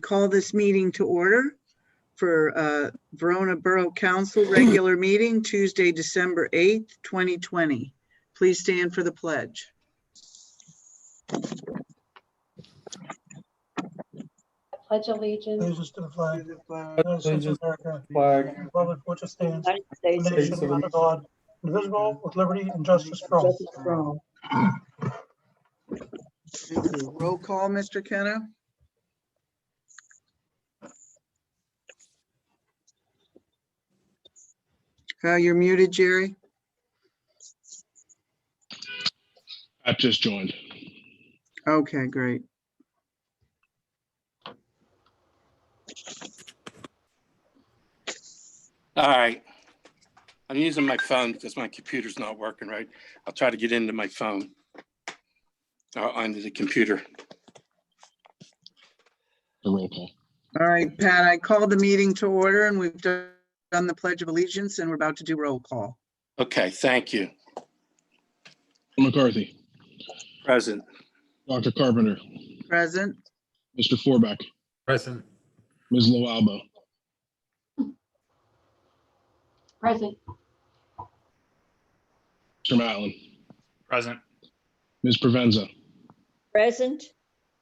call this meeting to order for Verona Borough Council regular meeting Tuesday, December 8th, 2020. Please stand for the pledge. Pledge allegiance Allegiance to the flag, Allegiance of America, flag, republic for which it stands, United States one nation under God, indivisible, with liberty and justice for all. justice for all. Thank you. Roll call, Mr. Kenna. You're muted, Jerry. I've just joined. Okay, great. All right. I'm using my phone because my computer's not working right. I'll try to get into my phone or onto the computer. The roll call. All right, Pat, I called the meeting to order and we've done the Pledge of Allegiance and we're about to do roll call. Okay, thank you. McCarthy, Present. Dr. Carpenter, Present. Mr. Forbeck, Present. Ms. Loalbo, Present. Mr. Matlin, Present. Ms. Provenza, Present.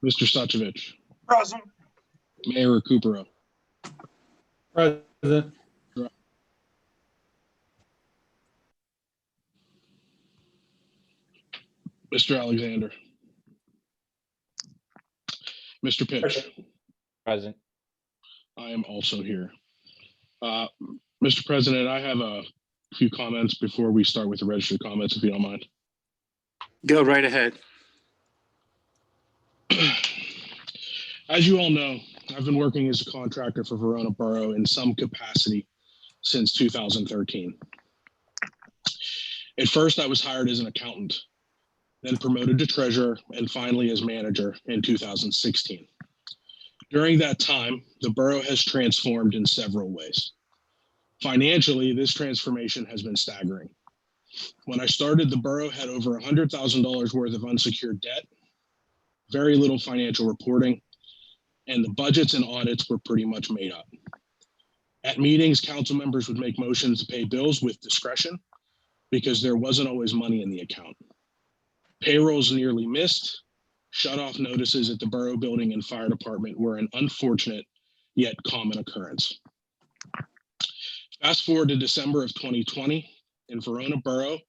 Mr. Suchovich, Present. Mayor Recupero, Present. Mr. Alexander, Mr. Pitch. Present. I am also here. Mr. President, I have a few comments before we start with the registered comments, if you don't mind. Go right ahead. As you all know, I've been working as a contractor for Verona Borough in some capacity since 2013. At first, I was hired as an accountant, then promoted to treasurer, and finally as manager in 2016. During that time, the borough has transformed in several ways. Financially, this transformation has been staggering. When I started, the borough had over $100,000 worth of unsecured debt, very little financial reporting, and the budgets and audits were pretty much made up. At meetings, council members would make motions to pay bills with discretion because there wasn't always money in the account. Payrolls nearly missed. Shut-off notices at the borough building and fire department were an unfortunate yet common occurrence. Fast forward to December of 2020, and Verona Borough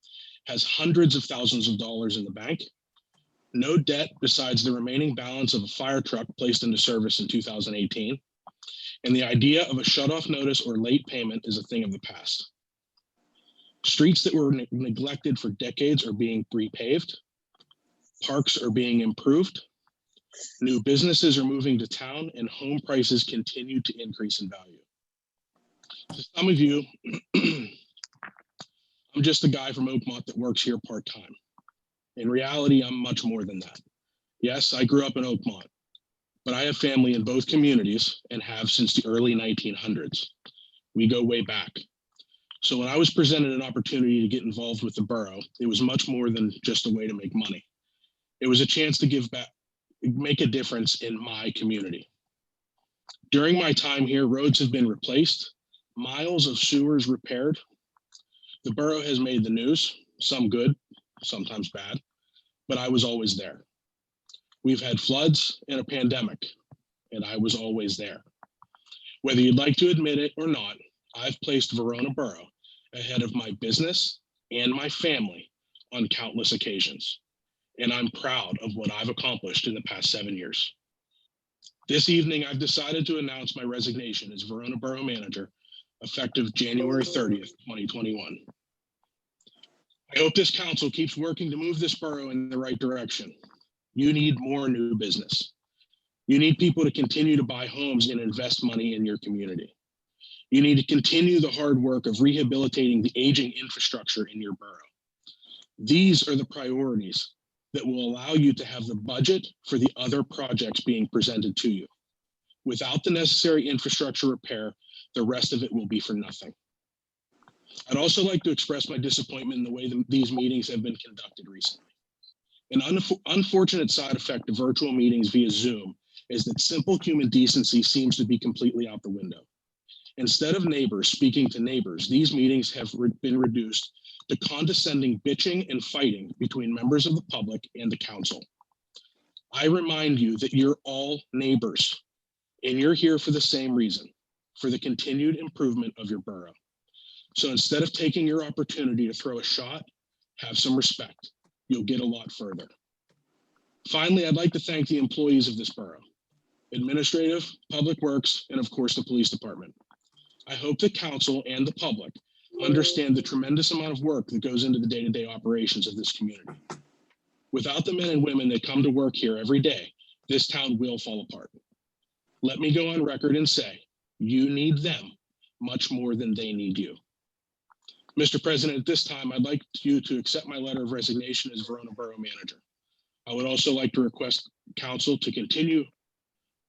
has hundreds of thousands of dollars in the bank, no debt besides the remaining balance of a fire truck placed into service in 2018, and the idea of a shut-off notice or late payment is a thing of the past. Streets that were neglected for decades are being repaved. Parks are being improved. New businesses are moving to town, and home prices continue to increase in value. To some of you, I'm just a guy from Oakmont that works here part-time. In reality, I'm much more than that. Yes, I grew up in Oakmont, but I have family in both communities and have since the early 1900s. We go way back. So when I was presented an opportunity to get involved with the borough, it was much more than just a way to make money. It was a chance to give back, make a difference in my community. During my time here, roads have been replaced, miles of sewers repaired. The borough has made the news, some good, sometimes bad, but I was always there. We've had floods and a pandemic, and I was always there. Whether you'd like to admit it or not, I've placed Verona Borough ahead of my business and my family on countless occasions, and I'm proud of what I've accomplished in the past 7 years. This evening, I've decided to announce my resignation as Verona Borough Manager effective January 30th, 2021. I hope this council keeps working to move this borough in the right direction. You need more new business. You need people to continue to buy homes and invest money in your community. You need to continue the hard work of rehabilitating the aging infrastructure in your borough. These are the priorities that will allow you to have the budget for the other projects being presented to you. Without the necessary infrastructure repair, the rest of it will be for nothing. I'd also like to express my disappointment in the way that these meetings have been conducted recently. An unfortunate side effect of virtual meetings via Zoom is that simple human decency seems to be completely out the window. Instead of neighbors speaking to neighbors, these meetings have been reduced to condescending bitching and fighting between members of the public and the council. I remind you that you're all neighbors and you're here for the same reason, for the continued improvement of your borough. So instead of taking your opportunity to throw a shot, have some respect. You'll get a lot further. Finally, I'd like to thank the employees of this borough, administrative, public works, and of course, the police department. I hope the council and the public understand the tremendous amount of work that goes into the day-to-day operations of this community. Without the men and women that come to work here every day, this town will fall apart. Let me go on record and say, you need them much more than they need you. Mr. President, at this time, I'd like you to accept my letter of resignation as Verona Borough Manager. I would also like to request council to continue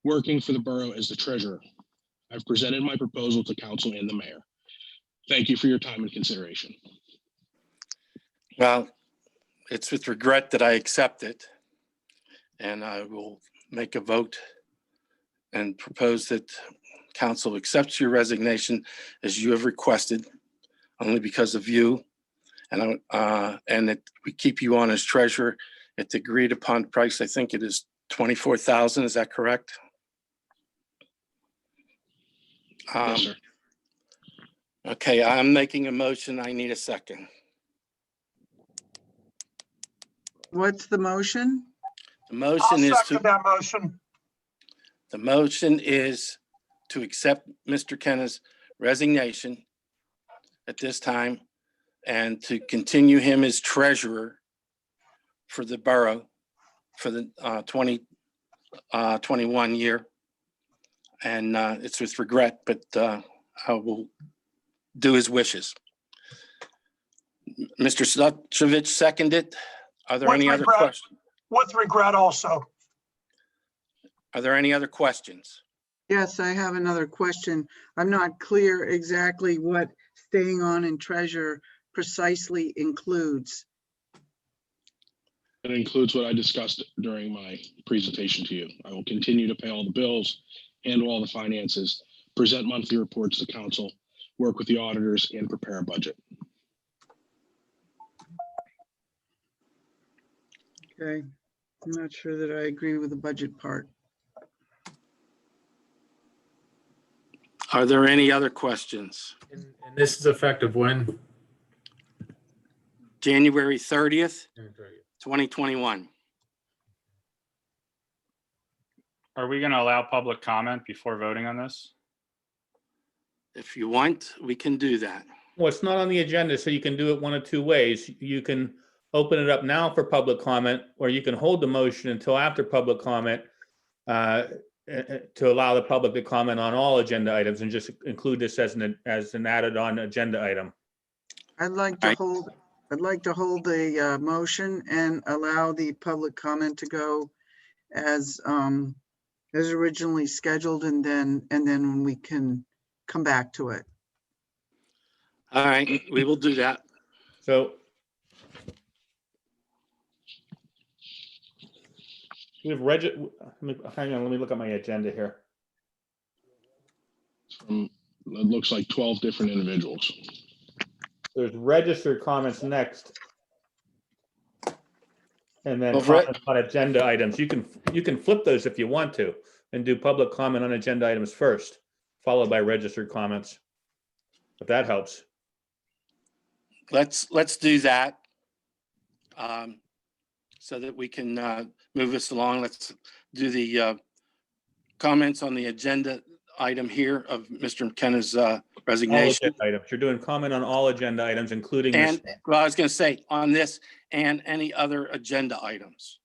working for the borough as the treasurer. I've presented my proposal to council and the mayor. Thank you for your time and consideration. Well, it's with regret that I accept it. And I will make a vote and propose that council accepts your resignation as you have requested, only because of you. And that we keep you on as treasurer at the agreed upon price. I think it is $24,000. Is that correct? Yes, sir. Okay, I'm making a motion. I need a second. What's the motion? The I'll motion is second that motion. the motion is to accept Mr. Kenna's resignation at this time and to continue him as treasurer for the borough for the 2021 year. And it's with regret, but I will do his wishes. Mr. Suchovich seconded. Are there With any other regret. questions? With regret also. Are there any other questions? Yes, I have another question. I'm not clear exactly what staying on in treasure precisely includes. It includes what I discussed during my presentation to you. I will continue to pay all the bills, handle all the finances, present monthly reports to council, work with the auditors, and prepare a budget. Okay, I'm not sure that I agree with the budget part. Are there any other questions? And this is effective when? January 30th, 2021. Are we going to allow public comment before voting on this? If you want, we can do that. Well, it's not on the agenda, so you can do it one of two ways. You can open it up now for public comment, or you can hold the motion until after public comment to allow the public to comment on all agenda items and just include this as an added on agenda item. I'd like to Right. hold the motion and allow the public comment to go as originally scheduled, and then we can come back to it. All right, we will do that. So we have hang on, let me look at my agenda here. It looks like 12 different individuals. There's registered comments next. And then Well, Brett- comments on agenda items. You can flip those if you want to and do public comment on agenda items first, followed by registered comments. If that helps. Let's do that. So that we can move us along. Let's do the comments on the agenda item here of Mr. McKenna's All resignation. agenda items. You're doing comment on all agenda items, including this. And, well, I was going to say on this and any other agenda items.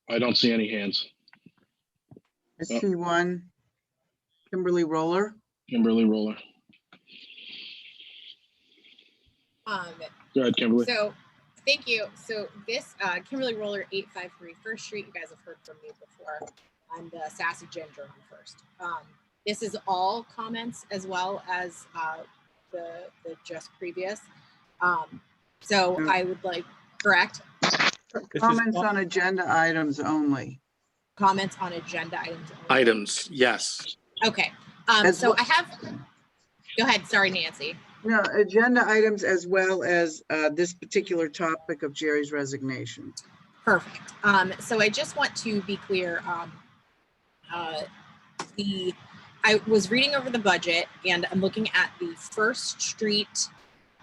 I don't see any hands. I see one. Kimberly Roller. Kimberly Roller. Go ahead, Kimberly. So, thank you. So this, Kimberly Roller, 853 First Street, you guys have heard from me before. I'm the Sassy Ginger on First. This is all comments as well as the just previous. So I would like correct? is Comments all- on agenda items only. Comments on agenda items. only. Items, yes. Okay, As so well- I have, go ahead, sorry, Nancy. No, agenda items as well as this particular topic of Jerry's resignation. Perfect. So I just want to be clear, I was reading over the budget and I'm looking at the First Street,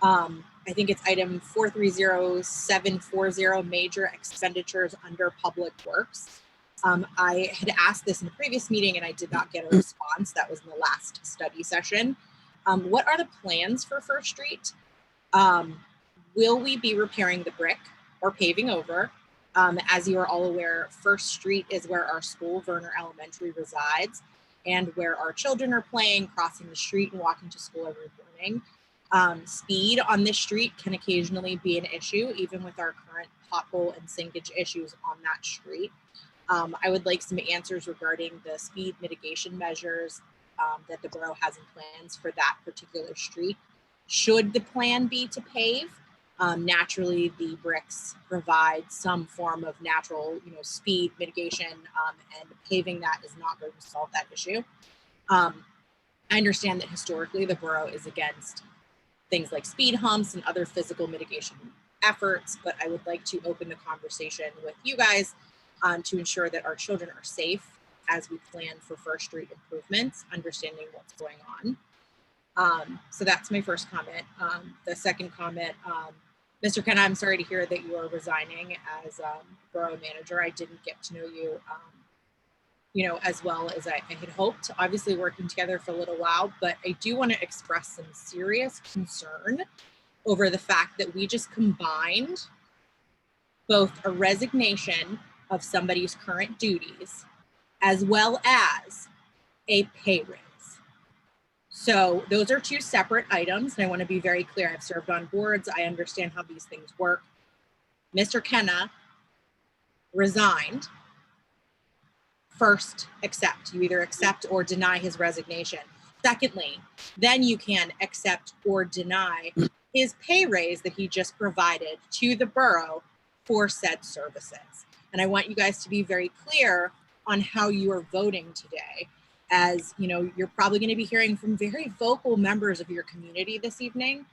I think it's item 430740, major expenditures under Public Works. I had asked this in the previous meeting and I did not get a response. That was in the last study session. What are the plans for First Street? Will we be repairing the brick or paving over? As you are all aware, First Street is where our school, Verner Elementary, resides and where our children are playing, crossing the street and walking to school every morning. Speed on this street can occasionally be an issue, even with our current pothole and sinkage issues on that street. I would like some answers regarding the speed mitigation measures that the borough has in plans for that particular street. Should the plan be to pave? Naturally, the bricks provide some form of natural, speed mitigation, and paving that is not going to solve that issue. I understand that historically the borough is against things like speed humps and other physical mitigation efforts, but I would like to open the conversation with you guys to ensure that our children are safe as we plan for First Street improvements, understanding what's going on. So that's my first comment. The second comment, Mr. Kenna, I'm sorry to hear that you are resigning as borough manager. I didn't get to know you, as well as I had hoped. Obviously working together for a little while, but I do want to express some serious concern over the fact that we just combined both a resignation of somebody's current duties as well as a pay raise. So those are two separate items, and I want to be very clear. I've served on boards. I understand how these things work. Mr. Kenna resigned. First, accept. You either accept or deny his resignation. Secondly, then you can accept or deny his pay raise that he just provided to the borough for said services. And I want you guys to be very clear on how you are voting today. As you're probably going to be hearing from very vocal members of your community this evening.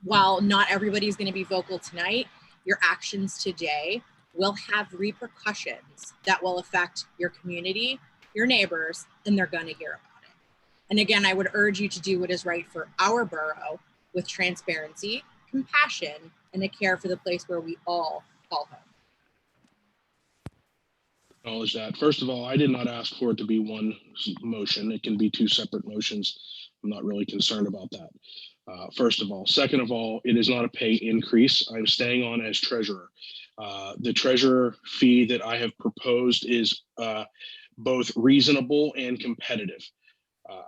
While not everybody's going to be vocal tonight, your actions today will have repercussions that will affect your community, your neighbors, and they're going to hear about it. And again, I would urge you to do what is right for our borough with transparency, compassion, and a care for the place where we all call home. Acknowledge that. First of all, I did not ask for it to be one motion. It can be two separate motions. I'm not really concerned about that. First of all. Second of all, it is not a pay increase. I'm staying on as treasurer. The treasurer fee that I have proposed is both reasonable and competitive.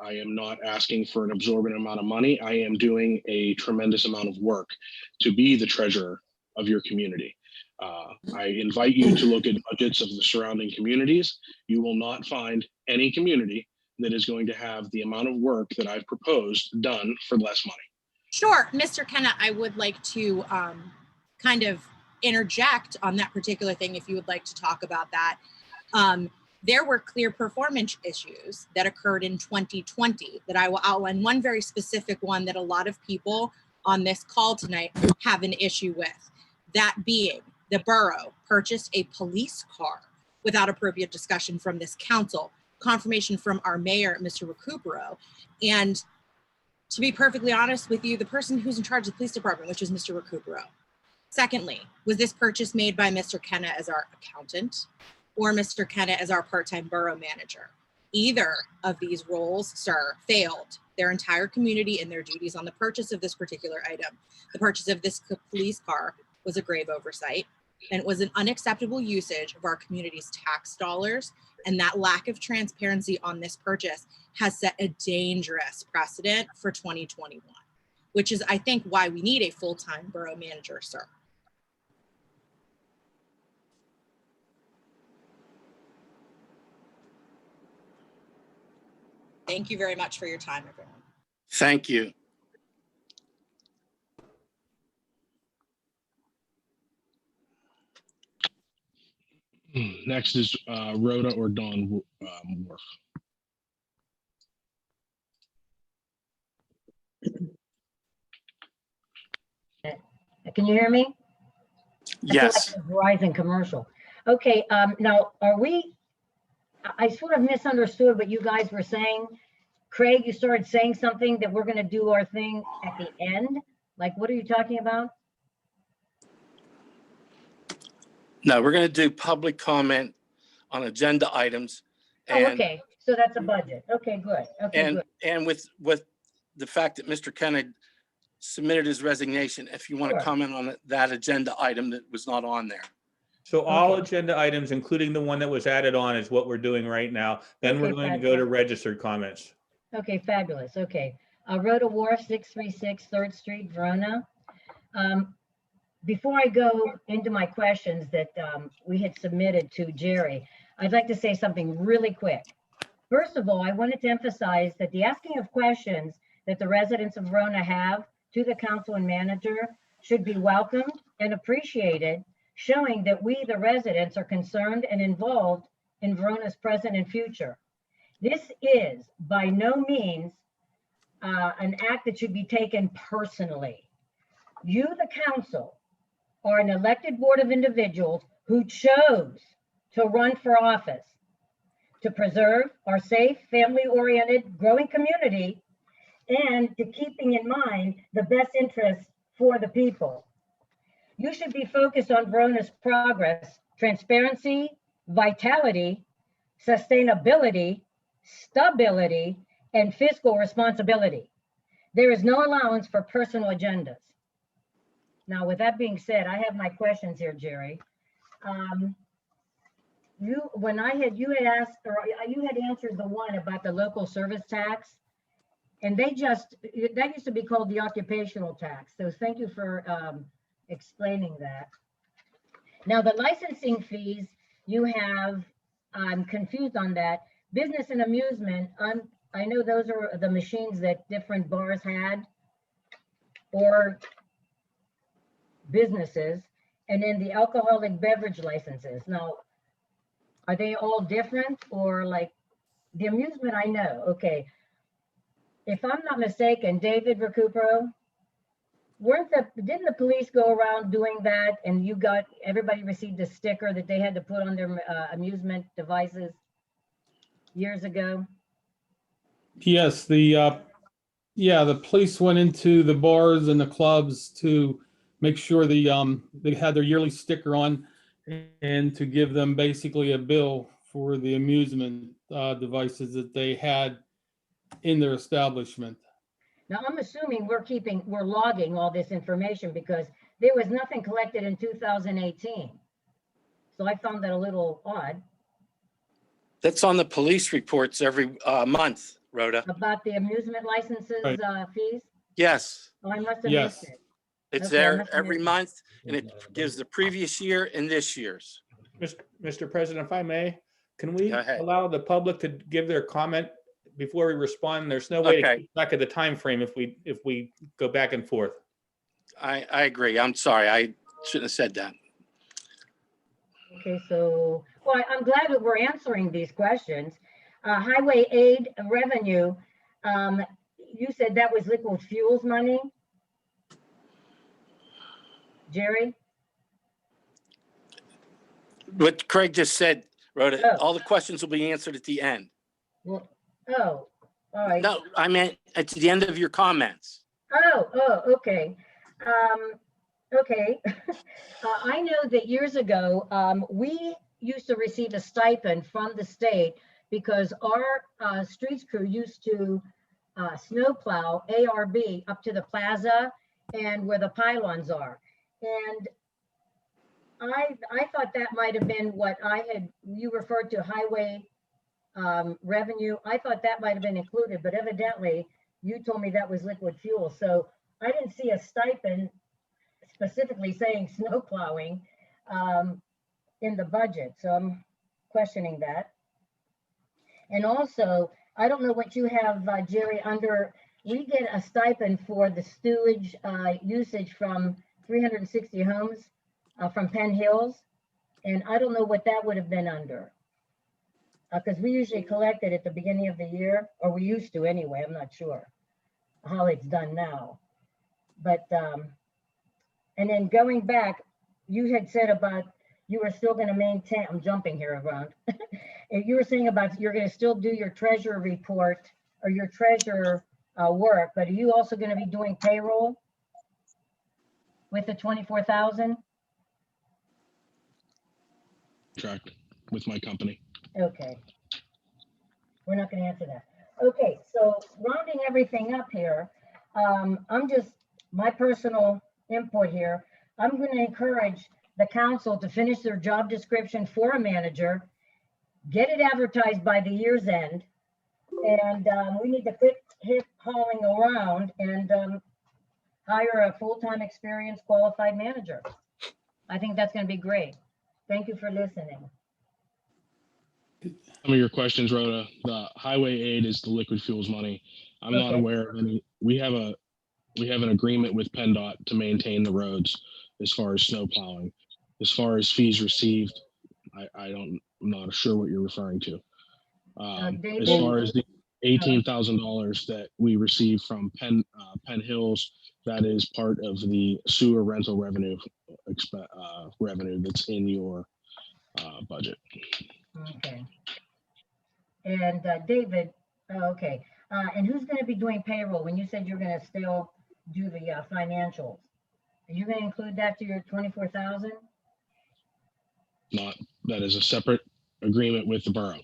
I am not asking for an absorbent amount of money. I am doing a tremendous amount of work to be the treasurer of your community. I invite you to look at budgets of the surrounding communities. You will not find any community that is going to have the amount of work that I've proposed done for less money. Sure, Mr. Kenna, I would like to kind of interject on that particular thing if you would like to talk about that. There were clear performance issues that occurred in 2020 that I will outline. One very specific one that a lot of people on this call tonight have an issue with. That being, the borough purchased a police car without appropriate discussion from this council, confirmation from our mayor, Mr. Recupero. And to be perfectly honest with you, the person who's in charge of the police department, which is Mr. Recupero. Secondly, was this purchase made by Mr. Kenna as our accountant or Mr. Kenna as our part-time borough manager? Either of these roles, sir, failed their entire community in their duties on the purchase of this particular item. The purchase of this police car was a grave oversight, and it was an unacceptable usage of our community's tax dollars. And that lack of transparency on this purchase has set a dangerous precedent for 2021, which is, I think, why we need a full-time borough manager, sir. Thank you very much for your time, everyone. Thank you. Next is Rhoda or Dawn Wharf. Can you hear me? I feel like Yes, it's a Verizon commercial. Okay, now I sort of misunderstood what you guys were saying. Craig, you started saying something that we're gonna do our thing at the end. Like, what are you talking about? no, we're going to do public comment on agenda items. Oh, And, okay, so that's a budget. Okay, good. Okay, good. and with the fact that Mr. Kennedy submitted his resignation, if you want to Sure. comment on that agenda item that was not on there. So all Okay. agenda items, including the one that was added on, is what we're doing right now. Then we're Okay, going to go to registered comments. Okay, fabulous. Okay. Rhoda Wharf, 636 3rd Street, Verona. Before I go into my questions that we had submitted to Jerry, I'd like to say something really quick. First of all, I wanted to emphasize that the asking of questions that the residents of Verona have to the council and manager should be welcomed and appreciated, showing that we, the residents, are concerned and involved in Verona's present and future. This is by no means an act that should be taken personally. You, the council, are an elected board of individuals who chose to run for office to preserve our safe, family-oriented, growing community and to keeping in mind the best interests for the people. You should be focused on Verona's progress, transparency, vitality, sustainability, stability, and fiscal responsibility. There is no allowance for personal agendas. Now, with that being said, I have my questions here, Jerry. You had asked, or you had answered the one about the local service tax, and that used to be called the occupational tax. So thank you for explaining that. Now, the licensing fees you have, I'm confused on that. Business and amusement, I know those are the machines that different bars had or businesses, and then the alcoholic beverage licenses. Now, are they all different, or like the amusement? I know, okay. If I'm not mistaken, David Recupero, didn't the police go around doing that, and everybody received a sticker that they had to put on their amusement devices years ago? Yes, the police went into the bars and the clubs to make sure they had their yearly sticker on and to give them basically a bill for the amusement devices that they had in their establishment. Now, I'm assuming we're logging all this information because there was nothing collected in 2018. So I found that a little odd. That's on the police reports every month, Rhoda. About the amusement licenses Right. Fees? Yes, Oh, I must have Yes. missed it. it's Okay, I there must have every missed it. month, and it gives the previous year and this year's. Mr. President, if I may, can we Go ahead. allow the public to give their comment before we respond? There's no way to Okay. keep track of the time frame if we go back and forth. I agree. I'm sorry. I shouldn't have said that. Okay, so, well, I'm glad that we're answering these questions. Highway aid revenue, you said that was liquid fuels money? Jerry? What Craig just said, Rhoda, Oh. all the questions will be answered at the end. Well, oh, all right. No, I meant at the end of your comments. Oh, okay. Okay. I know that years ago, we used to receive a stipend from the state because our streets crew used to snowplow ARB up to the plaza and where the pylons are. And I thought that might have been what you referred to highway revenue. I thought that might have been included, but evidently you told me that was liquid fuel. So I didn't see a stipend specifically saying snow plowing in the budget. So I'm questioning that. And also, I don't know what you have, Jerry, we get a stipend for the sewage usage from 360 homes from Penn Hills. And I don't know what that would have been under. Because we usually collect it at the beginning of the year, or we used to anyway, I'm not sure how it's done now. But, and then going back, you had said about you were still going to maintain, I'm jumping here around. You were saying about you're going to still do your treasurer report or your treasurer work, but are you also going to be doing payroll with the 24,000? Contract with my company. Okay. We're not going to answer that. Okay, so rounding everything up here, I'm just, my personal input here, I'm going to encourage the council to finish their job description for a manager, get it advertised by the year's end, and we need to quit hauling around and hire a full-time experienced qualified manager. I think that's going to be great. Thank you for listening. Some of your questions, Rhoda, the highway aid is the liquid fuels money. I'm not Okay. aware of any, we have an agreement with PennDOT to maintain the roads as far as snow plowing. As far as fees received, I'm not sure what you're referring to. As David? far as the $18,000 that we received from Penn Hills, that is part of the sewer rental revenue revenue that's in your budget. Okay. And David, okay. And who's going to be doing payroll? When you said you're going to still do the financials, are you going to include that to your 24,000? Not, that is a separate agreement with the borough.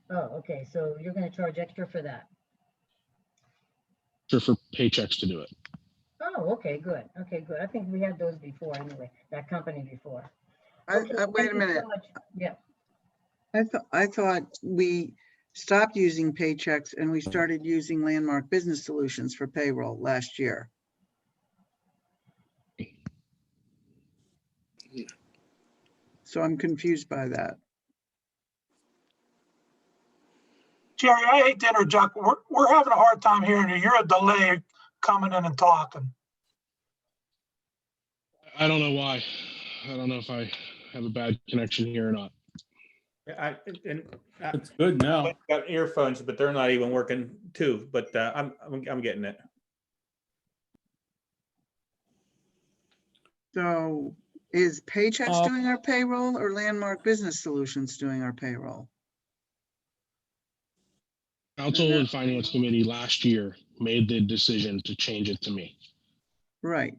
Oh, okay. So you're going to charge extra for that. Sure, for paychecks to do it. Oh, okay, good. Okay, good. I think we had those before anyway, that company before. Wait Okay, a thank you so minute. much. Yeah. I thought we stopped using paychecks and we started using Landmark Business Solutions for payroll last year. So I'm confused by that. Jerry, I hate to interject. We're having a hard time hearing you. You're a delay coming in and talking. I don't know why. I don't know if I have a bad connection here or not. I It's good now. got earphones, but they're not even working too, but I'm getting it. So is Paychex Uh, doing our payroll or Landmark Business Solutions doing our payroll? Council and Finance Committee last year made the decision to change it to me. Right.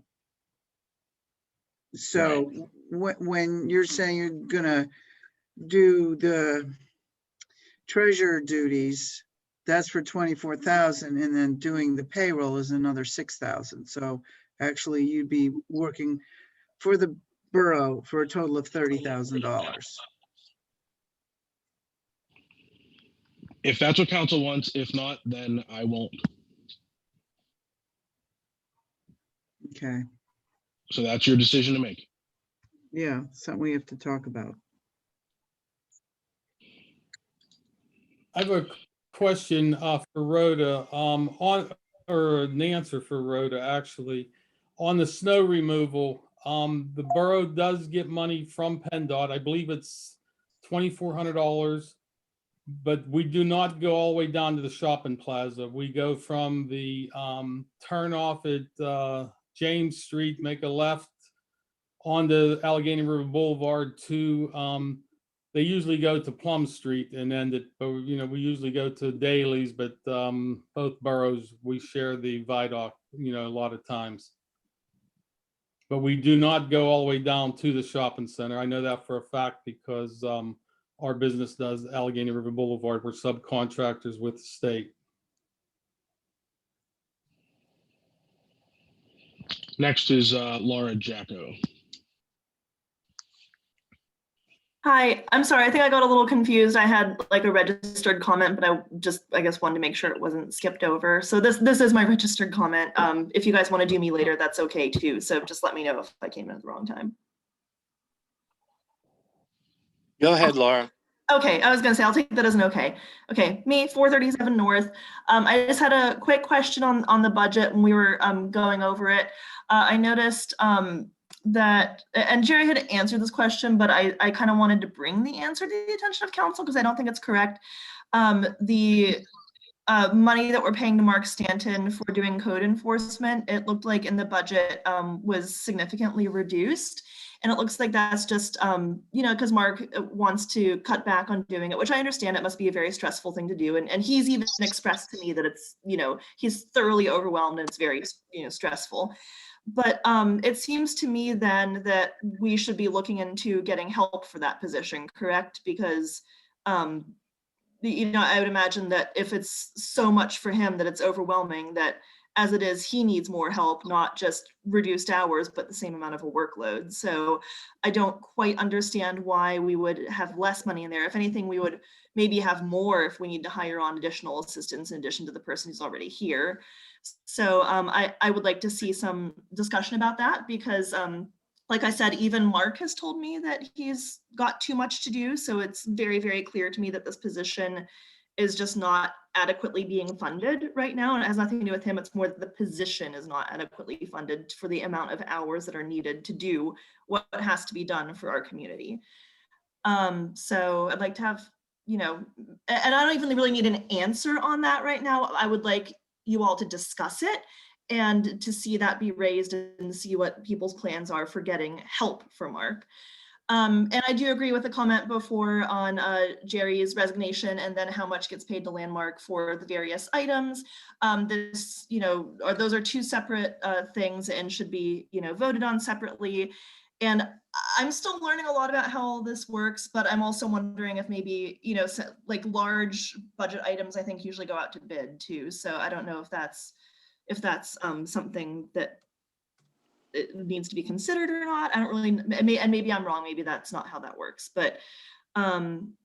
So when you're saying you're gonna do the treasurer duties, that's for 24,000, and then doing the payroll is another 6,000. So actually you'd be working for the borough for a total of $30,000. If that's what council wants, if not, then I won't. Okay, So that's your decision to make. yeah, something we have to talk about. I have a question for Rhoda, or an answer for Rhoda, actually. On the snow removal, the borough does get money from PennDOT. I believe it's $2,400. But we do not go all the way down to the shopping plaza. We go from the turn off at James Street, make a left onto Allegheny River Boulevard to, they usually go to Plum Street, and then, we usually go to Daly's, but both boroughs, we share the viaduct, a lot of times. But we do not go all the way down to the shopping center. I know that for a fact because our business does Allegheny River Boulevard. We're subcontractors with the state. Next is Laura Jacko. Hi, I'm sorry. I think I got a little confused. I had like a registered comment, but I guess wanted to make sure it wasn't skipped over. So this is my registered comment. If you guys want to do me later, that's okay too. So just let me know if I came in at the wrong time. Go ahead, Laura. Okay, I was gonna say, I'll take that as an okay. Okay, me, 437 North. I just had a quick question on the budget when we were going over it. I noticed that, and Jerry had answered this question, but I kind of wanted to bring the answer to the attention of council because I don't think it's correct. The money that we're paying to Mark Stanton for doing code enforcement, it looked like in the budget was significantly reduced. And it looks like that's just, because Mark wants to cut back on doing it, which I understand it must be a very stressful thing to do. And he's even expressed to me that it's, he's thoroughly overwhelmed and it's very, stressful. But it seems to me then that we should be looking into getting help for that position, correct? Because, I would imagine that if it's so much for him that it's overwhelming, that as it is, he needs more help, not just reduced hours, but the same amount of a workload. So I don't quite understand why we would have less money in there. If anything, we would maybe have more if we need to hire on additional assistants in addition to the person who's already here. So I would like to see some discussion about that because like I said, even Mark has told me that he's got too much to do. So it's very, very clear to me that this position is just not adequately being funded right now. And it has nothing to do with him. It's more that the position is not adequately funded for the amount of hours that are needed to do what has to be done for our community. So I'd like to have, and I don't even really need an answer on that right now. I would like you all to discuss it and to see that be raised and see what people's plans are for getting help from Mark. And I do agree with the comment before on Jerry's resignation and then how much gets paid to Landmark for the various items. Those are two separate things and should be, voted on separately. And I'm still learning a lot about how all this works, but I'm also wondering if maybe, like large budget items, I think usually go out to bid too. So I don't know if that's something that it needs to be considered or not. I don't really, and maybe I'm wrong. Maybe that's not how that works. But I'm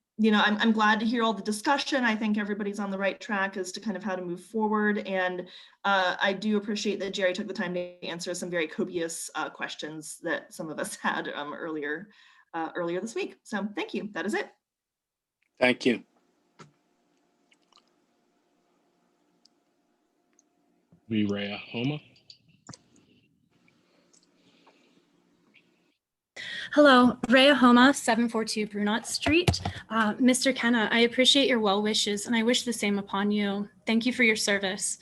glad to hear all the discussion. I think everybody's on the right track as to kind of how to move forward. And I do appreciate that Jerry took the time to answer some very copious questions that some of us had earlier this week. So thank you. That is it. Thank you. Rhea Homa. Hello, Rhea Homa, 742 Brunot Street. Mr. Kenna, I appreciate your well wishes and I wish the same upon you. Thank you for your service.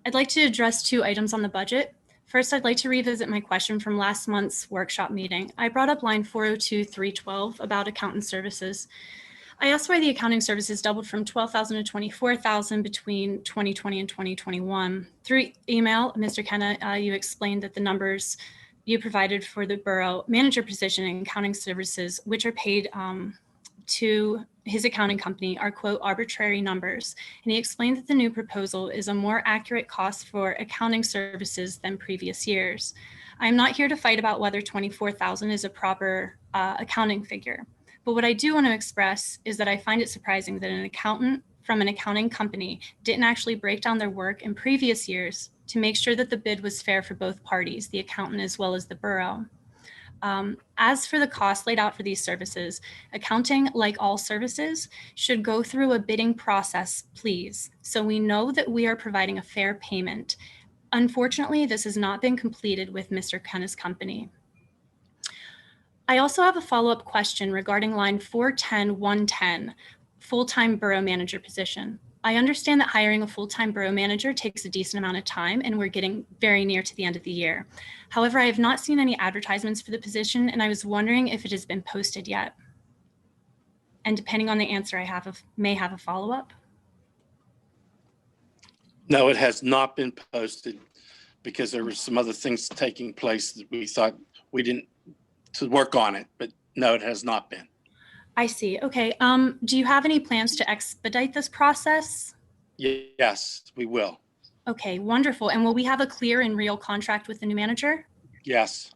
I'd like to address two items on the budget. First, I'd like to revisit my question from last month's workshop meeting. I brought up line 402-312 about accountant services. I asked why the accounting services doubled from $12,000 to $24,000 between 2020 and 2021. Through email, Mr. Kenna, you explained that the numbers you provided for the borough manager position in accounting services, which are paid to his accounting company, are, quote, arbitrary numbers. And he explained that the new proposal is a more accurate cost for accounting services than previous years. I'm not here to fight about whether 24,000 is a proper accounting figure. But what I do want to express is that I find it surprising that an accountant from an accounting company didn't actually break down their work in previous years to make sure that the bid was fair for both parties, the accountant as well as the borough. As for the cost laid out for these services, accounting, like all services, should go through a bidding process, please, so we know that we are providing a fair payment. Unfortunately, this has not been completed with Mr. Kenna's company. I also have a follow-up question regarding line 410-110, full-time borough manager position. I understand that hiring a full-time borough manager takes a decent amount of time and we're getting very near to the end of the year. However, I have not seen any advertisements for the position and I was wondering if it has been posted yet. And depending on the answer I may have a follow-up. No, it has not been posted because there were some other things taking place that we thought we didn't to work on it, but no, it has not been. I see. Okay. Do you have any plans to expedite this process? Yes, we will. Okay, wonderful. And will we have a clear and real contract with the new manager? Yes.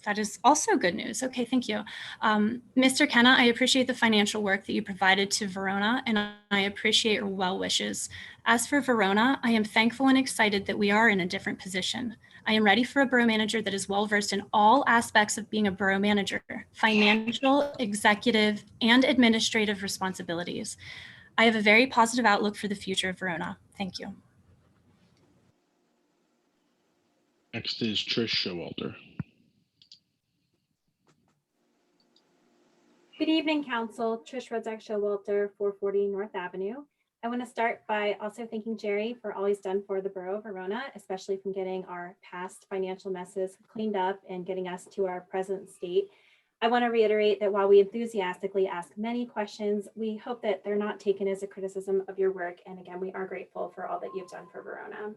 That is also good news. Okay, thank you. Mr. Kenna, I appreciate the financial work that you provided to Verona, and I appreciate your well wishes. As for Verona, I am thankful and excited that we are in a different position. I am ready for a borough manager that is well-versed in all aspects of being a borough manager, financial, executive, and administrative responsibilities. I have a very positive outlook for the future of Verona. Thank you. Next is Trish Showalter. Good evening, Council. Trish Rodzak Showalter, 440 North Avenue. I want to start by also thanking Jerry for all he's done for the Borough of Verona, especially from getting our past financial messes cleaned up and getting us to our present state. I want to reiterate that while we enthusiastically ask many questions, we hope that they're not taken as a criticism of your work. And again, we are grateful for all that you've done for Verona.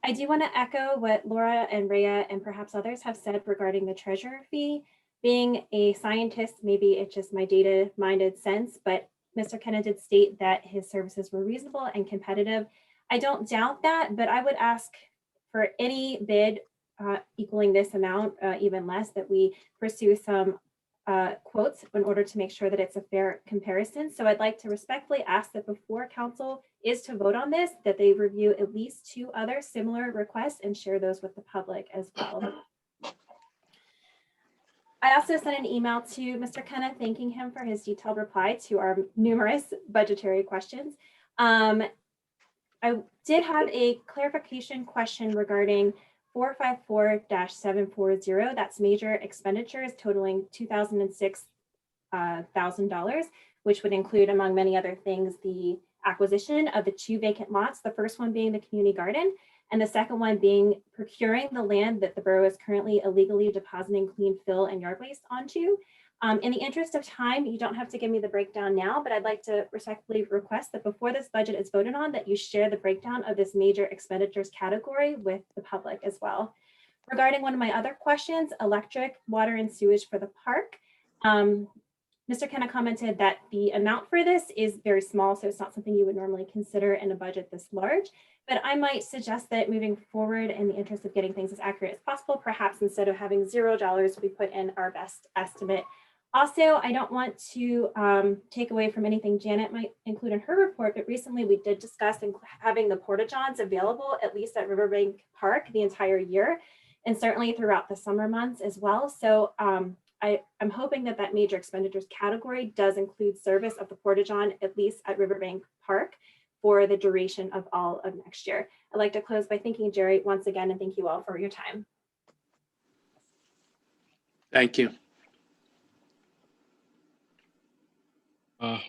I do want to echo what Laura and Rhea and perhaps others have said regarding the treasurer fee. Being a scientist, maybe it's just my data-minded sense, but Mr. Kenna did state that his services were reasonable and competitive. I don't doubt that, but I would ask for any bid equaling this amount, even less, that we pursue some quotes in order to make sure that it's a fair comparison. So I'd like to respectfully ask that before council is to vote on this, that they review at least 2 other similar requests and share those with the public as well. I also sent an email to Mr. Kenna thanking him for his detailed reply to our numerous budgetary questions. I did have a clarification question regarding 454-740. That's major expenditures totaling $2,006,000, which would include, among many other things, the acquisition of the 2 vacant lots, the first one being the community garden, and the second one being procuring the land that the borough is currently illegally depositing clean fill and yard waste onto. In the interest of time, you don't have to give me the breakdown now, but I'd like to respectfully request that before this budget is voted on, that you share the breakdown of this major expenditures category with the public as well. Regarding one of my other questions, electric, water, and sewage for the park, Mr. Kenna commented that the amount for this is very small, so it's not something you would normally consider in a budget this large. But I might suggest that moving forward, in the interest of getting things as accurate as possible, perhaps instead of having $0, we put in our best estimate. Also, I don't want to take away from anything Janet might include in her report, but recently we did discuss having the porta-johns available, at least at Riverbank Park, the entire year, and certainly throughout the summer months as well. So I'm hoping that that major expenditures category does include service of the porta-john, at least at Riverbank Park, for the duration of all of next year. I'd like to close by thanking Jerry once again, and thank you all for your time. Thank you. I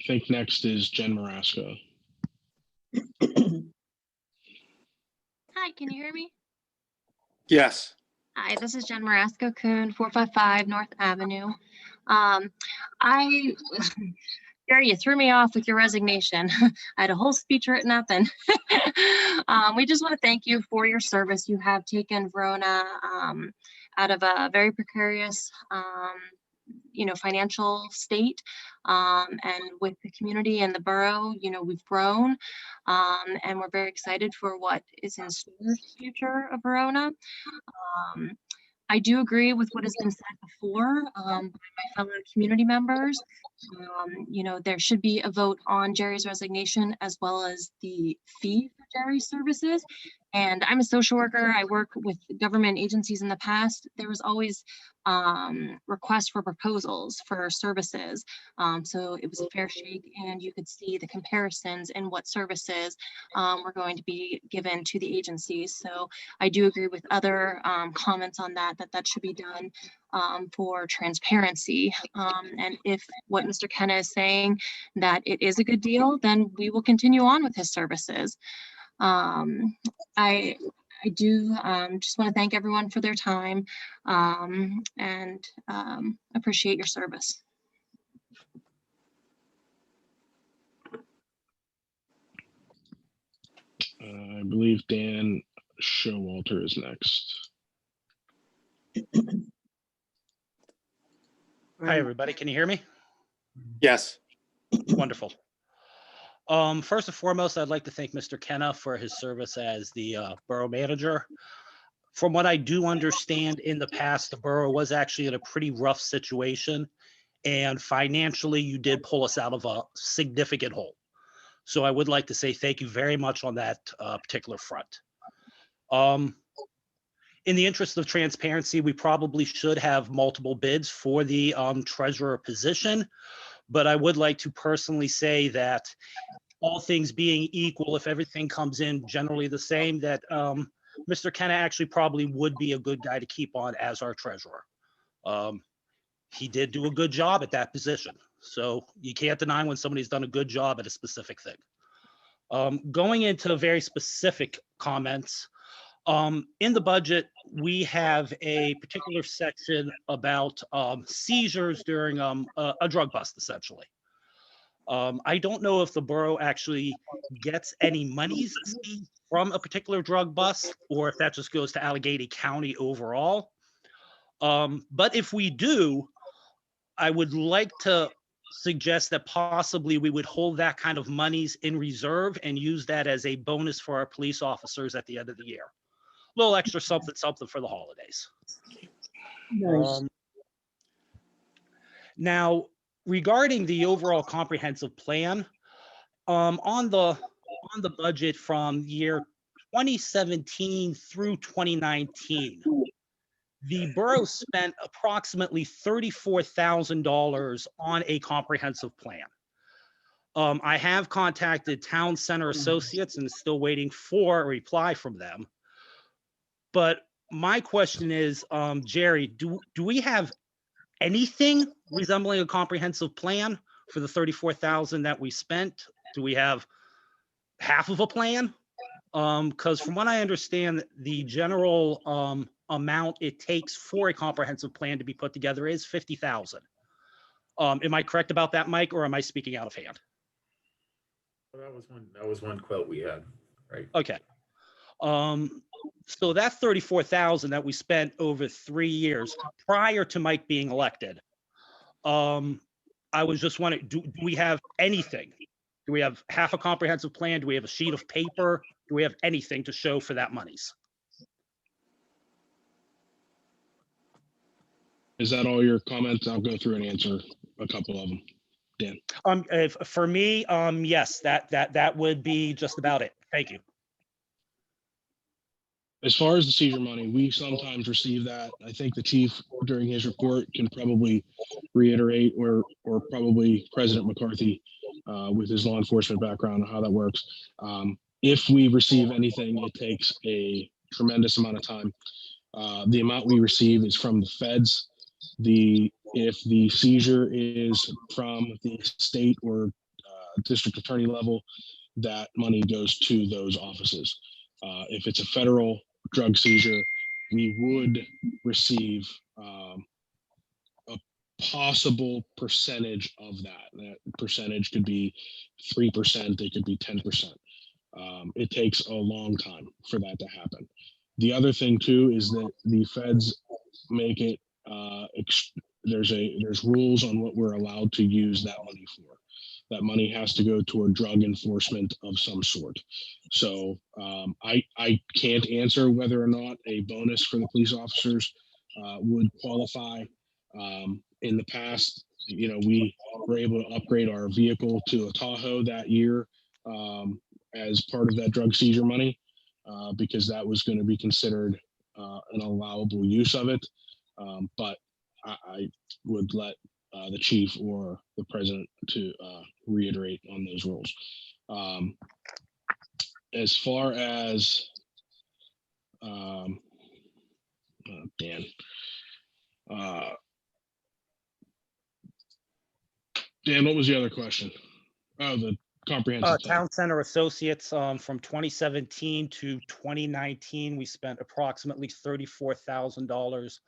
think next is Jen Marasco. Hi, can you hear me? Yes. Hi, this is Jen Marasco Coon, 455 North Avenue. Gary, you threw me off with your resignation. I had a whole speech written up, and we just want to thank you for your service. You have taken Verona out of a very precarious financial state, and with the community and the borough, we've grown, and we're very excited for what is in store for the future of Verona. I do agree with what has been said before by my fellow community members. There should be a vote on Jerry's resignation as well as the fee for Jerry's services. And I'm a social worker. I work with government agencies in the past. There was always requests for proposals for services. So it was a fair shake, and you could see the comparisons in what services were going to be given to the agencies. So I do agree with other comments on that should be done for transparency. And if what Mr. Kenna is saying that it is a good deal, then we will continue on with his services. I do just want to thank everyone for their time and appreciate your service. I believe Dan Showalter is next. Hi, everybody. Can you hear me? Yes. Wonderful. First and foremost, I'd like to thank Mr. Kenna for his service as the borough manager. From what I do understand, in the past, the borough was actually in a pretty rough situation, and financially, you did pull us out of a significant hole. So I would like to say thank you very much on that particular front. In the interest of transparency, we probably should have multiple bids for the treasurer position. But I would like to personally say that all things being equal, if everything comes in generally the same, that Mr. Kenna actually probably would be a good guy to keep on as our treasurer. he did do a good job at that position. So you can't deny when somebody's done a good job at a specific thing. Going into very specific comments, in the budget, we have a particular section about seizures during a drug bust, essentially. I don't know if the borough actually gets any monies from a particular drug bust, or if that just goes to Allegheny County overall. But if we do, I would like to suggest that possibly we would hold that kind of monies in reserve and use that as a bonus for our police officers at the end of the year. A little extra something for the holidays. Nice. Now, regarding the overall comprehensive plan, on the budget from year 2017 through 2019, the borough spent approximately $34,000 on a comprehensive plan. I have contacted Town Center Associates and still waiting for a reply from them. But my question is, Jerry, do we have anything resembling a comprehensive plan for the $34,000 that we spent? Do we have half of a plan? Because from what I understand, the general amount it takes for a comprehensive plan to be put together is $50,000. Am I correct about that, Mike, or am I speaking out of hand? Well, that was one quote we had, right? Okay. So that $34,000 that we spent over 3 years prior to Mike being elected, I was just wondering, do we have anything? Do we have half a comprehensive plan? Do we have a sheet of paper? Do we have anything to show for that monies? Is that all your comments? I'll go through and answer a couple of them. Dan. For me, yes, that would be just about it. Thank you. As far as the seizure money, we sometimes receive that. I think the chief during his report can probably reiterate, or probably President McCarthy with his law enforcement background on how that works. If we receive anything, it takes a tremendous amount of time. The amount we receive is from the feds. If the seizure is from the state or district attorney level, that money goes to those offices. If it's a federal drug seizure, we would receive a possible percentage of that. That percentage could be 3%, it could be 10%. It takes a long time for that to happen. The other thing too is that the feds make it, there's rules on what we're allowed to use that money for. That money has to go toward drug enforcement of some sort. So I can't answer whether or not a bonus for the police officers would qualify. In the past, we were able to upgrade our vehicle to a Tahoe that year as part of that drug seizure money because that was going to be considered an allowable use of it. But I would let the chief or the president to reiterate on those rules. As far as Dan, what was the other question? Oh, the comprehensive plan. Town Center Associates, from 2017 to 2019, we spent approximately $34,000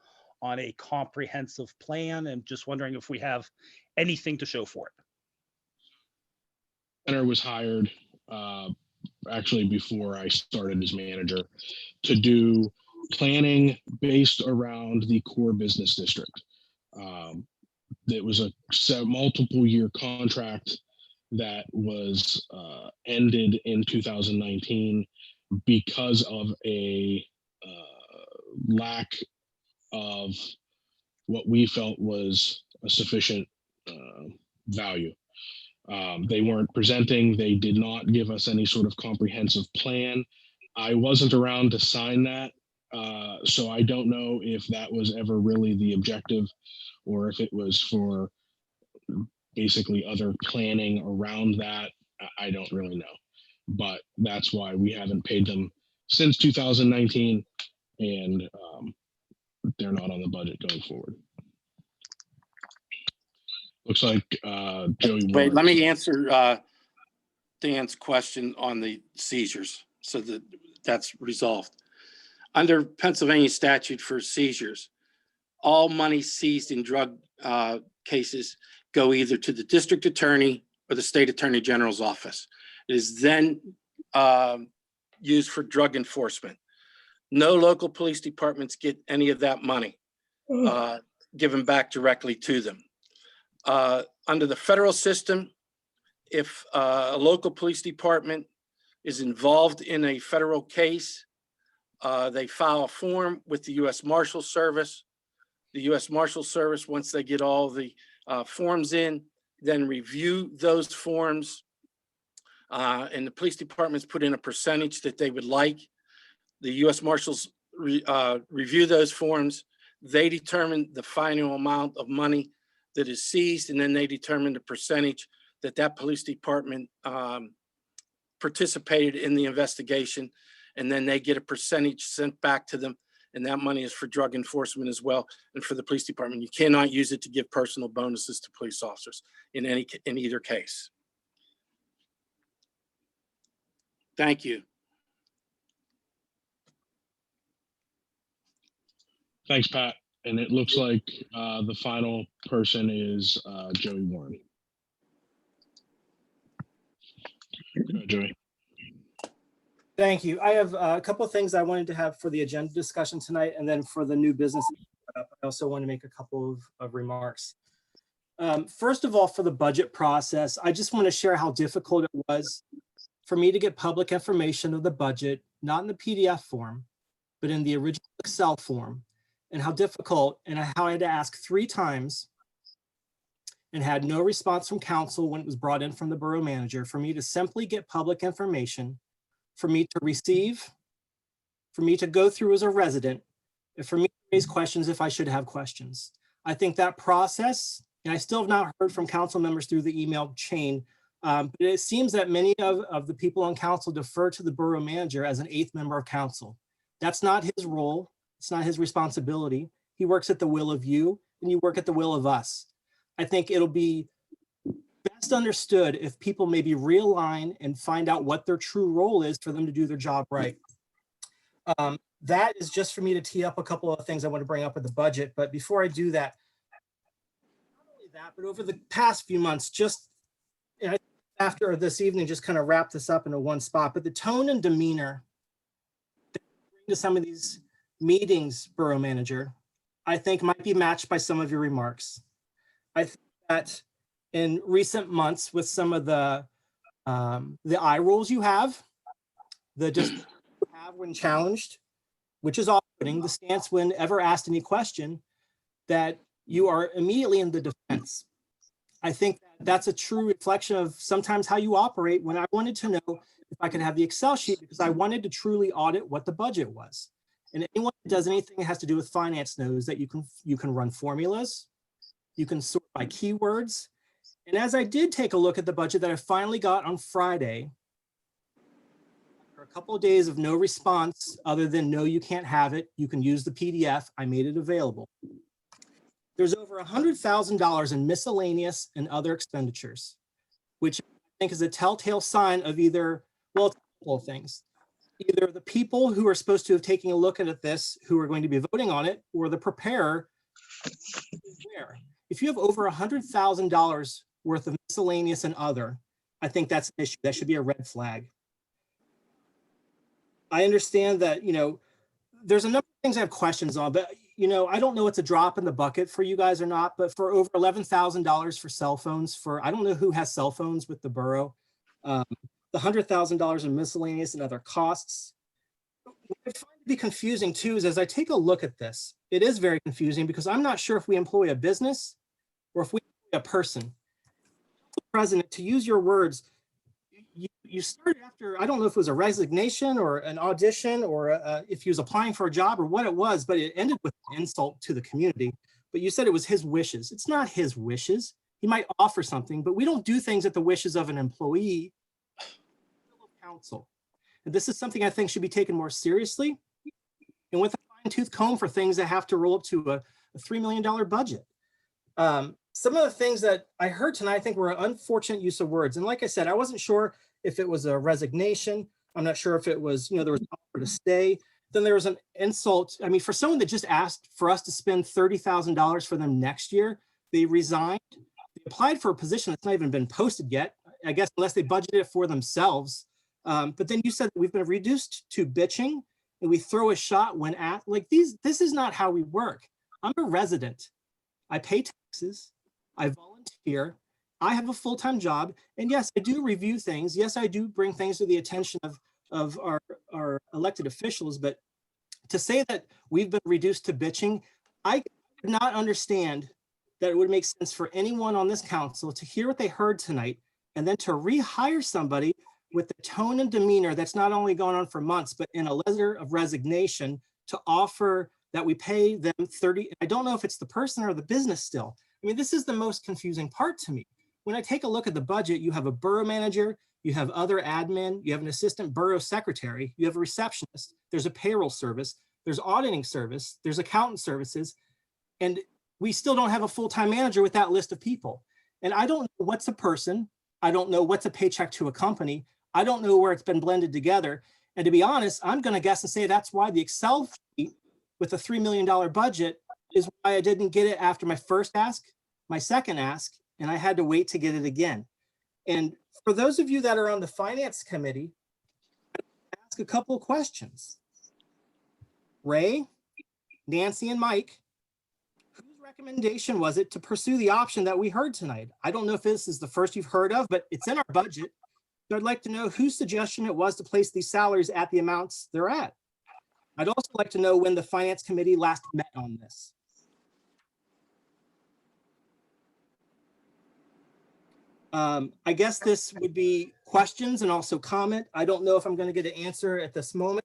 on a comprehensive plan, and just wondering if we have anything to show for it. Center was hired actually before I started as manager to do planning based around the core business district. It was a multiple year contract that was ended in 2019 because of a lack of what we felt was a sufficient value. They weren't presenting, they did not give us any sort of comprehensive plan. I wasn't around to sign that, so I don't know if that was ever really the objective or if it was for basically other planning around that. I don't really know, but that's why we haven't paid them since 2019, and they're not on the budget going forward. Looks like Joey. Wait, Warren. let me answer Dan's question on the seizures so that that's resolved. Under Pennsylvania statute for seizures, all money seized in drug cases go either to the district attorney or the state attorney general's office. It is then used for drug enforcement. No local police departments get any of that money given back directly to them. Under the federal system, if a local police department is involved in a federal case, they file a form with the U.S. Marshal Service. The U.S. Marshal Service, once they get all the forms in, then review those forms. And the police departments put in a percentage that they would like. The U.S. Marshals review those forms. They determine the final amount of money that is seized, and then they determine the percentage that that police department participated in the investigation, and then they get a percentage sent back to them, and that money is for drug enforcement as well, and for the police department. You cannot use it to give personal bonuses to police officers in either case. Thank you. Thanks, Pat. And it looks like the final person is Joey Warren. Go ahead, Joey. Thank you. I have a couple of things I wanted to have for the agenda discussion tonight, and then for the new business. I also want to make a couple of remarks. First of all, for the budget process, I just want to share how difficult it was for me to get public information of the budget, not in the PDF form, but in the original Excel form, and how difficult and how I had to ask 3 times and had no response from council when it was brought in from the borough manager for me to simply get public information, for me to receive, for me to go through as a resident, and for me to raise questions if I should have questions. I think that process, and I still have not heard from council members through the email chain, but it seems that many of the people on council defer to the borough manager as an 8th member of council. That's not his role. It's not his responsibility. He works at the will of you, and you work at the will of us. I think it'll be best understood if people maybe realign and find out what their true role is for them to do their job right. That is just for me to tee up a couple of things I want to bring up with the budget. But before I do that, not only that, but over the past few months, just after this evening, just kind of wrap this up into one spot, but the tone and demeanor that you bring to some of these meetings, borough manager, I think might be matched by some of your remarks. I think that in recent months with some of the eye rolls you have, the just you have when challenged, which is off-putting, the stance when ever asked any question, that you are immediately in the defense. I think that's a true reflection of sometimes how you operate. When I wanted to know if I could have the Excel sheet, because I wanted to truly audit what the budget was. And anyone that does anything that has to do with finance knows that you can run formulas, you can sort by keywords. And as I did take a look at the budget that I finally got on Friday, after a couple of days of no response other than no, you can't have it, you can use the PDF, I made it available. There's over $100,000 in miscellaneous and other expenditures, which I think is a telltale sign of either, well, a couple of things. Either the people who are supposed to have taken a look at this, who are going to be voting on it, or the preparer. Where? If you have over $100,000 worth of miscellaneous and other, I think that's an issue. That should be a red flag. I understand that, there's a number of things I have questions on, but I don't know it's a drop in the bucket for you guys or not, but for over $11,000 for cell phones I don't know who has cell phones with the borough. The $100,000 in miscellaneous and other costs. What I find to be confusing too is as I take a look at this, it is very confusing because I'm not sure if we employ a business or if we employ a person. President, to use your words, you started after, I don't know if it was a resignation or an audition or if he was applying for a job or what it was, but it ended with an insult to the community. But you said it was his wishes. It's not his wishes. He might offer something, but we don't do things at the wishes of an employee. Council. And this is something I think should be taken more seriously and with a fine-tooth comb for things that have to roll up to a $3 million budget. some of the things that I heard tonight, I think were an unfortunate use of words. And like I said, I wasn't sure if it was a resignation. I'm not sure if it was, there was an offer to stay. Then there was an insult. I mean, for someone that just asked for us to spend $30,000 for them next year, they resigned. They applied for a position that's not even been posted yet, I guess, unless they budgeted it for themselves. But then you said that we've been reduced to bitching and we throw a shot when at this is not how we work. I'm a resident. I pay taxes. I volunteer. I have a full-time job. And yes, I do review things. Yes, I do bring things to the attention of our elected officials. But to say that we've been reduced to bitching, I could not understand that it would make sense for anyone on this council to hear what they heard tonight and then to rehire somebody with the tone and demeanor that's not only gone on for months, but in a letter of resignation to offer that we pay them 30. I don't know if it's the person or the business still. I mean, this is the most confusing part to me. When I take a look at the budget, you have a borough manager, you have other admin, you have an assistant borough secretary, you have a receptionist, there's a payroll service, there's auditing service, there's accountant services, and we still don't have a full-time manager with that list of people. And I don't know what's a person. I don't know what's a paycheck to a company. I don't know where it's been blended together. And to be honest, I'm going to guess and say that's why the Excel sheet with a $3 million budget is why I didn't get it after my first ask, my second ask, and I had to wait to get it again. And for those of you that are on the finance committee, ask a couple of questions. Ray, Nancy, and Mike, whose recommendation was it to pursue the option that we heard tonight? I don't know if this is the first you've heard of, but it's in our budget. So I'd like to know whose suggestion it was to place these salaries at the amounts they're at. I'd also like to know when the finance committee last met on this. I guess this would be questions and also comment. I don't know if I'm going to get an answer at this moment.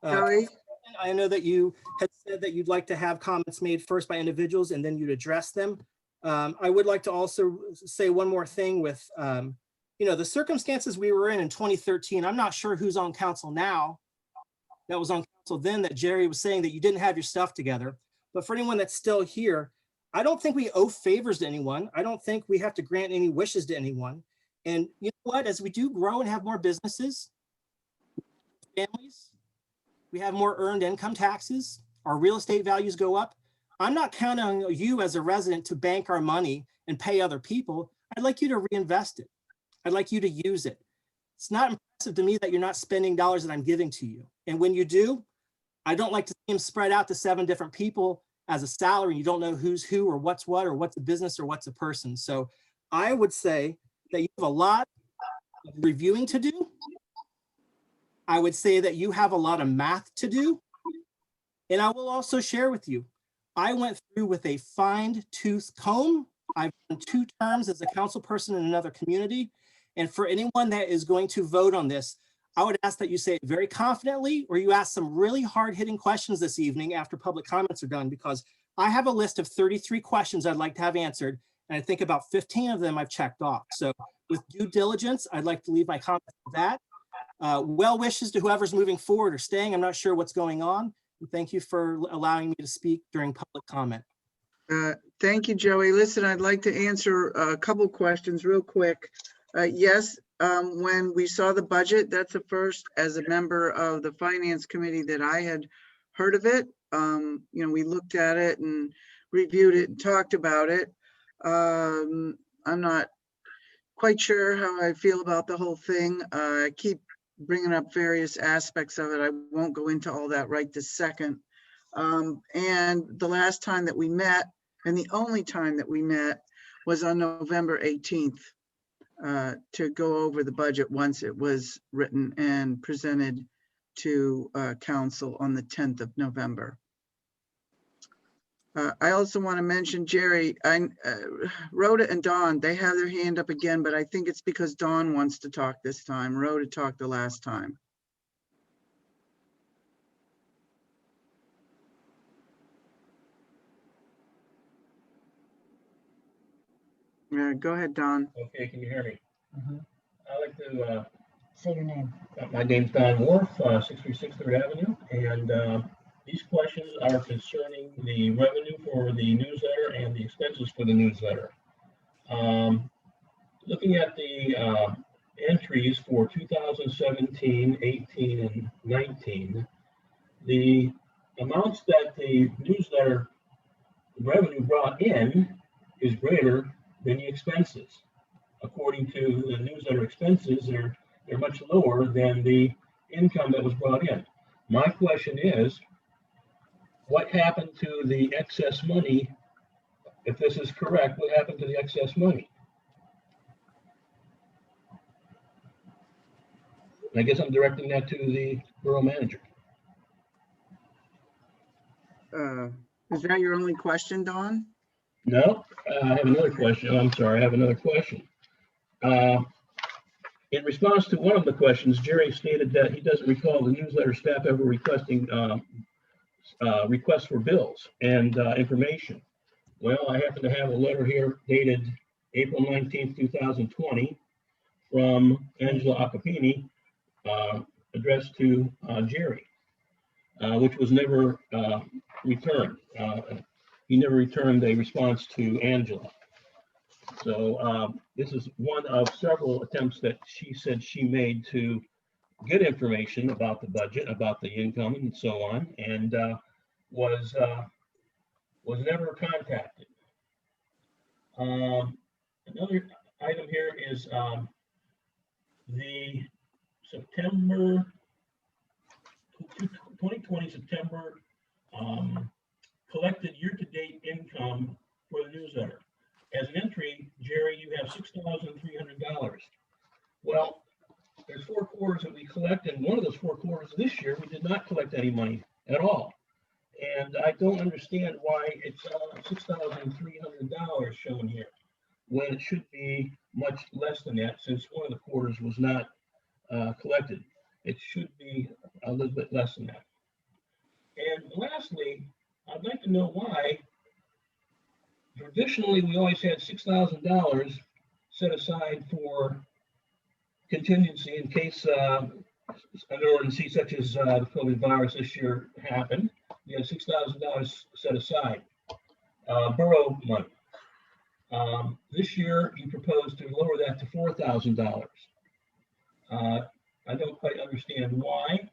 I know that you had said that you'd like to have comments made first by individuals and then you'd address them. I would like to also say one more thing with, the circumstances we were in 2013. I'm not sure who's on council now that was on council then that Jerry was saying that you didn't have your stuff together. But for anyone that's still here, I don't think we owe favors to anyone. I don't think we have to grant any wishes to anyone. And you know what, as we do grow and have more businesses, families, we have more earned income taxes, our real estate values go up. I'm not counting on you as a resident to bank our money and pay other people. I'd like you to reinvest it. I'd like you to use it. It's not impressive to me that you're not spending dollars that I'm giving to you. And when you do, I don't like to see them spread out to 7 different people as a salary. You don't know who's who or what's what or what's a business or what's a person. So I would say that you have a lot of reviewing to do. I would say that you have a lot of math to do. And I will also share with you, I went through with a fine-tooth comb. I've done 2 terms as a council person in another community. And for anyone that is going to vote on this, I would ask that you say it very confidently, or you ask some really hard-hitting questions this evening after public comments are done, because I have a list of 33 questions I'd like to have answered. And I think about 15 of them I've checked off. So with due diligence, I'd like to leave my comments with that. Well wishes to whoever's moving forward or staying. I'm not sure what's going on. And thank you for allowing me to speak during public comment. Thank you, Joey. Listen, I'd like to answer a couple questions real quick. Yes, when we saw the budget, that's the first as a member of the finance committee that I had heard of it. We looked at it and reviewed it and talked about it. I'm not quite sure how I feel about the whole thing. I keep bringing up various aspects of it. I won't go into all that right this second. And the last time that we met, and the only time that we met, was on November 18th to go over the budget once it was written and presented to council on the 10th of November. I also want to mention, Jerry, Rhoda and Dawn, they have their hand up again, but I think it's because Dawn wants to talk this time. Rhoda talked the last time. Go ahead, Don. Okay, can you hear me? I'd like to say your name. My name's Don Wharf, 636 3rd Avenue, and these questions are concerning the revenue for the newsletter and the expenses for the newsletter. Looking at the entries for 2017, 18, and 19, the amounts that the newsletter revenue brought in is greater than the expenses. According to the newsletter expenses, they're much lower than the income that was brought in. My question is, what happened to the excess money? If this is correct, what happened to the excess money? And I guess I'm directing that to the borough manager. Is that your only question, Don? No, I have another question. Oh, I'm sorry, I have another question. In response to one of the questions, Jerry stated that he doesn't recall the newsletter staff ever requesting requests for bills and information. Well, I happen to have a letter here dated April 19th, 2020 from Angela Acapini, addressed to Jerry, which was never returned. He never returned a response to Angela. So this is one of several attempts that she said she made to get information about the budget, about the income and so on, and was never contacted. Another item here is the September 2020 September collected year-to-date income for the newsletter. As an entry, Jerry, you have $6,300. Well, there's 4 quarters that we collect, and one of those 4 quarters this year, we did not collect any money at all. And I don't understand why it's $6,300 shown here, when it should be much less than that, since one of the quarters was not collected. It should be a little bit less than that. And lastly, I'd like to know why traditionally we always had $6,000 set aside for contingency in case an emergency such as the COVID virus this year happened. We had $6,000 set aside, borough money. This year you propose to lower that to $4,000. I don't quite understand why.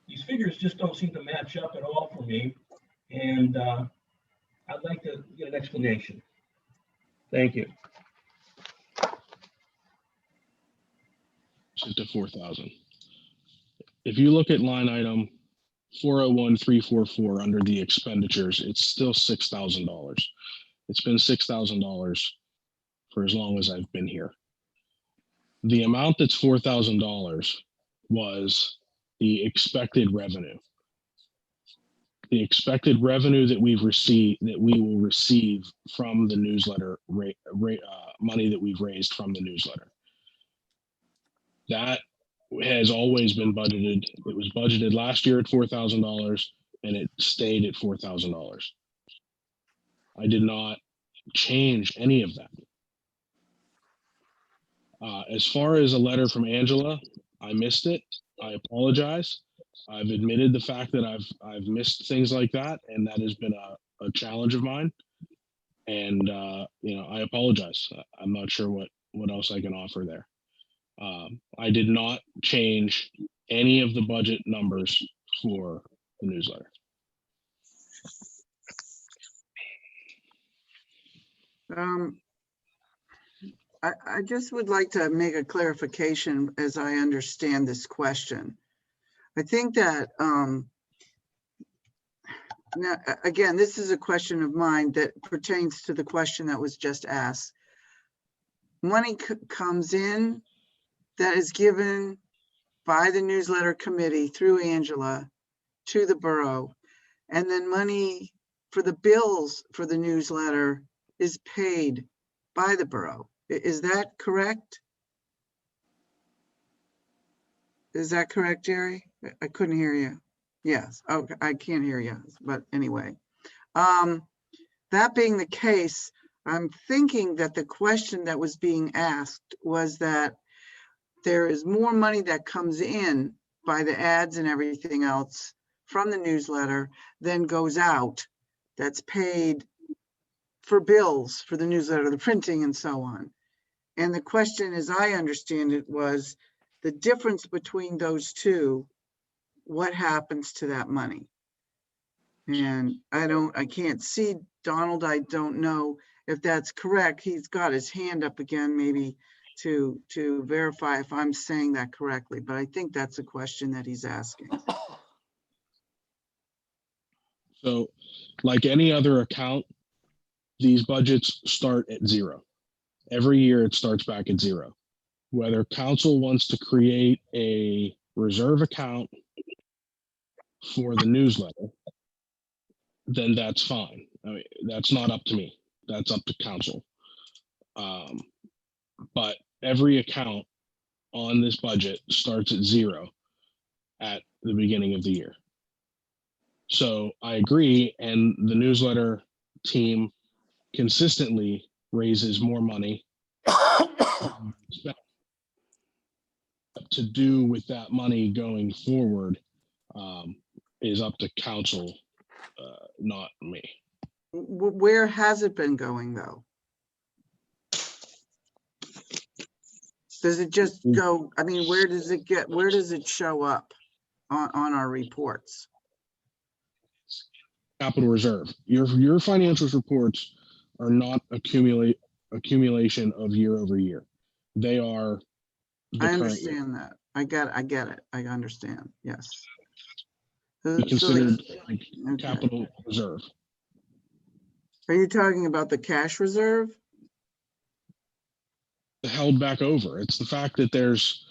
These figures just don't seem to match up at all for me, and I'd like to get an explanation. Thank you. To 4,000. If you look at line item 401,344 under the expenditures, it's still $6,000. It's been $6,000 for as long as I've been here. The amount that's $4,000 was the expected revenue. The expected revenue that we've received, that we will receive from the newsletter, money that we've raised from the newsletter. That has always been budgeted. It was budgeted last year at $4,000 and it stayed at $4,000. I did not change any of that. As far as a letter from Angela, I missed it. I apologize. I've admitted the fact that I've missed things like that, and that has been a challenge of mine. And you know, I apologize. I'm not sure what else I can offer there. I did not change any of the budget numbers for the newsletter. I just would like to make a clarification as I understand this question. I think that, now, again, this is a question of mine that pertains to the question that was just asked. Money comes in that is given by the newsletter committee through Angela to the borough, and then money for the bills for the newsletter is paid by the borough. Is that correct? Is that correct, Jerry? I couldn't hear you. Yes, okay, I can't hear you, but anyway. That being the case, I'm thinking that the question that was being asked was that there is more money that comes in by the ads and everything else from the newsletter than goes out, that's paid for bills, for the newsletter, the printing and so on. And the question, as I understand it, was the difference between those two, what happens to that money? And I can't see Donald. I don't know if that's correct. He's got his hand up again, maybe to verify if I'm saying that correctly, but I think that's a question that he's asking. So like any other account, these budgets start at zero. Every year it starts back at zero. Whether council wants to create a reserve account for the newsletter, then that's fine. I mean, that's not up to me. That's up to council. But every account on this budget starts at zero at the beginning of the year. So I agree, and the newsletter team consistently raises more money to do with that money going forward is up to council, not me. Where has it been going though? Does it just go, I mean, where does it show up on our reports? Capital reserve. Your financials reports are not accumulation of year over year. They are the I current year. understand that. I get it. I understand. Yes. Be So considered like okay. capital reserve. Are you talking about the cash reserve? Held back over. It's the fact that there's,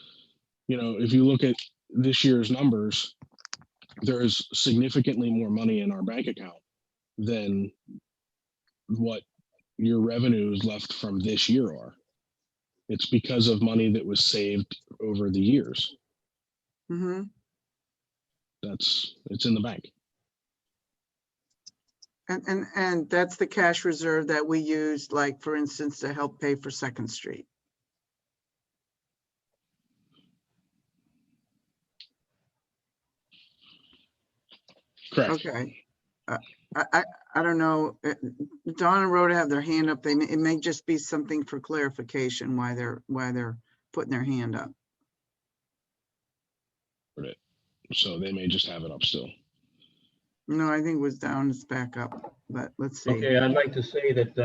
if you look at this year's numbers, there's significantly more money in our bank account than what your revenues left from this year are. It's because of money that was saved over the years. Mm-hmm. It's in the bank. And that's the cash reserve that we used, like, for instance, to help pay for Second Street. Correct. Okay. I don't know. Dawn and Rhoda have their hand up. It may just be something for clarification why they're putting their hand up. So they may just have it up still. No, I think it was down. It's back up, but let's see. Okay, I'd like to say that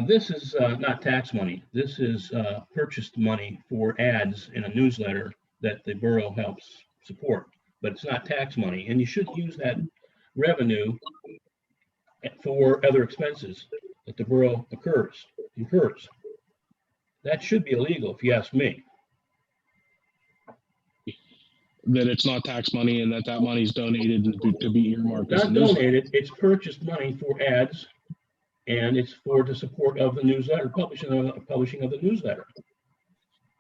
this is not tax money. This is purchased money for ads in a newsletter that the borough helps support, but it's not tax money. And you should use that revenue for other expenses that the borough incurs. That should be illegal if you ask me. That it's not tax money and that money is donated to be earmarked as a Not newsletter. donated, it's purchased money for ads, and it's for the support of the newsletter, publishing of the newsletter.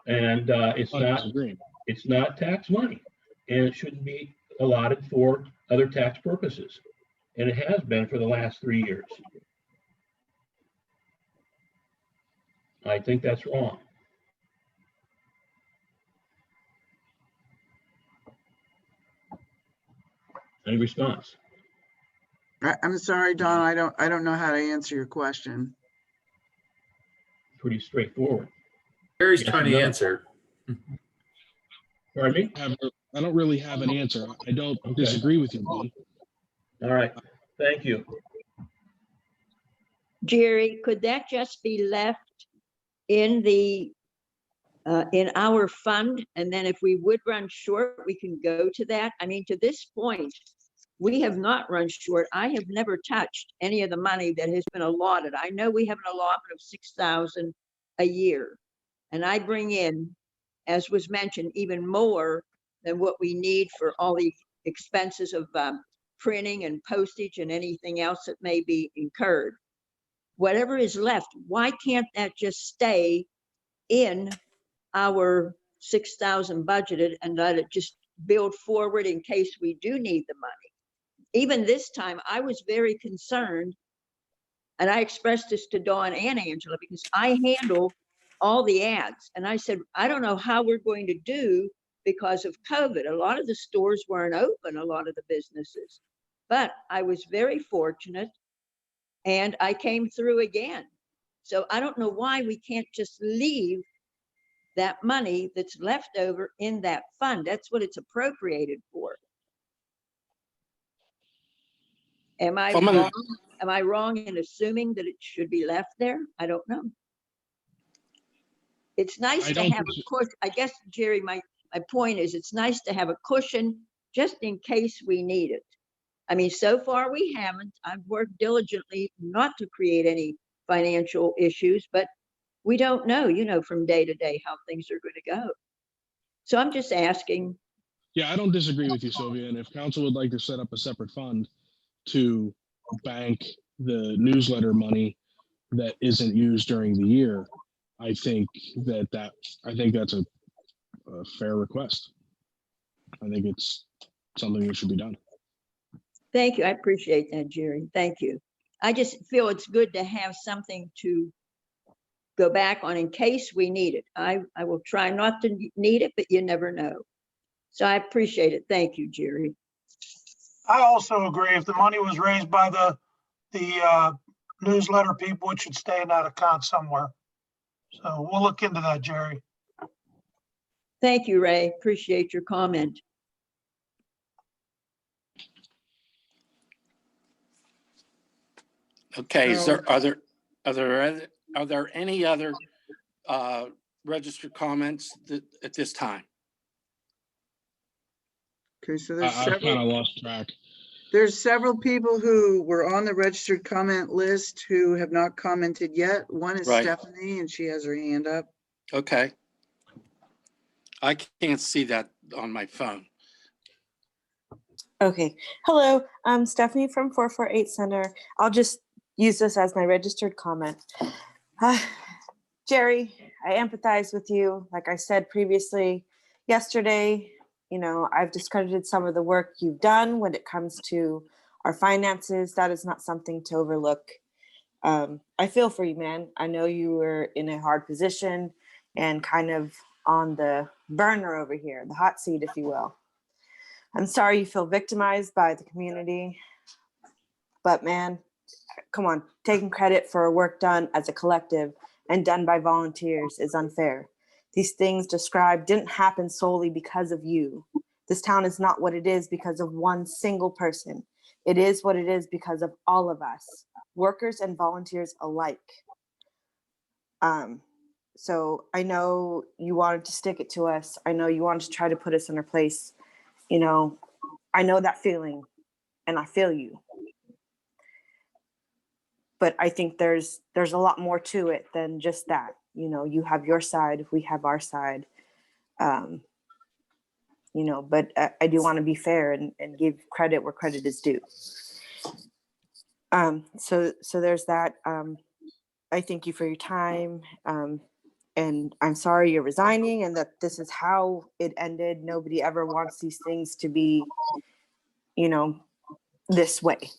And it's not tax money, and it shouldn't be allotted for other tax purposes. And it has been for the last 3 years. I think that's wrong. Any response? I'm sorry, Don. I don't know how to answer your question. Pretty straightforward. Gary's Yes, trying to no. answer. Pardon me? I don't really have an answer. I don't disagree with you, Don. All right, thank you. Jerry, could that just be left in in our fund? And then if we would run short, we can go to that. I mean, to this point, we have not run short. I have never touched any of the money that has been allotted. I know we have an allotment of 6,000 a year. And I bring in, as was mentioned, even more than what we need for all the expenses of printing and postage and anything else that may be incurred. Whatever is left, why can't that just stay in our 6,000 budgeted and let it just build forward in case we do need the money? Even this time, I was very concerned, and I expressed this to Dawn and Angela because I handle all the ads. And I said, I don't know how we're going to do because of COVID. A lot of the stores weren't open, a lot of the businesses. But I was very fortunate and I came through again. So I don't know why we can't just leave that money that's left over in that fund. That's what it's appropriated for. Am I From an- wrong? Am I wrong in assuming that it should be left there? I don't know. It's nice I to don't have think a cushion. I guess, Jerry, my point is it's nice to have a cushion just in case we need it. I mean, so far we haven't. I've worked diligently not to create any financial issues, but we don't know, you know, from day to day how things are going to go. So I'm just asking. Yeah, I don't disagree with you, Sylvia. And if council would like to set up a separate fund to bank the newsletter money that isn't used during the year, I think that's a fair request. I think it's something that should be done. Thank you. I appreciate that, Jerry. Thank you. I just feel it's good to have something to go back on in case we need it. I will try not to need it, but you never know. So I appreciate it. Thank you, Jerry. I also agree. If the money was raised by the newsletter people, it should stay in that account somewhere. So we'll look into that, Jerry. Thank you, Ray. Appreciate your comment. Okay, So- are there any other registered comments at this time? Okay, so there's I've kind several, of lost track. there's several people who were on the registered comment list who have not commented yet. One is Right. Stephanie, and she has her hand up. Okay. I can't see that on my phone. Okay. Hello, I'm Stephanie from 448 Center. I'll just use this as my registered comment. Jerry, I empathize with you. Like I said previously, yesterday, you know, I've discredited some of the work you've done when it comes to our finances. That is not something to overlook. I feel for you, man. I know you were in a hard position and kind of on the burner over here, the hot seat, if you will. I'm sorry you feel victimized by the community, but man, come on, taking credit for work done as a collective and done by volunteers is unfair. These things described didn't happen solely because of you. This town is not what it is because of one single person. It is what it is because of all of us, workers and volunteers alike. So I know you wanted to stick it to us. I know you wanted to try to put us in our place. You know, I know that feeling and I feel you. But I think there's a lot more to it than just that. You know, you have your side, we have our side. You know, but I do want to be fair and give credit where credit is due. So there's that. I thank you for your time. And I'm sorry you're resigning and that this is how it ended. Nobody ever wants these things to be, you know, this way.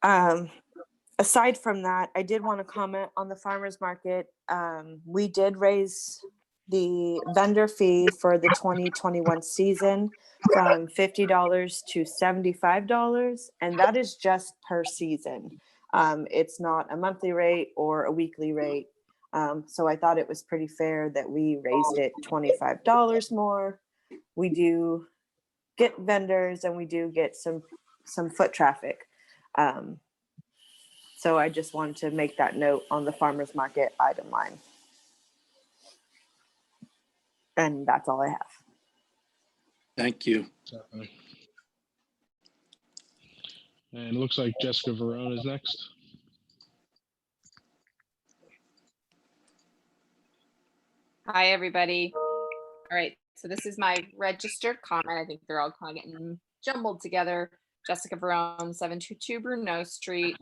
Aside from that, I did want to comment on the farmer's market. We did raise the vendor fee for the 2021 season from $50 to $75, and that is just per season. It's not a monthly rate or a weekly rate. So I thought it was pretty fair that we raised it $25 more. We do get vendors and we do get some foot traffic. So I just wanted to make that note on the farmer's market item line. And that's all I have. Thank you. And it looks like Jessica Verone is next. Hi, everybody. All right, so this is my registered comment. I think they're all kind of getting jumbled together. Jessica Verone, 722 Bruneau Street.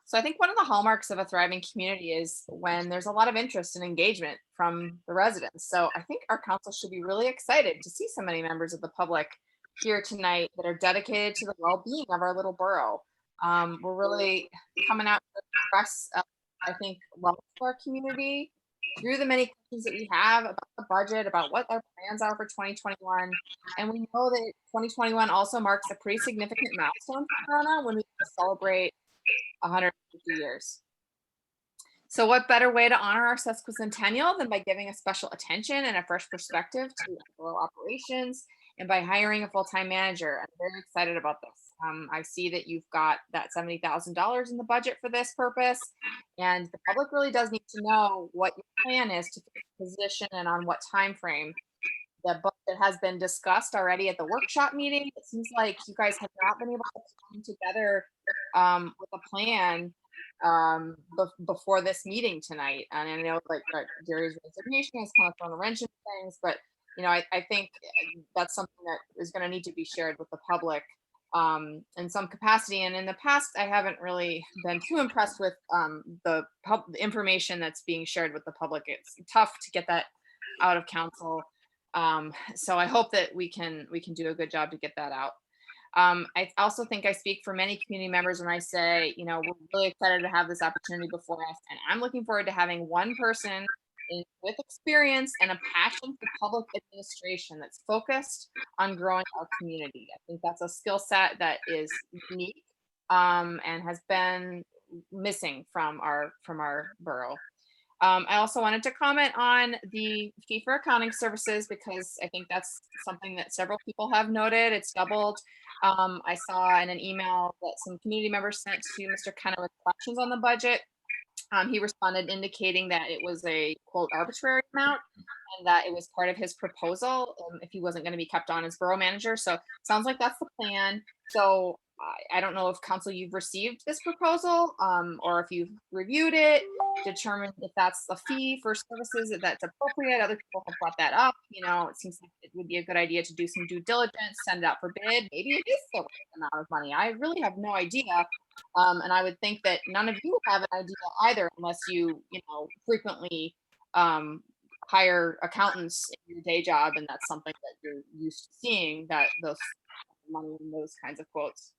So I think one of the hallmarks of a thriving community is when there's a lot of interest and engagement from the residents. So I think our council should be really excited to see so many members of the public here tonight that are dedicated to the well-being of our little borough. We're really coming out to express, I think, love for our community through the many questions that we have about the budget, about what our plans are for 2021. And we know that 2021 also marks a pretty significant milestone for Corona when we celebrate 150 years. So what better way to honor our sesquicentennial than by giving a special attention and a fresh perspective to rural operations and by hiring a full-time manager. I'm very excited about this. I see that you've got that $70,000 in the budget for this purpose, and the public really does need to know what your plan is to position and on what time frame. The budget has been discussed already at the workshop meeting. It seems like you guys have not been able to come together with a plan before this meeting tonight. And I know like Jerry's resignation has kind of thrown a wrench in things, but you know, I think that's something that is going to need to be shared with the public in some capacity. And in the past, I haven't really been too impressed with the information that's being shared with the public. It's tough to get that out of council. So I hope that we can do a good job to get that out. I also think I speak for many community members when I say, you know, we're really excited to have this opportunity before us, and I'm looking forward to having one person with experience and a passion for public administration that's focused on growing our community. I think that's a skill set that is unique and has been missing from our borough. I also wanted to comment on the fee for accounting services because I think that's something that several people have noted. It's doubled. I saw in an email that some community members sent to Mr. Kenna with questions on the budget. He responded indicating that it was a quote arbitrary amount and that it was part of his proposal if he wasn't going to be kept on as borough manager. So sounds like that's the plan. So I don't know if council you've received this proposal or if you've reviewed it, determined if that's a fee for services that's appropriate. Other people have brought that up. You know, it seems like it would be a good idea to do some due diligence, send it out for bid. Maybe it is the right amount of money. I really have no idea. And I would think that none of you have an idea either, unless you know, frequently hire accountants in your day job, and that's something that you're used to seeing, that those money and those kinds of quotes.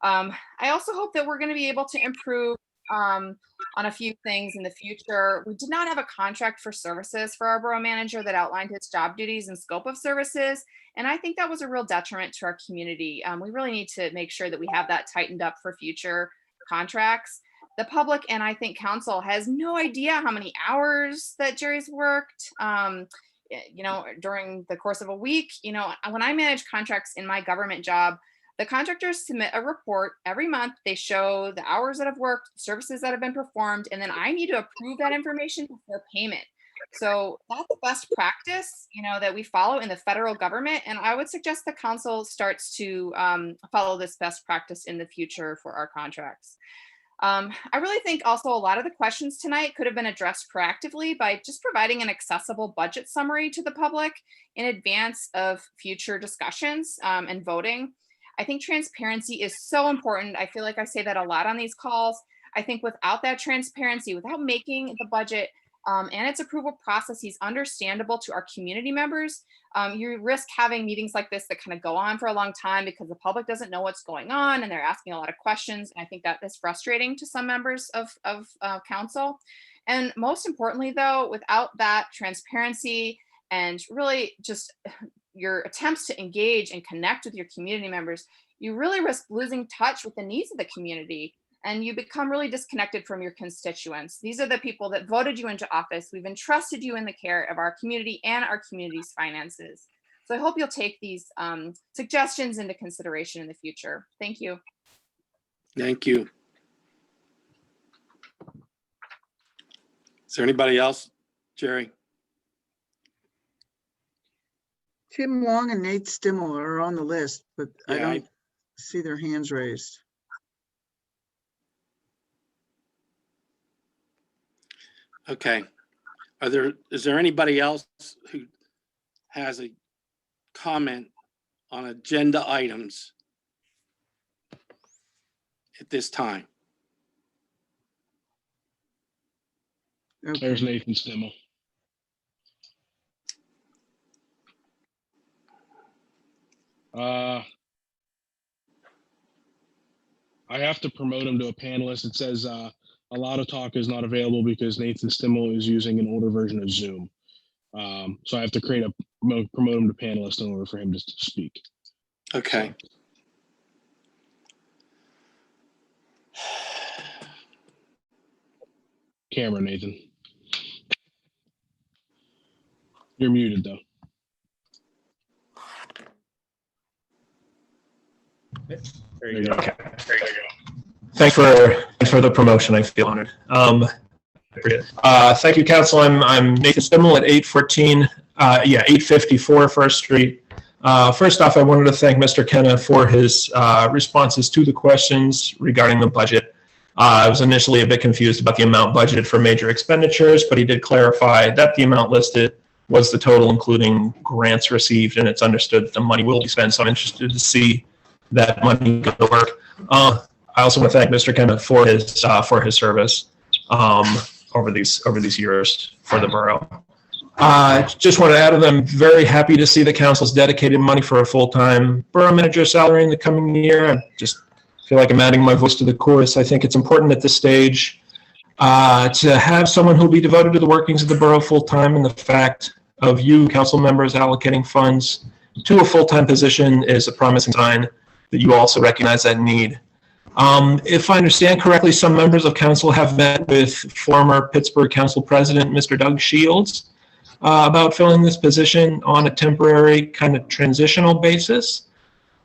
I also hope that we're going to be able to improve on a few things in the future. We did not have a contract for services for our borough manager that outlined his job duties and scope of services. And I think that was a real detriment to our community. We really need to make sure that we have that tightened up for future contracts. The public and I think council has no idea how many hours that Jerry's worked, you know, during the course of a week. You know, when I manage contracts in my government job, the contractors submit a report every month. They show the hours that have worked, services that have been performed, and then I need to approve that information before payment. So that's the best practice, you know, that we follow in the federal government. And I would suggest the council starts to follow this best practice in the future for our contracts. I really think also a lot of the questions tonight could have been addressed proactively by just providing an accessible budget summary to the public in advance of future discussions and voting. I think transparency is so important. I feel like I say that a lot on these calls. I think without that transparency, without making the budget and its approval processes understandable to our community members, you risk having meetings like this that kind of go on for a long time because the public doesn't know what's going on and they're asking a lot of questions. And I think that is frustrating to some members of council. And most importantly, though, without that transparency and really just your attempts to engage and connect with your community members, you really risk losing touch with the needs of the community. And you become really disconnected from your constituents. These are the people that voted you into office. We've entrusted you in the care of our community and our community's finances. So I hope you'll take these suggestions into consideration in the future. Thank you. Thank you. Is there anybody else, Jerry? Tim Long and Nate Stimmel are on the list, but I Yeah, don't see their hands raised. Okay. Is there anybody else who has a comment on agenda items at this time? There's Nathan Stimmel. I have to promote him to a panelist. It says a lot of talk is not available because Nathan Stimmel is using an older version of Zoom. So I have to promote him to panelist in order for him to speak. Okay. Camera, Nathan. You're muted though. There you go. Okay. Thanks for the promotion. I feel honored. Thank you, Council. I'm Nathan Stimmel at 854 First Street. First off, I wanted to thank Mr. Kenna for his responses to the questions regarding the budget. I was initially a bit confused about the amount budgeted for major expenditures, but he did clarify that the amount listed was the total, including grants received, and it's understood that the money will be spent. So I'm interested to see that money go to work. I also want to thank Mr. Kenna for his service over these years for the borough. Just want to add that I'm very happy to see the council's dedicated money for a full-time borough manager salary in the coming year. I just feel like I'm adding my voice to the chorus. I think it's important at this stage to have someone who'll be devoted to the workings of the borough full-time, and the fact of you council members allocating funds to a full-time position is a promising sign that you also recognize that need. If I understand correctly, some members of council have met with former Pittsburgh Council President, Mr. Doug Shields, about filling this position on a temporary kind of transitional basis.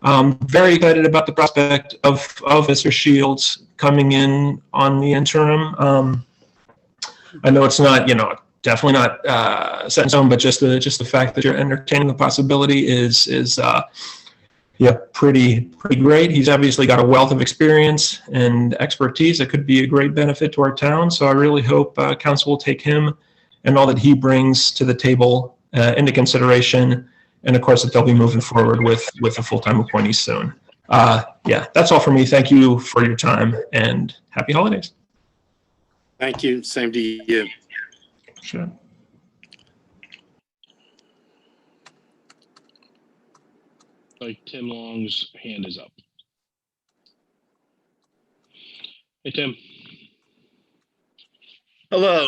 Very excited about the prospect of Mr. Shields coming in on the interim. I know it's not, definitely not set in stone, but just the fact that you're entertaining the possibility is pretty great. He's obviously got a wealth of experience and expertise that could be a great benefit to our town. So I really hope council will take him and all that he brings to the table into consideration. And of course, that they'll be moving forward with a full-time appointee soon. That's all for me. Thank you for your time and happy holidays. Thank you. Same to you. Sure. Like Tim Long's hand is up. Hey, Tim. Hello.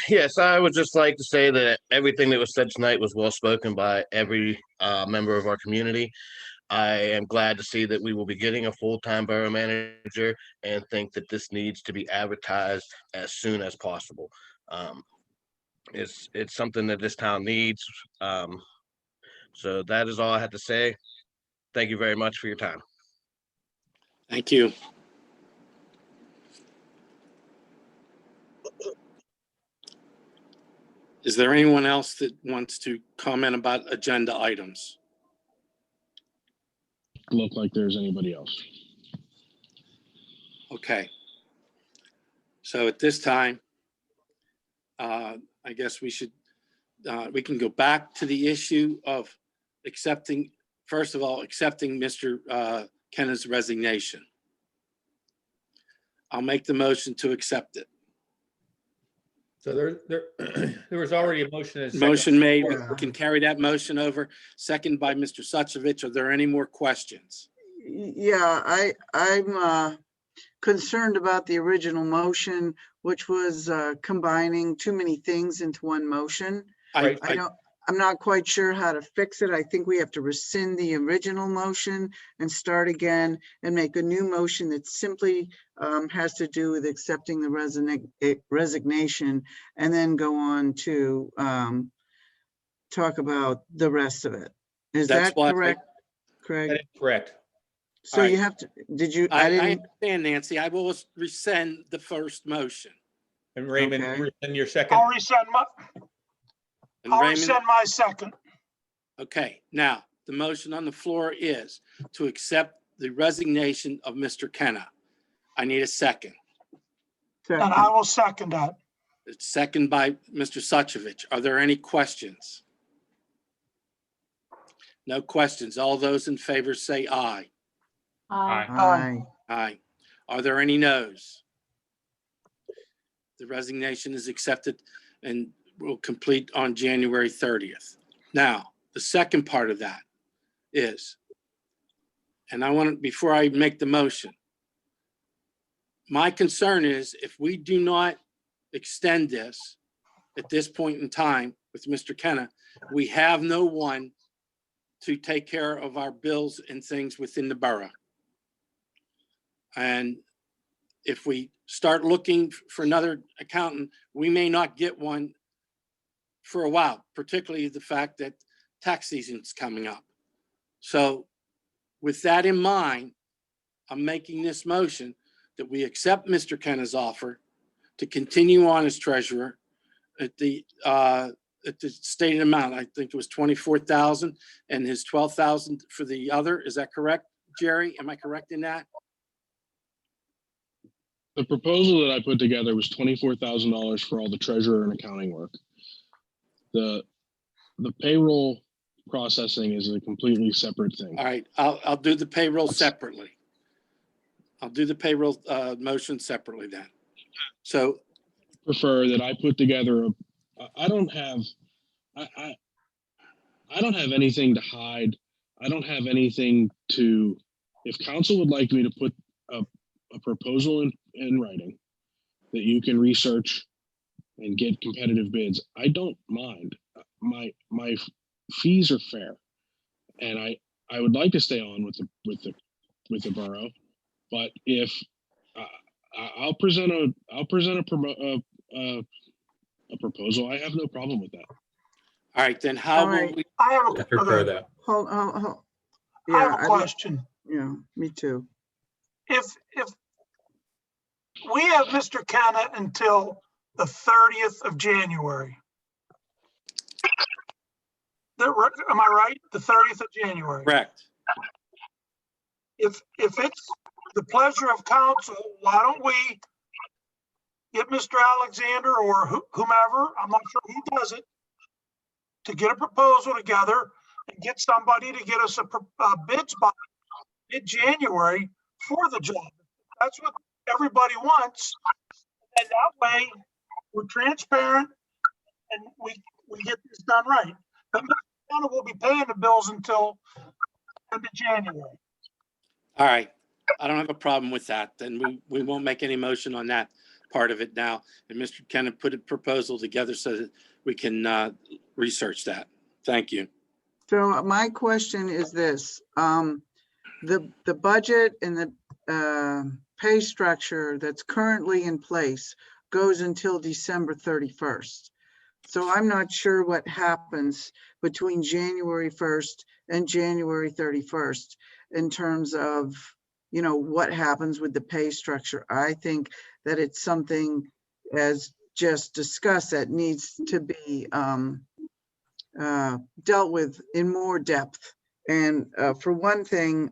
Yes, I would just like to say that everything that was said tonight was well spoken by every member of our community. I am glad to see that we will be getting a full-time borough manager and think that this needs to be advertised as soon as possible. It's something that this town needs. So that is all I have to say. Thank you very much for your time. Thank you. Is there anyone else that wants to comment about agenda items? Look like there's anybody else. Okay. So at this time, I guess we can go back to the issue of accepting Mr. Kenna's resignation. I'll make the motion to accept it. So there was already a motion. And a second. Motion made. We can carry that motion over. Second by Mr. Suchovich. Are there any more questions? Yeah, I'm concerned about the original motion, which was combining too many things into one motion. I'm not quite sure how to fix it. I think we have to rescind the original motion and start again and make a new motion that simply has to do with accepting the resignation, and then go on to talk about the rest of it. Is that correct, Craig? That is correct. So you have to, I understand, Nancy. I will rescind the first motion. And Raymond, rescind your second. I'll rescind my second. Okay, now the motion on the floor is to accept the resignation of Mr. Kenna. I need a second. And I will second that. It's second by Mr. Suchovich. Are there any questions? No questions. All those in favor say aye. Aye. Aye. Are there any noes? The resignation is accepted and will complete on January 30th. Now, the second part of that is, and I want to, before I make the motion, my concern is if we do not extend this at this point in time with Mr. Kenna, we have no one to take care of our bills and things within the borough. And if we start looking for another accountant, we may not get one for a while, particularly the fact that tax season's coming up. So with that in mind, I'm making this motion that we accept Mr. Kenna's offer to continue on as treasurer at the stated amount. I think it was 24,000 and his 12,000 for the other. Is that correct, Jerry? Am I correct in that? The proposal that I put together was $24,000 for all the treasurer and accounting work. The payroll processing is a completely separate thing. All right, I'll do the payroll separately. I'll do the payroll motion separately then. So Prefer that I put together I don't have anything to hide. I don't have anything to, if council would like me to put a proposal in writing that you can research and get competitive bids, I don't mind. My fees are fair, and I would like to stay on with the borough, but if I'll present a proposal. I have no problem with that. all right, then how All will right. we? I have I prefer that. Hold. I have a I'd like- question. Yeah, me too. If we have Mr. Kenna until the 30th of January. Am I right? The 30th of January. Correct. If it's the pleasure of council, why don't we get Mr. Alexander or whomever, I'm not sure who does it, to get a proposal together and get somebody to get us a bids by mid-January for the job. That's what everybody wants. And that way we're transparent and we get this done right. But Mr. Kenna will be paying the bills until end of January. All right, I don't have a problem with that. Then we won't make any motion on that part of it now. And Mr. Kenna put a proposal together so that we can research that. Thank you. So my question is this, the budget and the pay structure that's currently in place goes until December 31st. So I'm not sure what happens between January 1st and January 31st in terms of, you know, what happens with the pay structure. I think that it's something, as just discussed, that needs to be dealt with in more depth. And for one thing,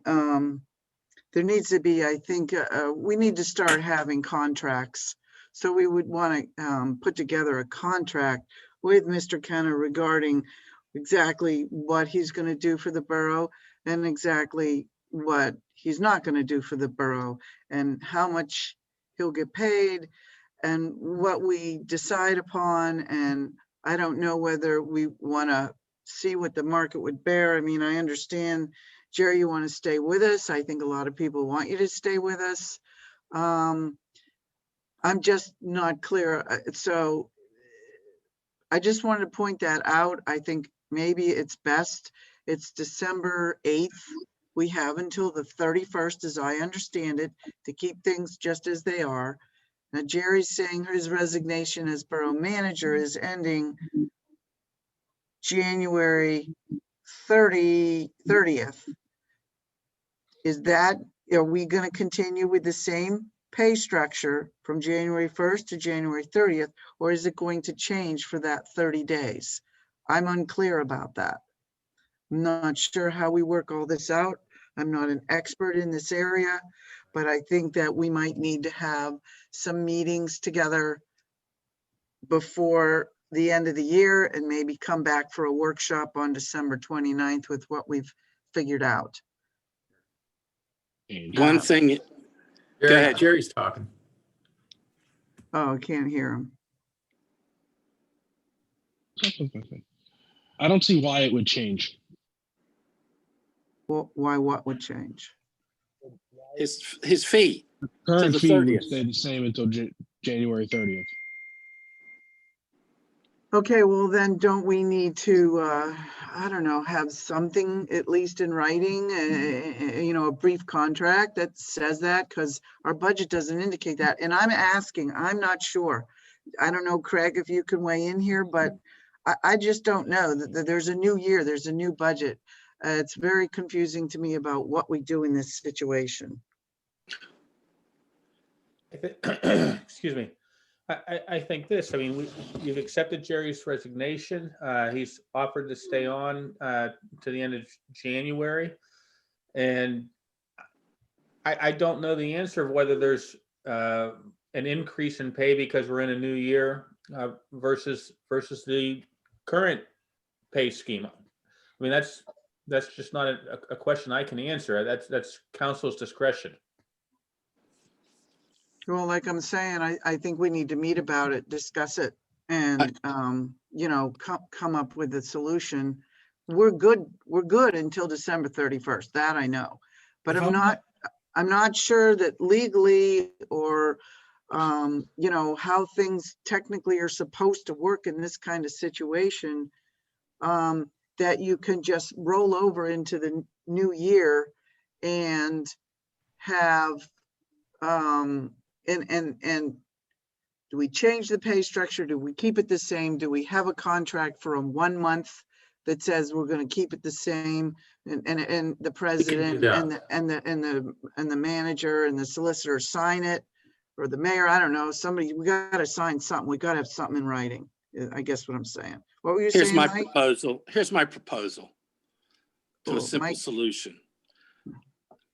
there needs to be, I think, we need to start having contracts. So we would want to put together a contract with Mr. Kenna regarding exactly what he's going to do for the borough and exactly what he's not going to do for the borough and how much he'll get paid and what we decide upon. And I don't know whether we want to see what the market would bear. I mean, I understand, Jerry, you want to stay with us. I think a lot of people want you to stay with us. I'm just not clear. So I just wanted to point that out. I think maybe it's best. It's December 8th. We have until the 31st, as I understand it, to keep things just as they are. Now, Jerry's saying his resignation as borough manager is ending January 30th. Is that, are we going to continue with the same pay structure from January 1st to January 30th, or is it going to change for that 30 days? I'm unclear about that. I'm not sure how we work all this out. I'm not an expert in this area, but I think that we might need to have some meetings together before the end of the year and maybe come back for a workshop on December 29th with what we've figured out. One thing, go ahead. Jerry's talking. Oh, I can't hear him. I don't see why it would change. Well, why, what would change? His fee. Current the fee would 30th. stay the same until January 30th. Okay, well then, don't we need to, I don't know, have something at least in writing, you know, a brief contract that says that, because our budget doesn't indicate that. And I'm asking, I'm not sure. I don't know, Craig, if you can weigh in here, but I just don't know that there's a new year, there's a new budget. It's very confusing to me about what we do in this situation. Excuse me. I think this, I mean, you've accepted Jerry's resignation. He's offered to stay on to the end of January. And I don't know the answer of whether there's an increase in pay because we're in a new year versus the current pay schema. I mean, that's just not a question I can answer. That's council's discretion. Well, like I'm saying, I think we need to meet about it, discuss it, and, you know, come up with a solution. We're good until December 31st, that I know. But I'm not sure that legally or, you know, how things technically are supposed to work in this kind of situation, that you can just roll over into the new year and have, and do we change the pay structure? Do we keep it the same? Do we have a contract for a 1 month that says we're going to keep it the same? And the president and the manager and the solicitor sign it, or the mayor, I don't know, somebody, we got to sign something. We got to have something in writing. I guess what I'm saying. What were you saying, Mike? Here's my proposal to a simple solution.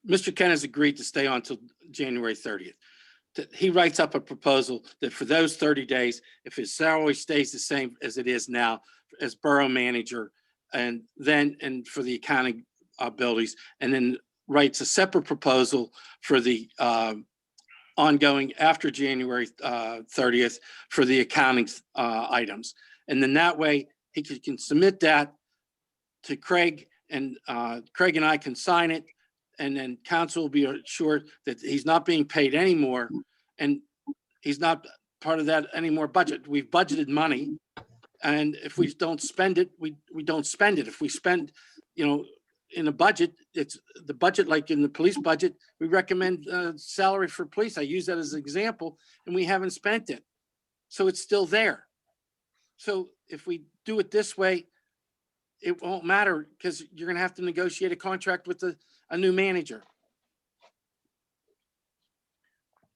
Mr. Ken has agreed to stay on till January 30th. He writes up a proposal that for those 30 days, if his salary stays the same as it is now as borough manager, and for the accounting abilities, and then writes a separate proposal for the ongoing after January 30th for the accounting items. And then that way he can submit that to Craig, and Craig and I can sign it. And then council will be assured that he's not being paid anymore, and he's not part of that anymore budget. We've budgeted money, and if we don't spend it, we don't spend it. If we spend, you know, in a budget, it's the budget, like in the police budget, we recommend salary for police. I use that as an example, and we haven't spent it. So it's still there. So if we do it this way, it won't matter, because you're going to have to negotiate a contract with a new manager.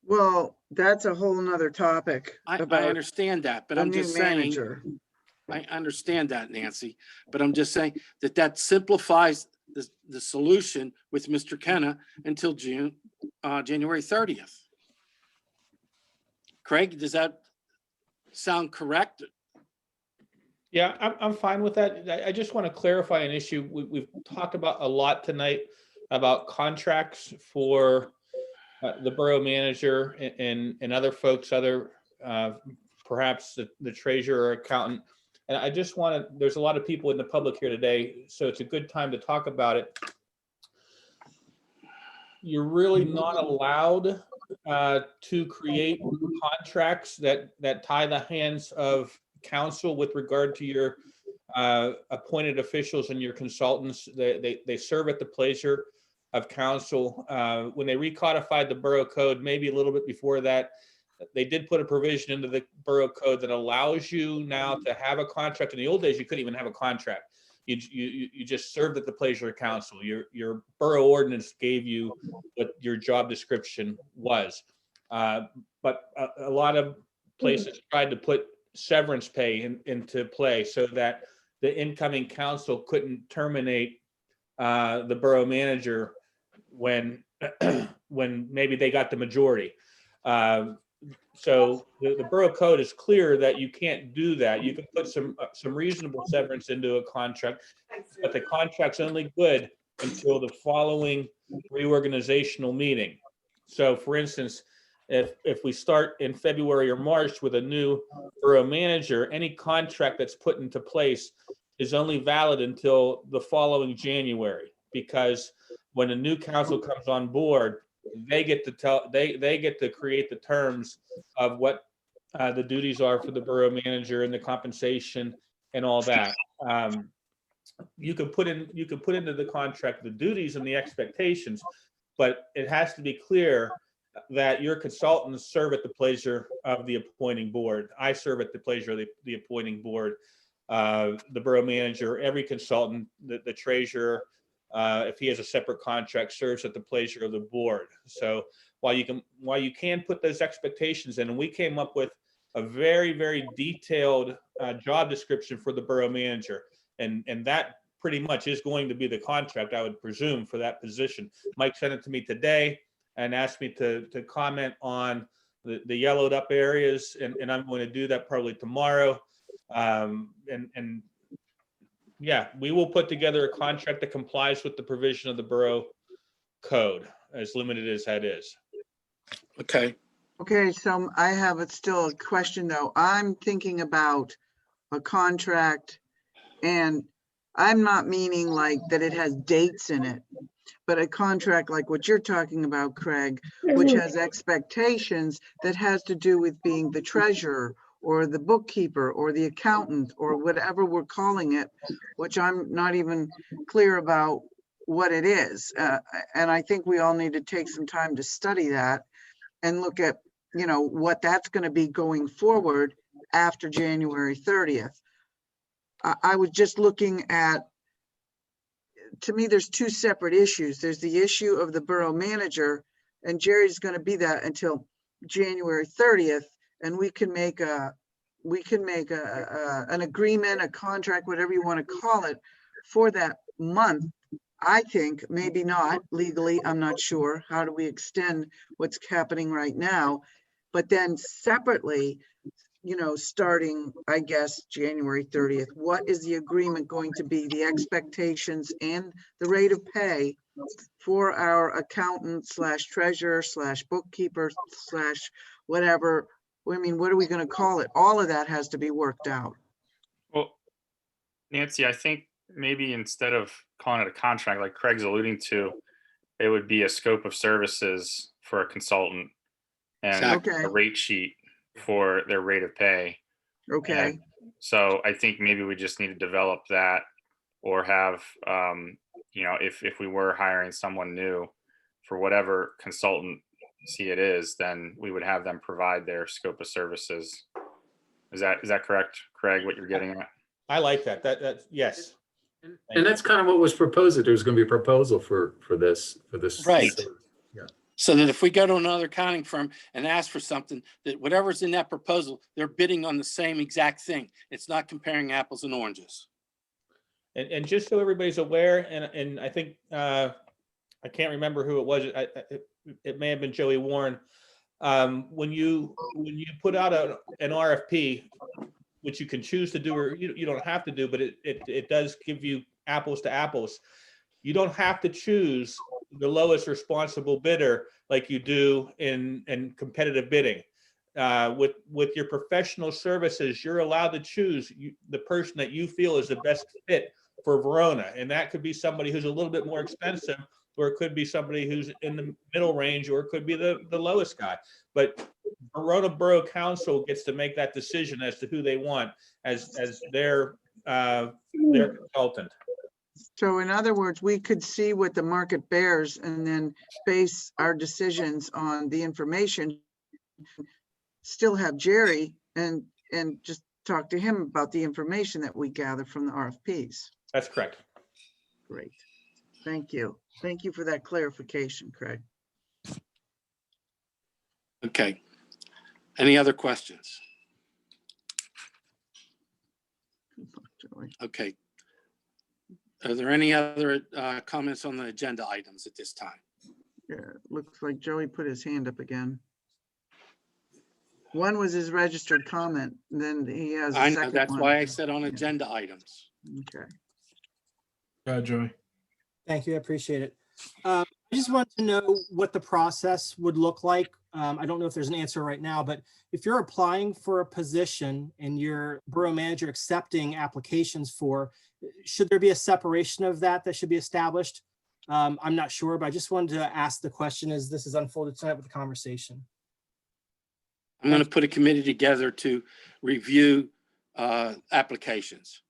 Well, that's a whole nother topic. I understand that, but I'm just saying, I understand that, Nancy, but I'm just saying that simplifies the solution with Mr. Kenna until January 30th. Craig, does that sound correct? Yeah, I'm fine with that. I just want to clarify an issue. We've talked about a lot tonight about contracts for the borough manager and other folks, perhaps the treasurer or accountant. And I just want to, there's a lot of people in the public here today, so it's a good time to talk about it. You're really not allowed to create contracts that tie the hands of council with regard to your appointed officials and your consultants. They serve at the pleasure of council. When they recodified the borough code, maybe a little bit before that, they did put a provision into the borough code that allows you now to have a contract. In the old days, you couldn't even have a contract. You just served at the pleasure of council. Your borough ordinance gave you what your job description was. But a lot of places tried to put severance pay into play so that the incoming council couldn't terminate the borough manager when maybe they got the majority. So the borough code is clear that you can't do that. You can put some reasonable severance into a contract, but the contract's only good until the following reorganizational meeting. So for instance, if we start in February or March with a new borough manager, any contract that's put into place is only valid until the following January, because when a new council comes on board, they get to they get to create the terms of what the duties are for the borough manager and the compensation and all that. You can put into the contract the duties and the expectations, but it has to be clear that your consultants serve at the pleasure of the appointing board. I serve at the pleasure of the appointing board. The borough manager, every consultant, the treasurer, if he has a separate contract, serves at the pleasure of the board. So while you can put those expectations in, and we came up with a very, very detailed job description for the borough manager, and that pretty much is going to be the contract, I would presume, for that position. Mike sent it to me today and asked me to comment on the yellowed up areas, and I'm going to do that probably tomorrow. And yeah, we will put together a contract that complies with the provision of the borough code, as limited as that is. Okay. Okay, so I have still a question though. I'm thinking about a contract, and I'm not meaning like that it has dates in it, but a contract like what you're talking about, Craig, which has expectations that has to do with being the treasurer or the bookkeeper or the accountant or whatever we're calling it, which I'm not even clear about what it is. And I think we all need to take some time to study that and look at, you know, what that's going to be going forward after January 30th. I was just looking at, to me, there's two separate issues. There's the issue of the borough manager, and Jerry's going to be that until January 30th. And we can make an agreement, a contract, whatever you want to call it, for that month. I think, maybe not legally, I'm not sure. How do we extend what's happening right now? But then separately, you know, starting, I guess, January 30th, what is the agreement going to be, the expectations and the rate of pay for our accountant slash treasurer slash bookkeeper slash whatever? I mean, what are we going to call it? All of that has to be worked out. Well, Nancy, I think maybe instead of calling it a contract like Craig's alluding to, it would be a scope of services for a consultant and Okay. a rate sheet for their rate of pay. Okay. And so I think maybe we just need to develop that, or have, you know, if we were hiring someone new for whatever consultancy it is, then we would have them provide their scope of services. Is that correct, Craig, what you're getting at? I like that. That's yes. And that's kind of what was proposed, that there's going to be a proposal for this. Right. Yeah. So that if we go to another accounting firm and ask for something, that whatever's in that proposal, they're bidding on the same exact thing. It's not comparing apples and oranges. And just so everybody's aware, and I think I can't remember who it was. It may have been Joey Warren. When you put out an RFP, which you can choose to do or you don't have to do, but it does give you apples to apples. You don't have to choose the lowest responsible bidder like you do in competitive bidding. With your professional services, you're allowed to choose the person that you feel is the best fit for Verona. And that could be somebody who's a little bit more expensive, or it could be somebody who's in the middle range, or it could be the lowest guy. But Verona Borough Council gets to make that decision as to who they want as their consultant. So in other words, we could see what the market bears and then base our decisions on the information. Still have Jerry and just talk to him about the information that we gather from the RFPs. That's correct. Great. Thank you. Thank you for that clarification, Craig. Okay. Any other questions? Okay. Are there any other comments on the agenda items at this time? Yeah, looks like Joey put his hand up again. One was his registered comment, and then he has a I know, second that's one. why I said on agenda items. Okay. Joey. Thank you, I appreciate it. I just want to know what the process would look like. I don't know if there's an answer right now, but if you're applying for a position and your borough manager accepting applications for, should there be a separation of that should be established? I'm not sure, but I just wanted to ask the question as this is unfolded tonight with the conversation. I'm going to put a committee together to review applications.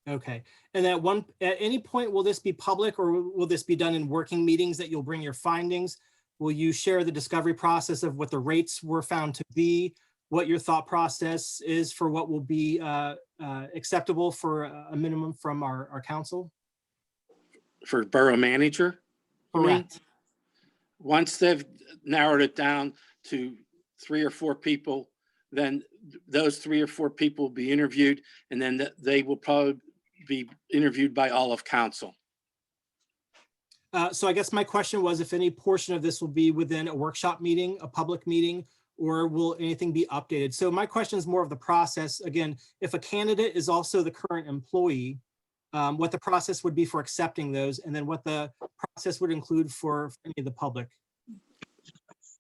Okay. And at any point, will this be public or will this be done in working meetings that you'll bring your findings? Will you share the discovery process of what the rates were found to be, what your thought process is for what will be acceptable for a minimum from our council? For borough manager? you mean? Correct. Once they've narrowed it down to 3 or 4 people, then those 3 or 4 people will be interviewed, and then they will probably be interviewed by all of council. So I guess my question was if any portion of this will be within a workshop meeting, a public meeting, or will anything be updated? So my question is more of the process. Again, if a candidate is also the current employee, what the process would be for accepting those, and then what the process would include for any of the public.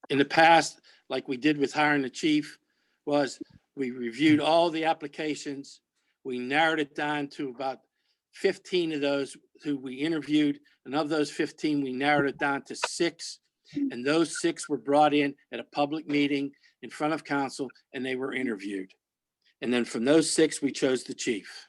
In the past, like we did with hiring the chief, was we reviewed all the applications. We narrowed it down to about 15 of those who we interviewed. And of those 15, we narrowed it down to 6. And those 6 were brought in at a public meeting in front of council, and they were interviewed. And then from those 6, we chose the chief.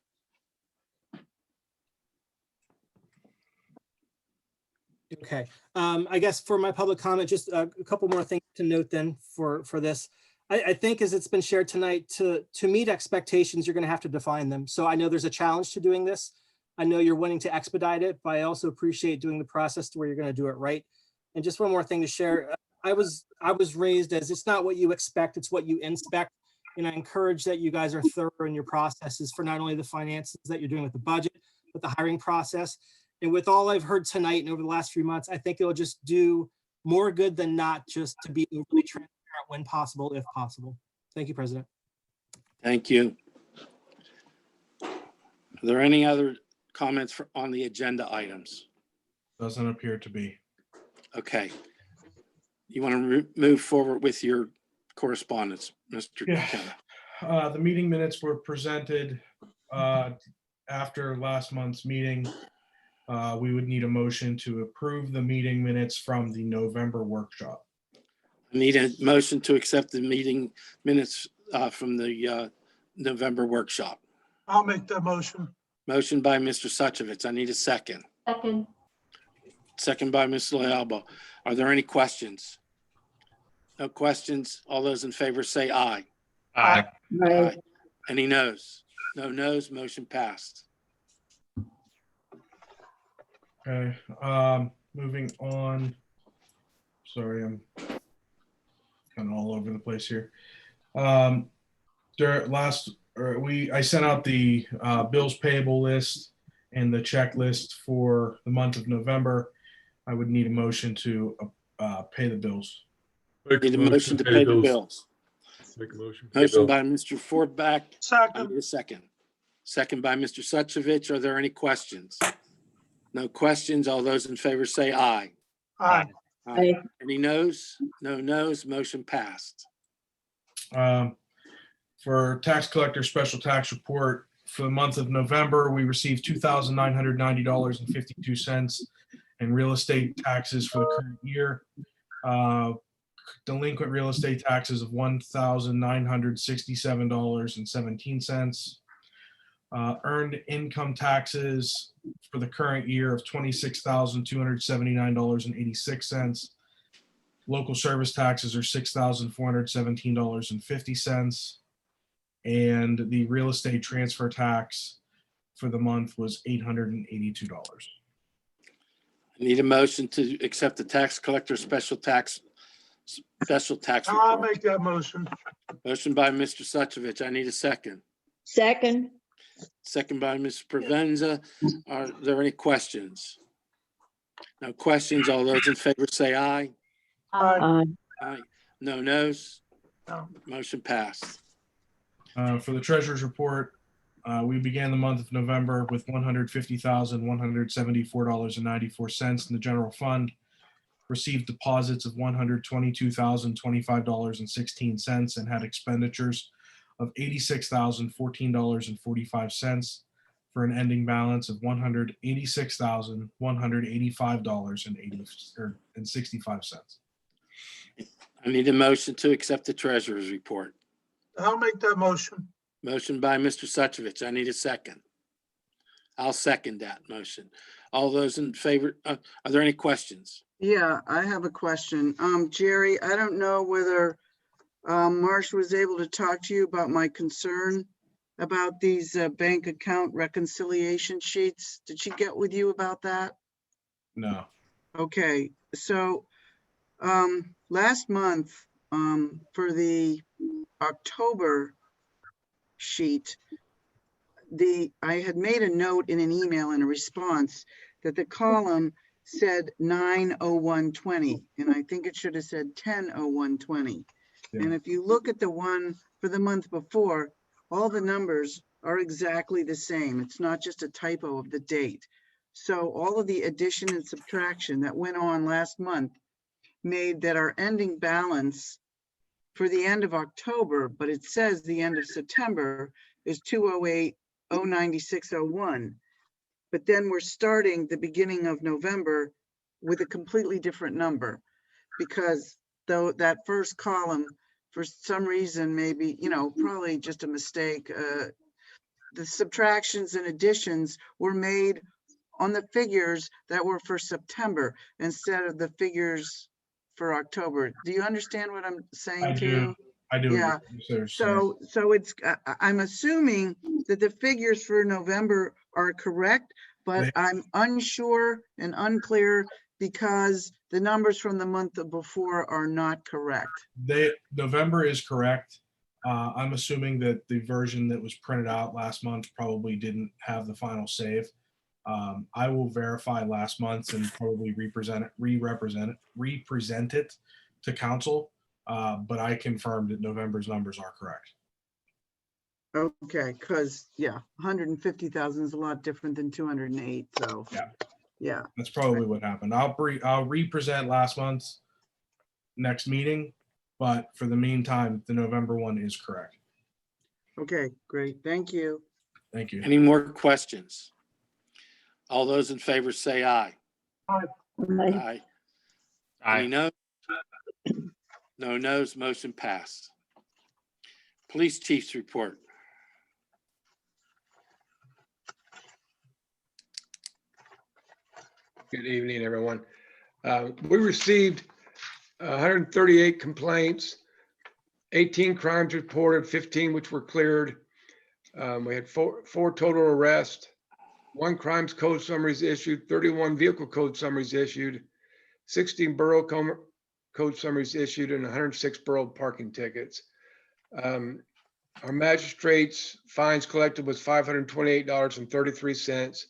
Okay, I guess for my public comment, just a couple more things to note then for this. I think as it's been shared tonight, to meet expectations, you're going to have to define them. So I know there's a challenge to doing this. I know you're wanting to expedite it, but I also appreciate doing the process to where you're going to do it right. And just one more thing to share. I was raised as it's not what you expect, it's what you inspect. And I encourage that you guys are thorough in your processes for not only the finances that you're doing with the budget, but the hiring process. And with all I've heard tonight and over the last few months, I think it'll just do more good than not, just to be overly transparent when possible, if possible. Thank you, President. Thank you. Are there any other comments on the agenda items? Doesn't appear to be. Okay. You want to move forward with your correspondence, Mr. Yeah. The meeting minutes were presented after last month's meeting. We would need a motion to approve the meeting minutes from the November workshop. I need a motion to accept the meeting minutes from the November workshop. I'll make that motion. Motion by Mr. Suchovich. I need a second. Second. Second by Ms. Loyalba. Are there any questions? No questions. All those in favor say aye. Aye. Aye. Any noes? No noes. Motion passed. Okay, moving on. Sorry, I'm kind of all over the place here. I sent out the bills payable list and the checklist for the month of November. I would need a motion to pay the bills. Need a motion to pay the bills. Make a motion. Motion by Mr. Fordback. Second. I need a second. Second by Mr. Suchovich. Are there any questions? No questions. All those in favor say aye. Aye. Aye. Any noes? No noes. Motion passed. For tax collector special tax report for the month of November, we received $2,990.52 in real estate taxes for the current year. Delinquent real estate taxes of $1,967.17. Earned income taxes for the current year of $26,279.86. Local service taxes are $6,417.50. And the real estate transfer tax for the month was $882. I need a motion to accept the tax collector special tax I'll report. make that motion. Motion by Mr. Suchovich. I need a second. Second. Second by Ms. Provenza. Are there any questions? No questions. All those in favor say aye. Aye. Aye. No noes. No. Motion passed. For the treasurer's report, we began the month of November with $150,174.94 in the general fund. Received deposits of $122,025.16 and had expenditures of $86,014.45 for an ending balance of $186,185.65. I need a motion to accept the treasurer's report. I'll make that motion. Motion by Mr. Suchovich. I need a second. I'll second that motion. All those in favor, are there any questions? Yeah, I have a question. Jerry, I don't know whether Marsh was able to talk to you about my concern about these bank account reconciliation sheets. Did she get with you about that? No. Okay, so last month, for the October sheet, I had made a note in an email in a response that the column said 9/01/20, and I think it should have said 10/01/20. And if you look at the one for the month before, all the numbers are exactly the same. It's not just a typo of the date. So all of the addition and subtraction that went on last month made that our ending balance for the end of October, but it says the end of September, is 208,096.01. But then we're starting the beginning of November with a completely different number, because though that first column, for some reason, maybe, probably just a mistake, the subtractions and additions were made on the figures that were for September instead of the figures for October. Do you understand what I'm saying I to do. you? I do. Yeah. So it's, I'm assuming that the figures for November are correct, but I'm unsure and unclear because the numbers from the month before are not correct. November is correct. I'm assuming that the version that was printed out last month probably didn't have the final save. I will verify last month's and probably represent it to council. But I confirmed that November's numbers are correct. Okay, because 150,000 is a lot different than 208. So yeah, That's probably what happened. I'll represent last month's next meeting, but for the meantime, the November one is correct. Okay, great. Thank you. Thank you. Any more questions? All those in favor say aye. Aye. Aye. Any no? No no's, motion passed. Police chief's report. Good evening, everyone. We received 138 complaints, 18 crimes reported, 15 which were cleared. We had four total arrests, 1 crimes code summaries issued, 31 vehicle code summaries issued, 16 borough code summaries issued, and 106 borough parking tickets. Our magistrates' fines collected was $528.33.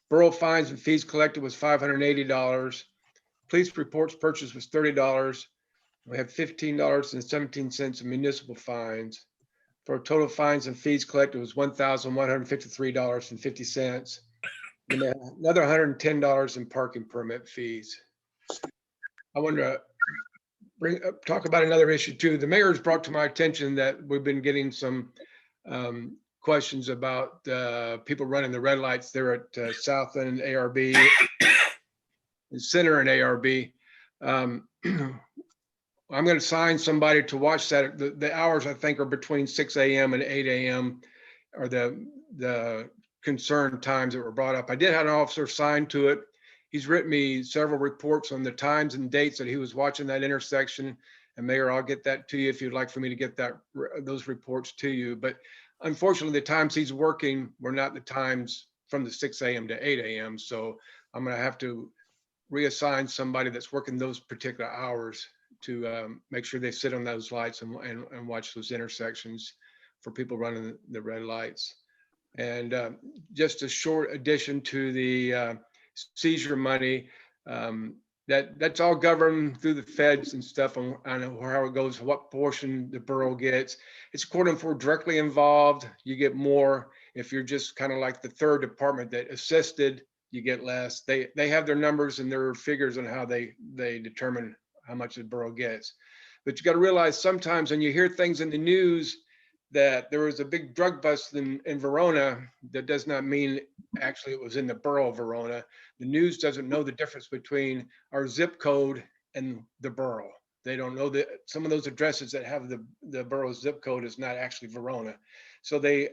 Borough fines and fees collected was $580. Police reports purchased was $30. We have $15.17 in municipal fines. For total fines and fees collected was $1,153.50. And then another $110 in parking permit fees. I wanted to talk about another issue too. The mayor's brought to my attention that we've been getting some questions about people running the red lights there at Southland ARB, and Center and ARB. I'm going to assign somebody to watch that. The hours I think are between 6 a.m. and 8 a.m. are the concerned times that were brought up. I did have an officer assigned to it. He's written me several reports on the times and dates that he was watching that intersection. And Mayor, I'll get that to you if you'd like for me to get those reports to you. But unfortunately, the times he's working were not the times from the 6 a.m. to 8 a.m. So I'm going to have to reassign somebody that's working those particular hours to make sure they sit on those lights and watch those intersections for people running the red lights. And just a short addition to the seizure money, that's all governed through the feds and stuff on how it goes, what portion the borough gets. It's according for directly involved, you get more. If you're just kind of like the third department that assisted, you get less. They have their numbers and their figures on how they determine how much the borough gets. But you got to realize sometimes when you hear things in the news, that there was a big drug bust in Verona. That does not mean actually it was in the borough of Verona. The news doesn't know the difference between our zip code and the borough. They don't know that some of those addresses that have the borough zip code is not actually Verona. So they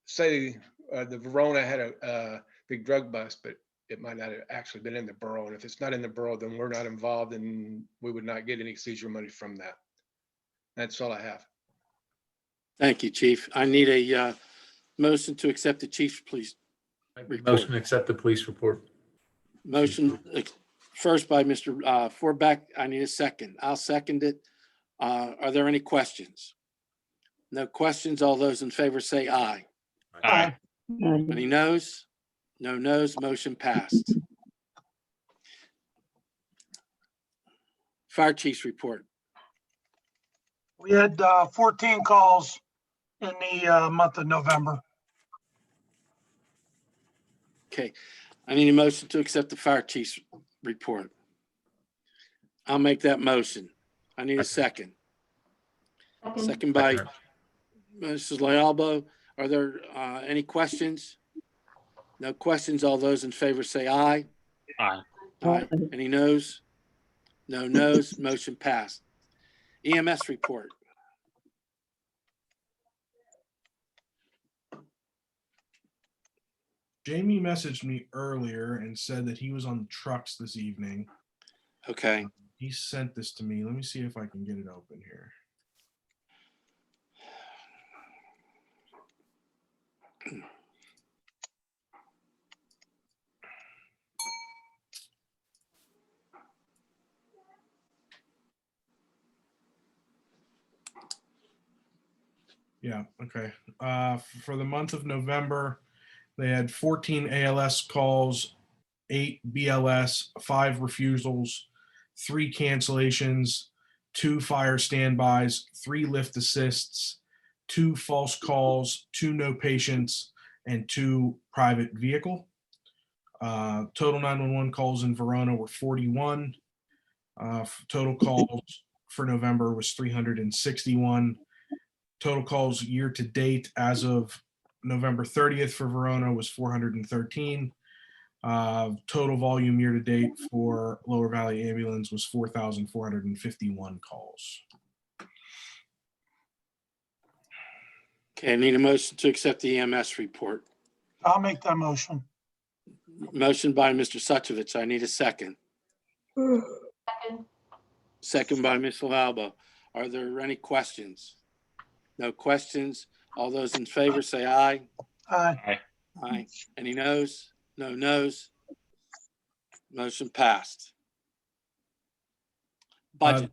say the Verona had a big drug bust, but it might not have actually been in the borough. And if it's not in the borough, then we're not involved and we would not get any seizure money from that. That's all I have. Thank you, Chief. I need a motion to accept the chief's police report. Motion to accept the police report. Motion first by Mr. Forbeck. I need a second. I'll second it. Are there any questions? No questions. All those in favor say aye. Aye. Any noes? No noes. Motion passed. Fire chief's report. We had 14 calls in the month of November. Okay, I need a motion to accept the fire chief's report. I'll make that motion. I need a second. Second by Mrs. Lealbo. Are there any questions? No questions. All those in favor say aye. Aye. Aye. Any noes? No noes. Motion passed. EMS report. Jamie messaged me earlier and said that he was on the trucks this evening. Okay. He sent this to me. Let me see if I can get it open here. Yeah, okay. For the month of November, they had 14 ALS calls, 8 BLS, 5 refusals, 3 cancellations, 2 fire standbys, 3 lift assists, 2 false calls, 2 no patients, and 2 private vehicle. Total 911 calls in Verona were 41. Total calls for November was 361. Total calls year to date as of November 30th for Verona was 413. Total volume year to date for Lower Valley Ambulance was 4,451 calls. Okay, I need a motion to accept the EMS report. I'll make that motion. Motion by Mr. Suchovich. I need a second. Second by Ms. Alba. Are there any questions? No questions. All those in favor say aye. Aye. Aye. Any noes? No noes. Motion passed. Budget.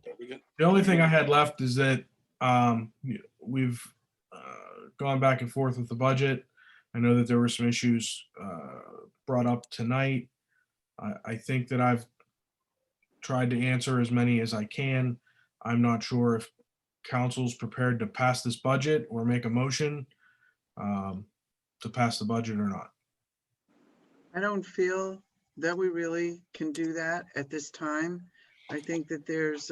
The only thing I had left is that we've gone back and forth with the budget. I know that there were some issues brought up tonight. I think that I've tried to answer as many as I can. I'm not sure if council's prepared to pass this budget or make a motion to pass the budget or not. I don't feel that we really can do that at this time. I think that there's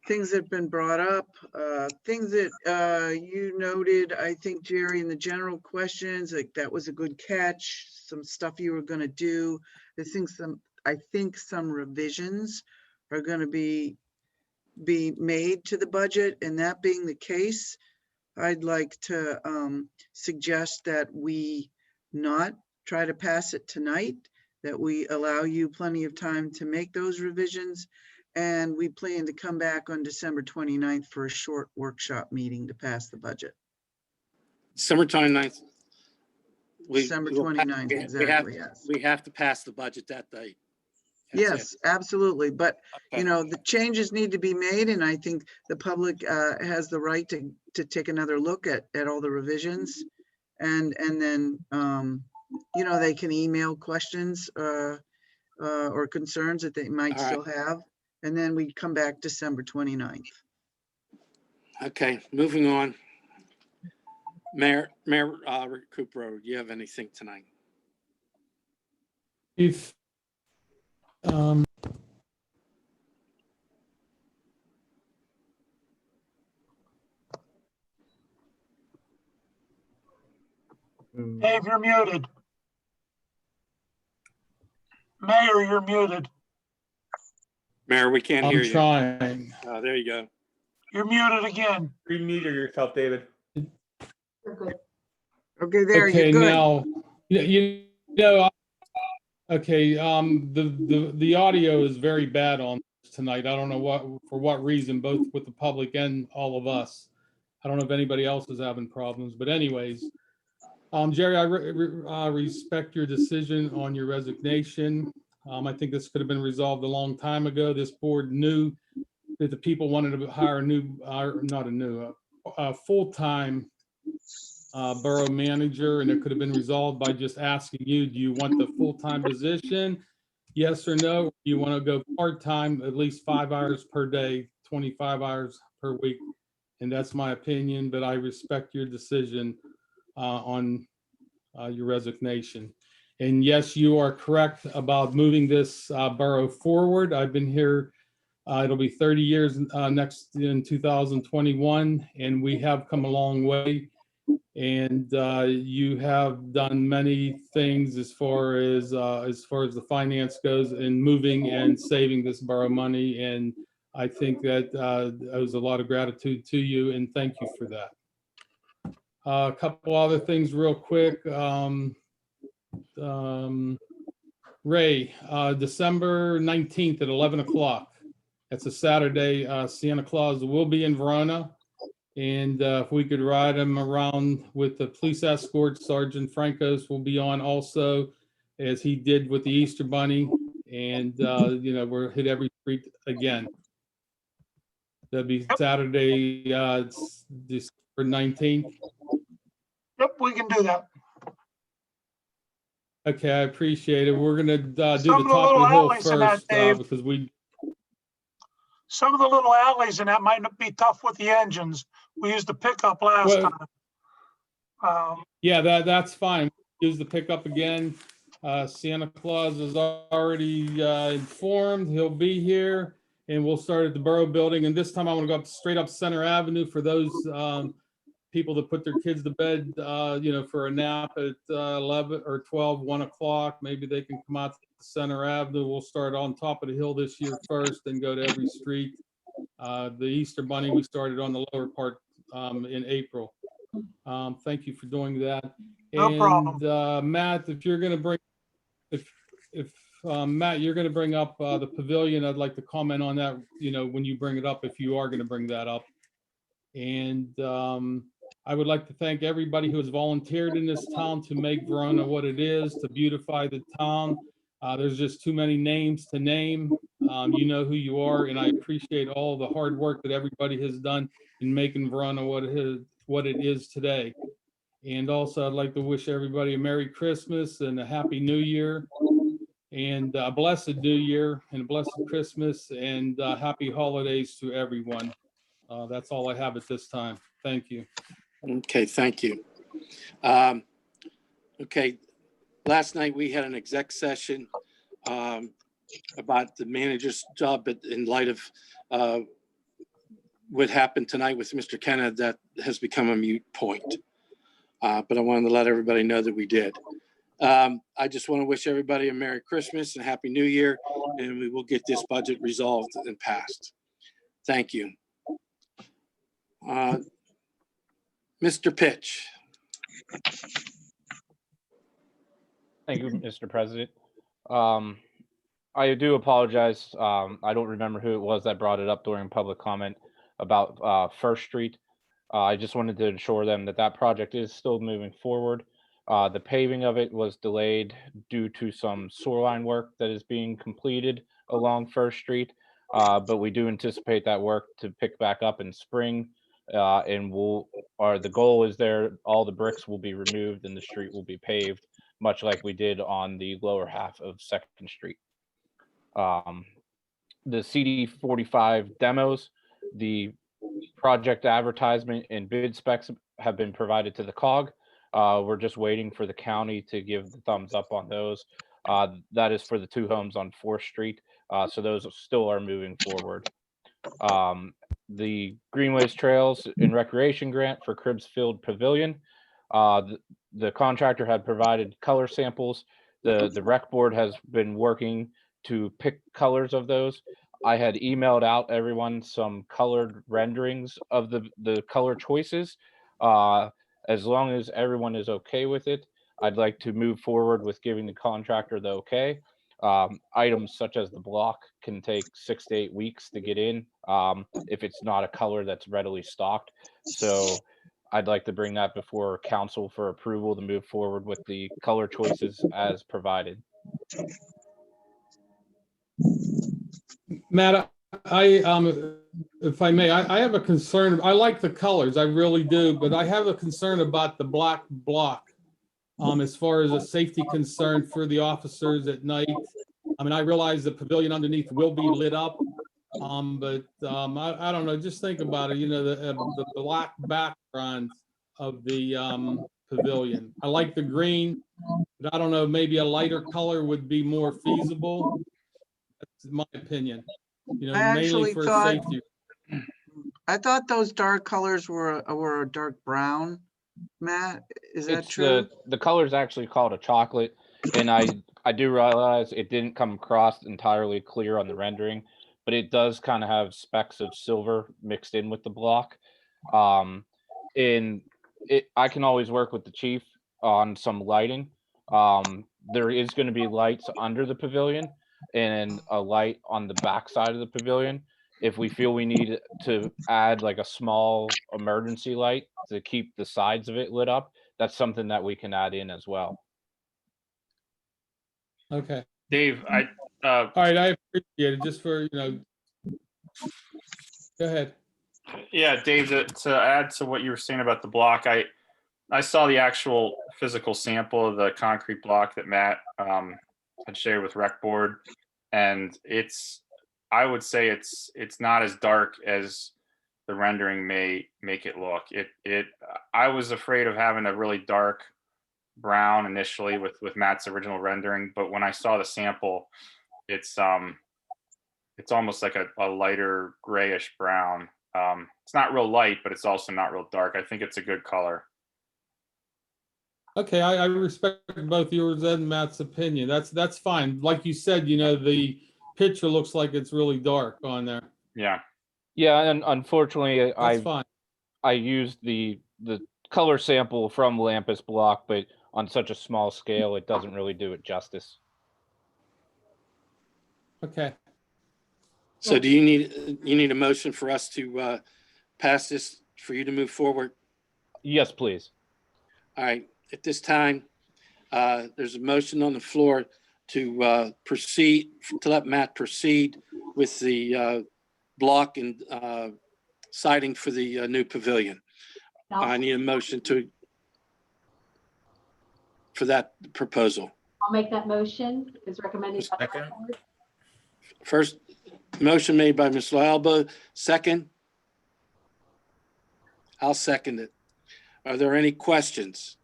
things that have been brought up, things that you noted, I think, Jerry, in the general questions, like that was a good catch, some stuff you were gonna do. I think some revisions are gonna be made to the budget, and that being the case, I'd like to suggest that we not try to pass it tonight, that we allow you plenty of time to make those revisions, and we plan to come back on December 29th for a short workshop meeting to pass the budget. December 29th. December 29th, exactly, yes. We have to pass the budget that day. That's Yes, absolutely. But, you know, the changes need to be made, and I think the public has the right to take another look at all the revisions. And then, you know, they can email questions or concerns that they might still have. And then we come back December 29th. Okay, moving on. Mayor Recupero, do you have anything tonight? If Dave, you're muted. Mayor, you're muted. Mayor, we can't I'm hear you. trying. There you go. You're muted again. Remute yourself, David. Okay, there, Okay, you're good. now, you know, okay, the audio is very bad on tonight. I don't know for what reason, both with the public and all of us. I don't know if anybody else is having problems, but anyways, Jerry, I respect your decision on your resignation. I think this could have been resolved a long time ago. This board knew that the people wanted to hire a full-time borough manager, and it could have been resolved by just asking you, do you want the full-time position? Yes or no? Do you want to go part-time, at least 5 hours per day, 25 hours per week? And that's my opinion, but I respect your decision on your resignation. And yes, you are correct about moving this borough forward. I've been here, it'll be 30 years next in 2021, and we have come a long way. And you have done many things as far as the finance goes in moving and saving this borough money. And I think that owes a lot of gratitude to you, and thank you for that. A couple other things real quick. Ray, December 19th at 11 o'clock. That's a Saturday. Santa Claus will be in Verona. And if we could ride him around with the police escort, Sergeant Francos will be on also, as he did with the Easter Bunny. And, you know, we're hit every street again. That'll be Saturday, December 19th. Yep, we can do that. Okay, I appreciate it. We're gonna do the Some of the top of little the hill alleys in that, first Dave. because we, Some of the little alleys in that might not be tough with the engines. We used the pickup last Well- time. yeah, that's fine. Use the pickup again. Santa Claus is already informed. He'll be here, and we'll start at the Borough Building. And this time I want to go up straight up Center Avenue for those people that put their kids to bed, you know, for a nap at 11 or 12, 1 o'clock. Maybe they can come out to Center Avenue. We'll start on top of the hill this year first and go to every street. The Easter Bunny, we started on the lower part in April. Thank you for doing that. No problem. And Matt, if you're going to bring, if Matt, you're going to bring up the pavilion, I'd like to comment on that, you know, when you bring it up, if you are going to bring that up. And I would like to thank everybody who has volunteered in this town to make Verona what it is, to beautify the town. There's just too many names to name. You know who you are, and I appreciate all the hard work that everybody has done in making Verona what it is today. And also, I'd like to wish everybody a Merry Christmas and a Happy New Year, and a blessed New Year and a blessed Christmas, and happy holidays to everyone. That's all I have at this time. Thank you. Okay, thank you. Okay, last night we had an exec session about the manager's job, but in light of what happened tonight with Mr. Kenna, that has become a moot point. But I wanted to let everybody know that we did. I just want to wish everybody a Merry Christmas and Happy New Year, and we will get this budget resolved and passed. Thank you. Mr. Pitch. Thank you, Mr. President. I do apologize. I don't remember who it was that brought it up during public comment about First Street. I just wanted to assure them that that project is still moving forward. The paving of it was delayed due to some sewer line work that is being completed along First Street. But we do anticipate that work to pick back up in spring. And the goal is there, all the bricks will be removed and the street will be paved, much like we did on the lower half of 2nd Street. The CD 45 demos, the project advertisement and bid specs have been provided to the COG. We're just waiting for the county to give the thumbs up on those. That is for the 2 homes on 4th Street. So those still are moving forward. The Greenways Trails and Recreation Grant for Cribbs Field Pavilion. The contractor had provided color samples. The rec board has been working to pick colors of those. I had emailed out everyone some colored renderings of the color choices. As long as everyone is okay with it, I'd like to move forward with giving the contractor the okay. Items such as the block can take 6 to 8 weeks to get in if it's not a color that's readily stocked. So I'd like to bring that before council for approval to move forward with the color choices as provided. Matt, if I may, I have a concern. I like the colors, I really do, but I have a concern about the black block. As far as a safety concern for the officers at night. I mean, I realize the pavilion underneath will be lit up, but I don't know, just think about it, you know, the black background of the pavilion. I like the green, but I don't know, maybe a lighter color would be more feasible. That's my opinion, you know, I mainly actually for thought, safety. I thought those dark colors were a dark brown. Matt, is that It's true? the color is actually called a chocolate, and I do realize it didn't come across entirely clear on the rendering, but it does kind of have specks of silver mixed in with the block. And I can always work with the chief on some lighting. There is going to be lights under the pavilion and a light on the back side of the pavilion. If we feel we need to add like a small emergency light to keep the sides of it lit up, that's something that we can add in as well. Okay. Dave, All right, I appreciate it, just for, you know. Go ahead. yeah, Dave, to add to what you were saying about the block, I saw the actual physical sample of the concrete block that Matt had shared with Rec Board, and I would say it's not as dark as the rendering may make it look. I was afraid of having a really dark brown initially with Matt's original rendering, but when I saw the sample, it's almost like a lighter grayish brown. It's not real light, but it's also not real dark. I think it's a good color. Okay, I respect both yours and Matt's opinion. That's fine. Like you said, you know, the picture looks like it's really dark on there. Yeah. Yeah, and unfortunately, That's fine. I used the color sample from Lampus block, but on such a small scale, it doesn't really do it justice. Okay. So do you need a motion for us to pass this, for you to move forward? Yes, please. All right, at this time, there's a motion on the floor to proceed, to let Matt proceed with the block and siding for the new pavilion. I need a motion for that proposal. I'll make that motion as recommended by the board. First, motion made by Ms. Alba, second. I'll second it. Are there any questions?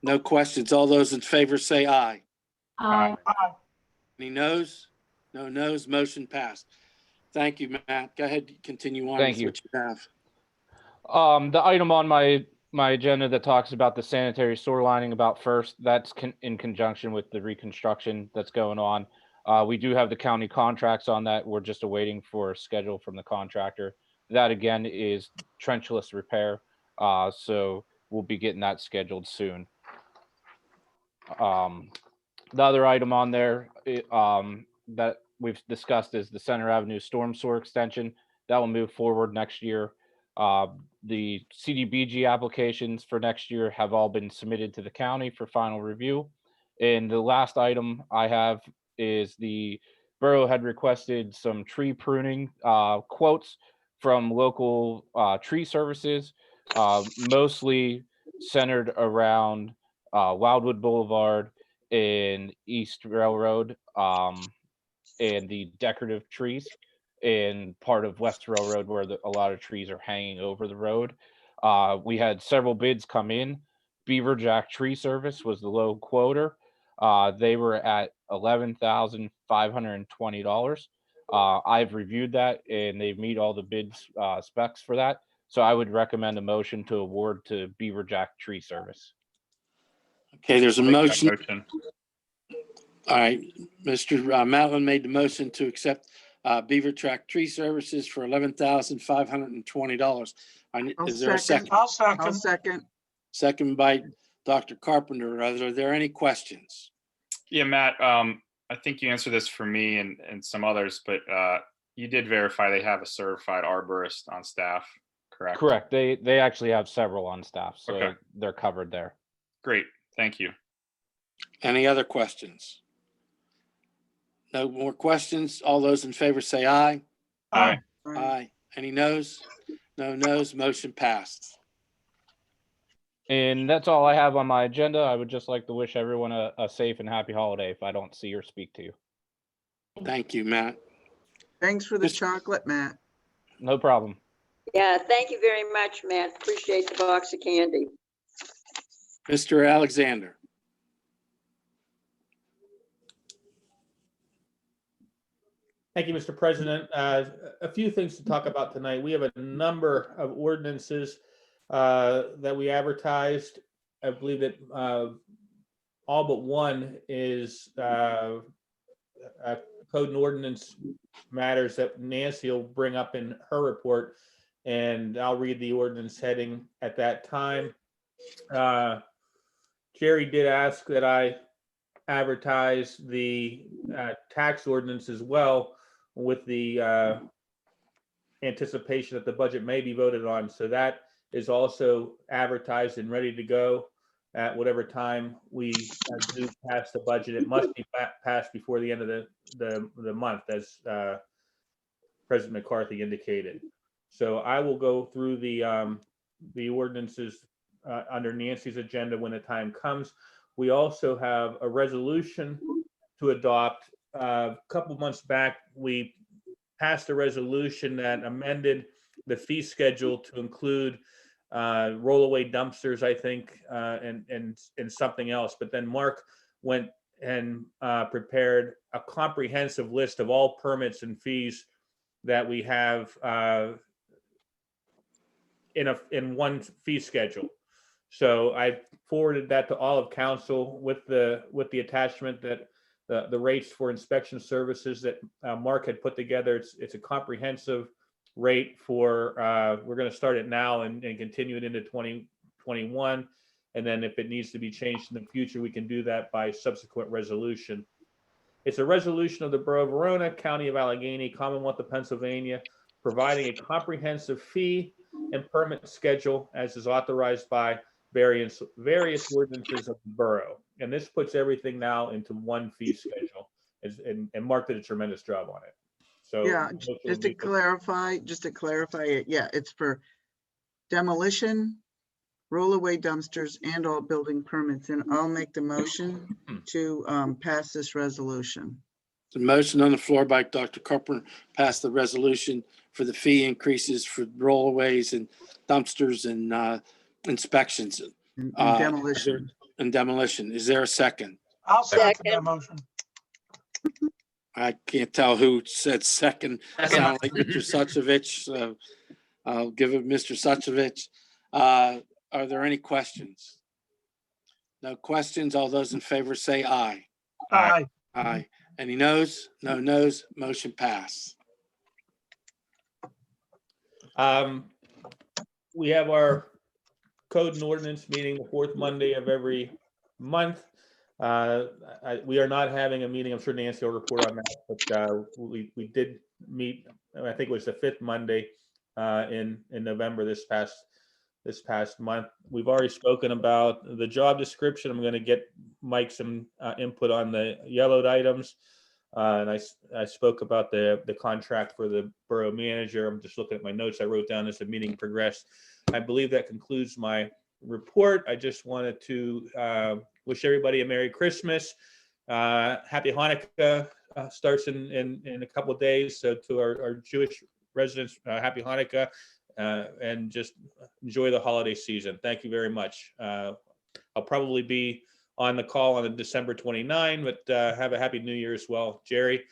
No questions. All those in favor say aye. Aye. Any noes? No noes. Motion passed. Thank you, Matt. Go ahead, continue on Thank with you. what you have. The item on my agenda that talks about the sanitary sewer lining about first, that's in conjunction with the reconstruction that's going on. We do have the county contracts on that. We're just awaiting for a schedule from the contractor. That again is trenchless repair. So we'll be getting that scheduled soon. The other item on there that we've discussed is the Center Avenue storm sewer extension. That will move forward next year. The CDBG applications for next year have all been submitted to the county for final review. And the last item I have is the borough had requested some tree pruning quotes from local tree services, mostly centered around Wildwood Boulevard and East Railroad, and the decorative trees, and part of West Railroad where a lot of trees are hanging over the road. We had several bids come in. Beaver Jack Tree Service was the low quoter. They were at $11,520. I've reviewed that and they meet all the bids specs for that. So I would recommend a motion to award to Beaver Jack Tree Service. Okay, there's a Make that motion. motion. All right, Mr. Matlin made the motion to accept Beaver Track Tree Services for $11,520. Is there a second? I'll I'll second. second. Second by Dr. Carpenter. Are there any questions? Yeah, Matt, I think you answered this for me and some others, but you did verify they have a certified arborist on staff, correct? Correct. They actually have several on staff, so Okay. they're covered there. Great, thank you. Any other questions? No more questions? All those in favor say aye. Aye. Aye. Any noes? No noes. Motion passed. And that's all I have on my agenda. I would just like to wish everyone a safe and happy holiday if I don't see or speak to you. Thank you, Matt. Thanks for the chocolate, Matt. No problem. Yeah, thank you very much, Matt. Appreciate the box of candy. Mr. Alexander. Thank you, Mr. President. A few things to talk about tonight. We have a number of ordinances that we advertised. I believe that all but one is code and ordinance matters that Nancy will bring up in her report, and I'll read the ordinance heading at that time. Jerry did ask that I advertise the tax ordinance as well, with the anticipation that the budget may be voted on. So that is also advertised and ready to go at whatever time we do pass the budget. It must be passed before the end of the month, as President McCarthy indicated. So I will go through the ordinances under Nancy's agenda when the time comes. We also have a resolution to adopt. A couple months back, we passed a resolution that amended the fee schedule to include rollaway dumpsters, I think, and something else. But then Mark went and prepared a comprehensive list of all permits and fees that we have in one fee schedule. So I forwarded that to all of council with the attachment that the rates for inspection services that Mark had put together. It's a comprehensive rate for, we're going to start it now and continue it into 2021. And then if it needs to be changed in the future, we can do that by subsequent resolution. It's a resolution of the Borough of Verona, County of Allegheny, Commonwealth of Pennsylvania, providing a comprehensive fee and permit schedule as is authorized by various ordinances of the borough. And this puts everything now into one fee schedule, and Mark did a tremendous job on it. So Yeah, just to clarify it, yeah, it's for demolition, rollaway dumpsters, and all building permits. And I'll make the motion to pass this resolution. The motion on the floor by Dr. Carpenter, pass the resolution for the fee increases for rollaways and dumpsters and inspections. And demolition. And demolition. Is there a second? I'll second that motion. I can't tell who said second. Sound like Mr. Suchovich, so I'll give it Mr. Suchovich. Are there any questions? No questions. All those in favor say aye. Aye. Aye. Any noes? No noes. Motion pass. We have our code and ordinance meeting the fourth Monday of every month. We are not having a meeting. I'm sure Nancy will report on that, but we did meet, I think it was the fifth Monday in November this past month. We've already spoken about the job description. I'm going to get Mike some input on the yellowed items. And I spoke about the contract for the borough manager. I'm just looking at my notes I wrote down as the meeting progressed. I believe that concludes my report. I just wanted to wish everybody a Merry Christmas. Happy Hanukkah starts in a couple of days. So to our Jewish residents, Happy Hanukkah, and just enjoy the holiday season. Thank you very much. I'll probably be on the call on December 29, but have a happy New Year as well. Jerry,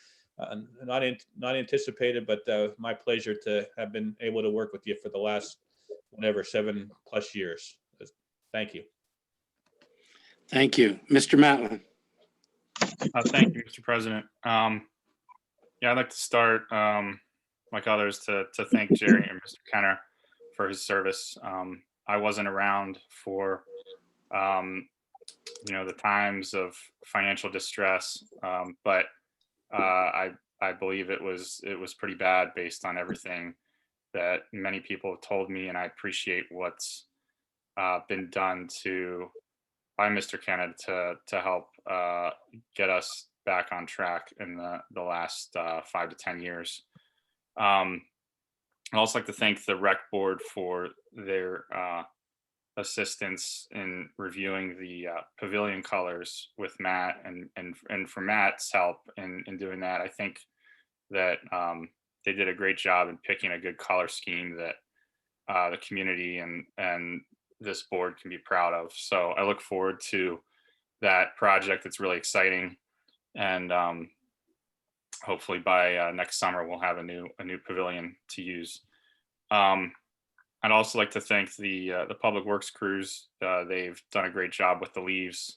not anticipated, but my pleasure to have been able to work with you for the last whatever, 7+ years. Thank you. Thank you. Mr. Matlin. Thank you, Mr. President. Yeah, I'd like to start, like others, to thank Jerry and Mr. Kenner for his service. I wasn't around for, the times of financial distress, but I believe it was pretty bad based on everything that many people have told me, and I appreciate what's been done by Mr. Kenner to help get us back on track in the last 5 to 10 years. I'd also like to thank the rec board for their assistance in reviewing the pavilion colors with Matt, and for Matt's help in doing that. I think that they did a great job in picking a good color scheme that the community and this board can be proud of. So I look forward to that project. It's really exciting, and hopefully by next summer we'll have a new pavilion to use. I'd also like to thank the public works crews. They've done a great job with the leaves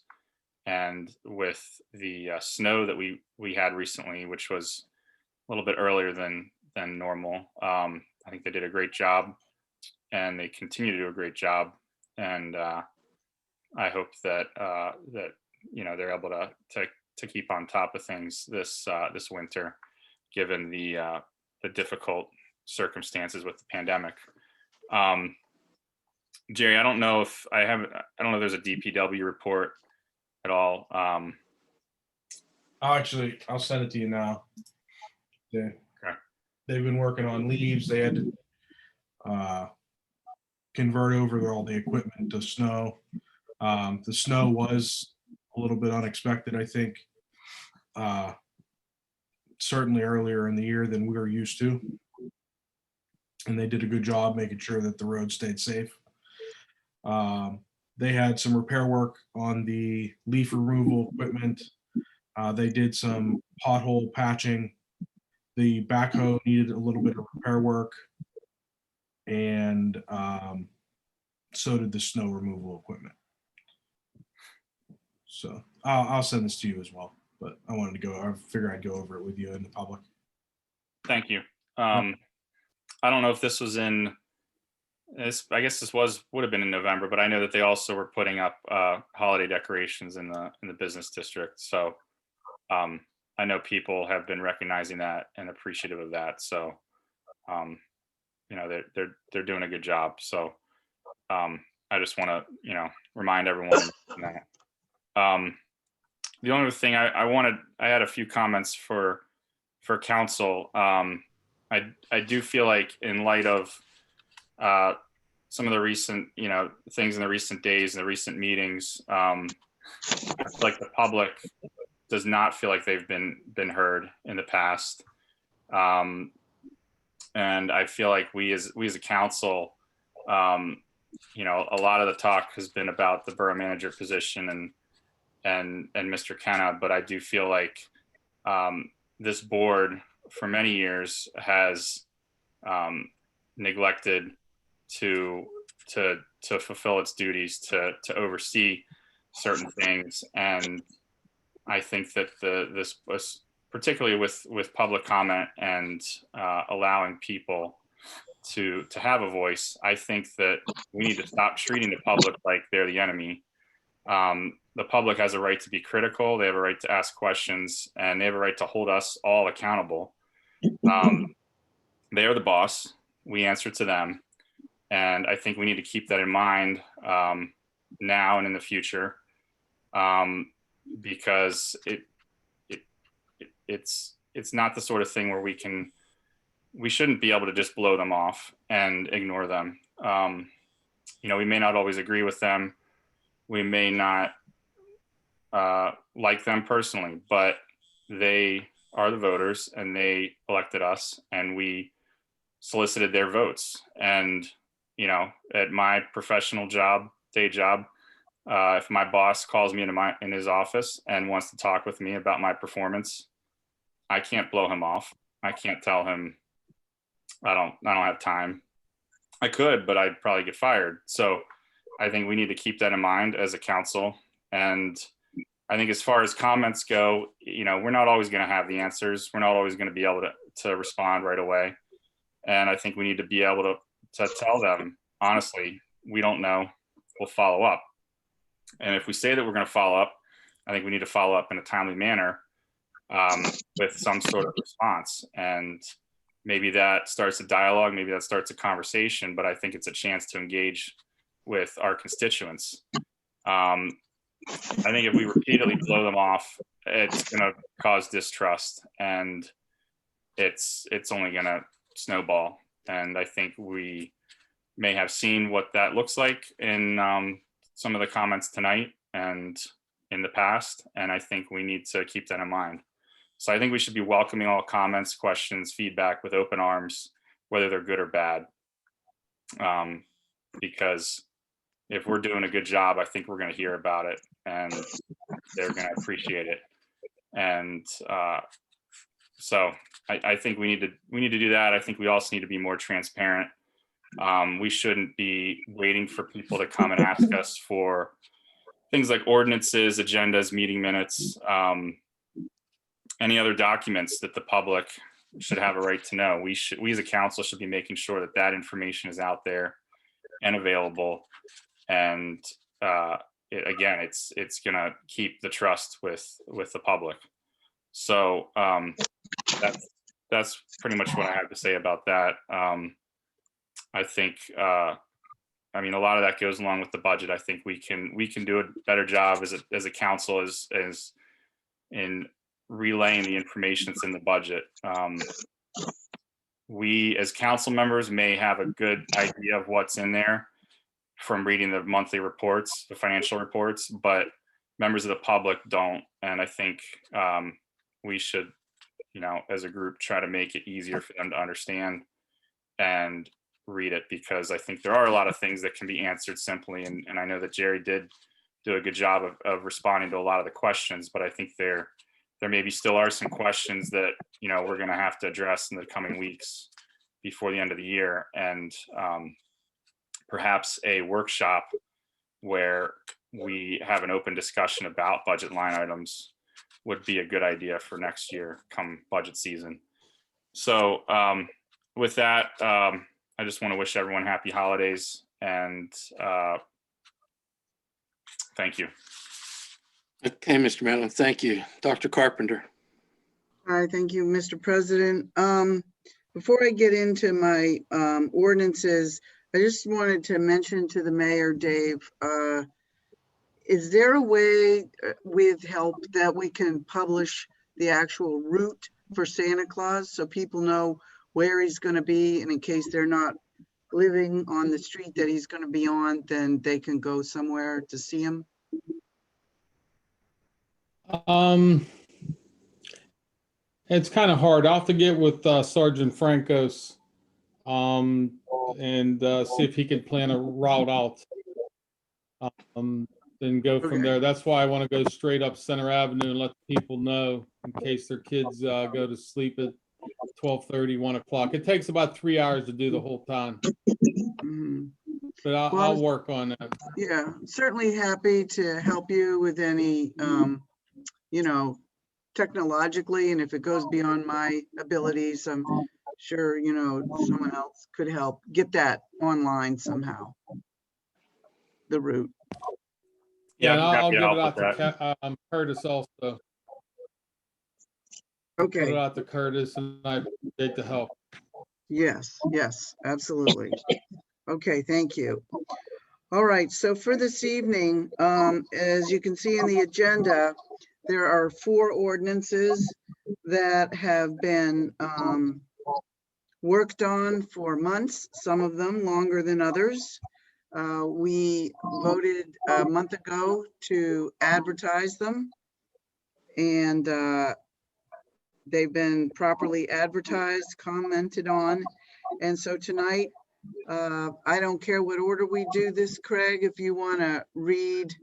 and with the snow that we had recently, which was a little bit earlier than normal. I think they did a great job, and they continue to do a great job. And I hope that they're able to keep on top of things this winter, given the difficult circumstances with the pandemic. Jerry, I don't know if there's a DPW report at all. I'll send it to you now. They've been working on leaves. They had to convert over all the equipment to snow. The snow was a little bit unexpected, I think. Certainly earlier in the year than we were used to. And they did a good job making sure that the road stayed safe. They had some repair work on the leaf removal equipment. They did some pothole patching. The backhoe needed a little bit of repair work, and so did the snow removal equipment. So I'll send this to you as well, but I figured I'd go over it with you in the public. Thank you. I don't know if this was I guess this would have been in November, but I know that they also were putting up holiday decorations in the business district. So I know people have been recognizing that and appreciative of that. So they're doing a good job. So I just want to remind everyone that. The only thing I had a few comments for council. I do feel like, in light of some of the recent, things in the recent days and the recent meetings, I feel like the public does not feel like they've been heard in the past, and I feel like we as a council, a lot of the talk has been about the borough manager position and Mr. Kenna, but I do feel like this board for many years has neglected to fulfill its duties to oversee certain things. And I think that this was particularly with public comment and allowing people to have a voice. I think that we need to stop treating the public like they're the enemy. The public has a right to be critical. They have a right to ask questions, and they have a right to hold us all accountable. They are the boss. We answer to them. And I think we need to keep that in mind now and in the future, because it's not the sort of thing where we shouldn't be able to just blow them off and ignore them. We may not always agree with them. We may not like them personally, but they are the voters, and they elected us, and we solicited their votes. And at my professional day job, if my boss calls me in his office and wants to talk with me about my performance, I can't blow him off. I can't tell him I don't have time. I could, but I'd probably get fired. So I think we need to keep that in mind as a council. And I think as far as comments go, we're not always going to have the answers. We're not always going to be able to respond right away. And I think we need to be able to tell them, honestly, we don't know, we'll follow up. And if we say that we're going to follow up, I think we need to follow up in a timely manner with some sort of response. And maybe that starts a dialogue, maybe that starts a conversation, but I think it's a chance to engage with our constituents. I think if we repeatedly blow them off, it's going to cause distrust, and it's only going to snowball. And I think we may have seen what that looks like in some of the comments tonight and in the past. And I think we need to keep that in mind. So I think we should be welcoming all comments, questions, feedback with open arms, whether they're good or bad. Because if we're doing a good job, I think we're going to hear about it and they're going to appreciate it. And so I think we need to do that. I think we also need to be more transparent. We shouldn't be waiting for people to come and ask us for things like ordinances, agendas, meeting minutes, any other documents that the public should have a right to know. We as a council should be making sure that that information is out there and available. And again, it's gonna keep the trust with the public. So that's pretty much what I have to say about that. I think a lot of that goes along with the budget. I think we can do a better job as a council as in relaying the information that's in the budget. We as council members may have a good idea of what's in there from reading the monthly reports, the financial reports, but members of the public don't. And I think we should, as a group, try to make it easier for them to understand and read it, because I think there are a lot of things that can be answered simply. And I know that Jerry did do a good job of responding to a lot of the questions, but I think there maybe still are some questions that, we're going to have to address in the coming weeks before the end of the year. And perhaps a workshop where we have an open discussion about budget line items would be a good idea for next year come budget season. So with that, I just want to wish everyone happy holidays, and thank you. Okay, Mr. Madeline, thank you. Dr. Carpenter. All right, thank you, Mr. President. Before I get into my ordinances, I just wanted to mention to the mayor, Dave, is there a way with help that we can publish the actual route for Santa Claus so people know where he's going to be, and in case they're not living on the street that he's going to be on, then they can go somewhere to see him? It's kind of hard. I'll have to get with Sergeant Francos and see if he can plan a route out. Then go from there. That's why I want to go straight up Center Avenue and let people know in case their kids go to sleep at 12:30, 1 o'clock. It takes about 3 hours to do the whole time. But I'll work on that. Yeah, certainly happy to help you with any, technologically, and if it goes beyond my abilities, I'm sure, someone else could help get that online somehow, the route. Yeah, and I'll give it out to Curtis also. Okay. Put it out to Curtis, and I appreciate the help. Yes, absolutely. Okay, thank you. All right, so for this evening, as you can see in the agenda, there are 4 ordinances that have been worked on for months, some of them longer than others. We voted a month ago to advertise them, and they've been properly advertised, commented on. And so tonight, I don't care what order we do this, Craig, if you want to read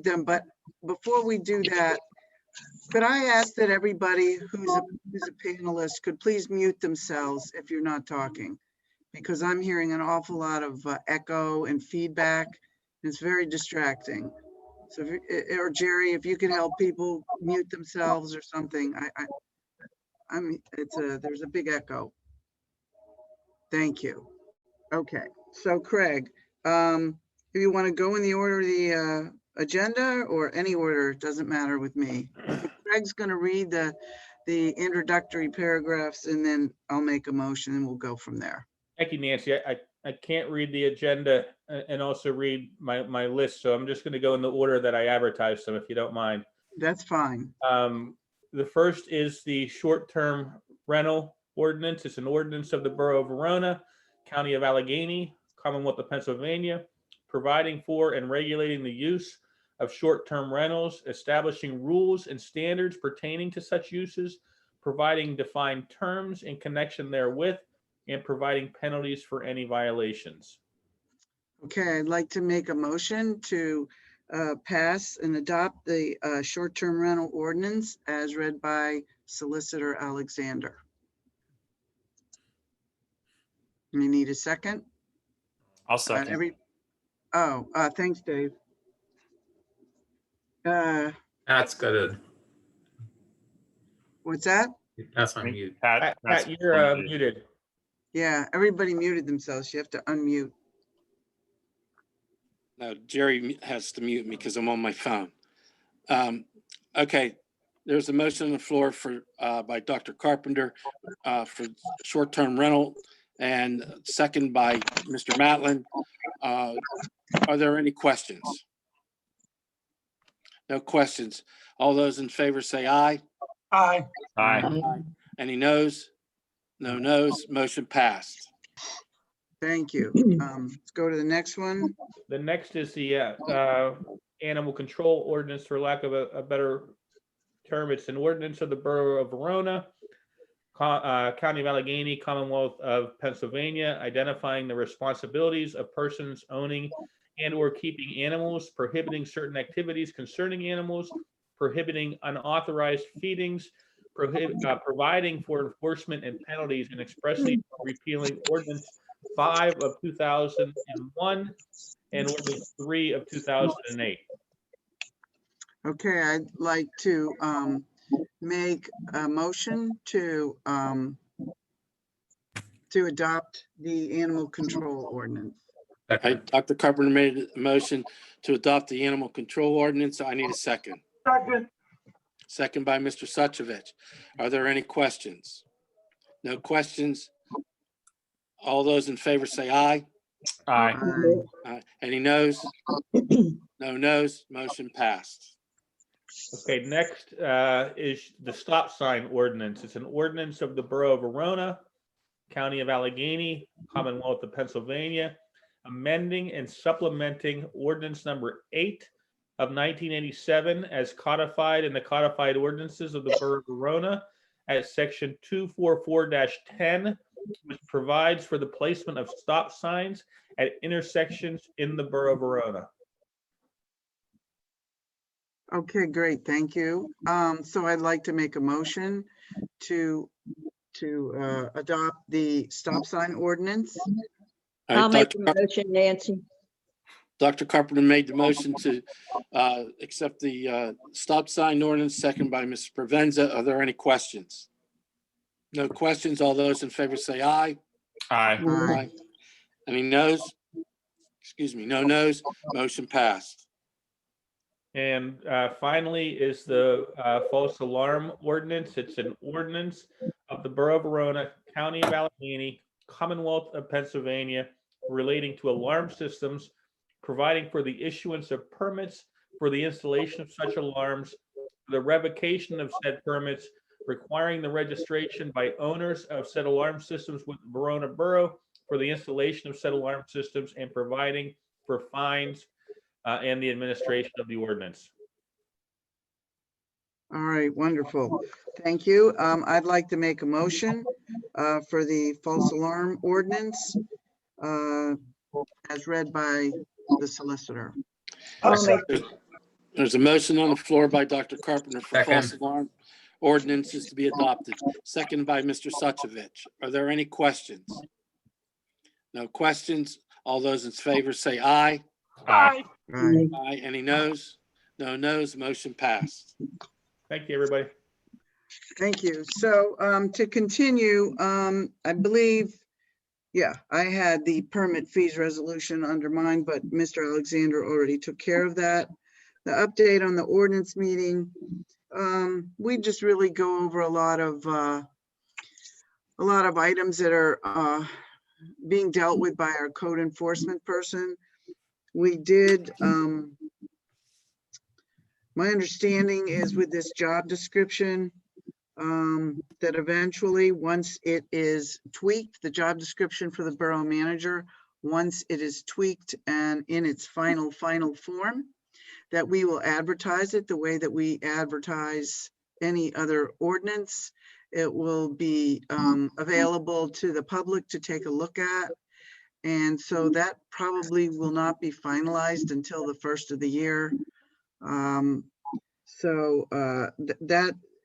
them. But before we do that, could I ask that everybody who's a panelist could please mute themselves if you're not talking? because I'm hearing an awful lot of echo and feedback. It's very distracting. So, or Jerry, if you could help people mute themselves or something, there's a big echo. Thank you. Okay, so Craig, if you want to go in the order of the agenda or any order, it doesn't matter with me. Craig's going to read the introductory paragraphs and then I'll make a motion and we'll go from there. Thank you, Nancy. I can't read the agenda and also read my list, so I'm just going to go in the order that I advertised them, if you don't mind. That's fine. The first is the short-term rental ordinance. It's an ordinance of the Borough of Verona, County of Allegheny, Commonwealth of Pennsylvania, providing for and regulating the use of short-term rentals, establishing rules and standards pertaining to such uses, providing defined terms in connection therewith, and providing penalties for any violations. Okay, I'd like to make a motion to pass and adopt the short-term rental ordinance as read by Solicitor Alexander. You need a second? I'll second. Thanks, Dave. Pat's got it. What's that? Pat's on mute. Pat, you're muted. Yeah, everybody muted themselves. You have to unmute. No, Jerry has to mute me because I'm on my phone. Okay, there's a motion on the floor for by Dr. Carpenter for short-term rental and second by Mr. Matlin. Are there any questions? No questions. All those in favor say aye. Aye. Aye. Any noes? No noes. Motion passed. Thank you. Let's go to the next one. The next is the animal control ordinance, for lack of a better term. It's an ordinance of the Borough of Verona, County of Allegheny, Commonwealth of Pennsylvania, identifying the responsibilities of persons owning and or keeping animals, prohibiting certain activities concerning animals, prohibiting unauthorized feedings, providing for enforcement and penalties, and expressly repealing Ordinance 5 of 2001 and Ordinance 3 of 2008. Okay, I'd like to make a motion to adopt the animal control ordinance. Dr. Carpenter made a motion to adopt the animal control ordinance. I need a second. Second. Second by Mr. Suchovich. Are there any questions? No questions. All those in favor say aye. Aye. Any noes? No noes. Motion passed. Okay, next is the stop sign ordinance. It's an ordinance of the Borough of Verona, County of Allegheny, Commonwealth of Pennsylvania, amending and supplementing ordinance number 8 of 1987 as codified in the codified ordinances of the Borough of Verona at section 244-10, which provides for the placement of stop signs at intersections in the Borough of Verona. Okay, great, thank you. So I'd like to make a motion to adopt the stop sign ordinance. I'll make a motion, Nancy. Dr. Carpenter made the motion to accept the stop sign ordinance, second by Mrs. Provenza. Are there any questions? No questions. All those in favor say aye. Aye. Aye. Any noes? Excuse me, no noes. Motion passed. And finally is the false alarm ordinance. It's an ordinance of the Borough of Verona, County of Allegheny, Commonwealth of Pennsylvania, relating to alarm systems, providing for the issuance of permits for the installation of such alarms, the revocation of said permits, requiring the registration by owners of said alarm systems with the Verona Borough for the installation of said alarm systems, and providing for fines and the administration of the ordinance. All right, wonderful. Thank you. I'd like to make a motion for the false alarm ordinance as read by the solicitor. There's a motion on the floor by Dr. Carpenter for false alarm ordinances to be adopted, second by Mr. Suchovich. Are there any questions? No questions? All those in favor say aye. Aye. Aye. Any noes? No noes, motion passed. Thank you, everybody. Thank you. So to continue, I believe, yeah, I had the permit fees resolution under mine, but Mr. Alexander already took care of that. The update on the ordinance meeting, we just really go over a lot of items that are being dealt with by our code enforcement person. We did, my understanding is with this job description, that eventually, once it is tweaked, the job description for the borough manager, once it is tweaked and in its final form, that we will advertise it the way that we advertise any other ordinance. It will be available to the public to take a look at. And so that probably will not be finalized until the first of the year. That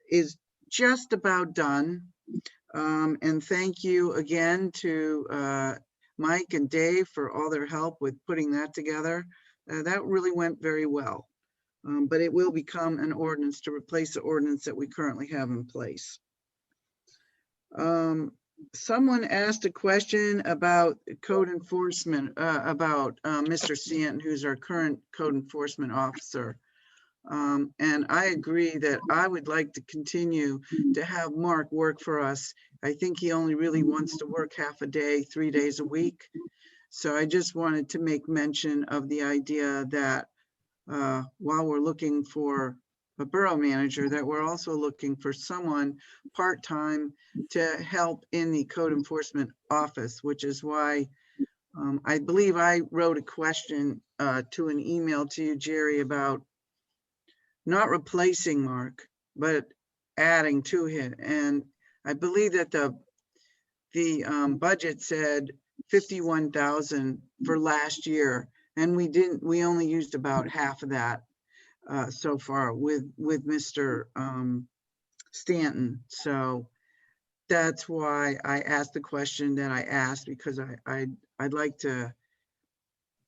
is just about done. And thank you again to Mike and Dave for all their help with putting that together. That really went very well. But it will become an ordinance to replace the ordinance that we currently have in place. Someone asked a question about code enforcement, about Mr. Stanton, who's our current code enforcement officer. And I agree that I would like to continue to have Mark work for us. I think he only really wants to work half a day, 3 days a week. So I just wanted to make mention of the idea that while we're looking for a borough manager, that we're also looking for someone part-time to help in the code enforcement office, which is why I believe I wrote a question to an email to you, Jerry, about not replacing Mark, but adding to him. And I believe that the budget said 51,000 for last year, and we only used about half of that so far with Mr. Stanton. So that's why I asked the question that I asked, because I'd like to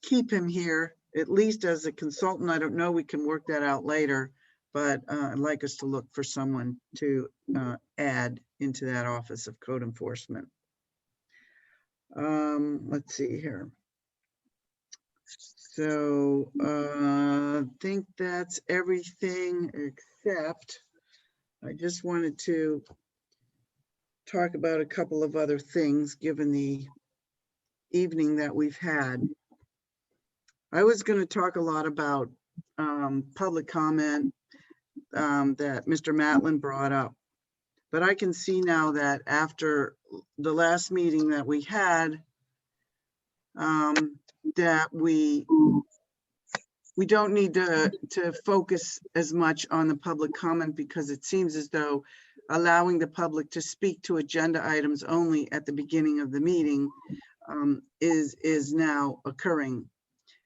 keep him here, at least as a consultant. I don't know, we can work that out later, but I'd like us to look for someone to add into that office of code enforcement. Let's see here. So I think that's everything, except I just wanted to talk about a couple of other things given the evening that we've had. I was going to talk a lot about public comment that Mr. Matlin brought up, but I can see now that after the last meeting that we had, that we don't need to focus as much on the public comment, because it seems as though allowing the public to speak to agenda items only at the beginning of the meeting is now occurring.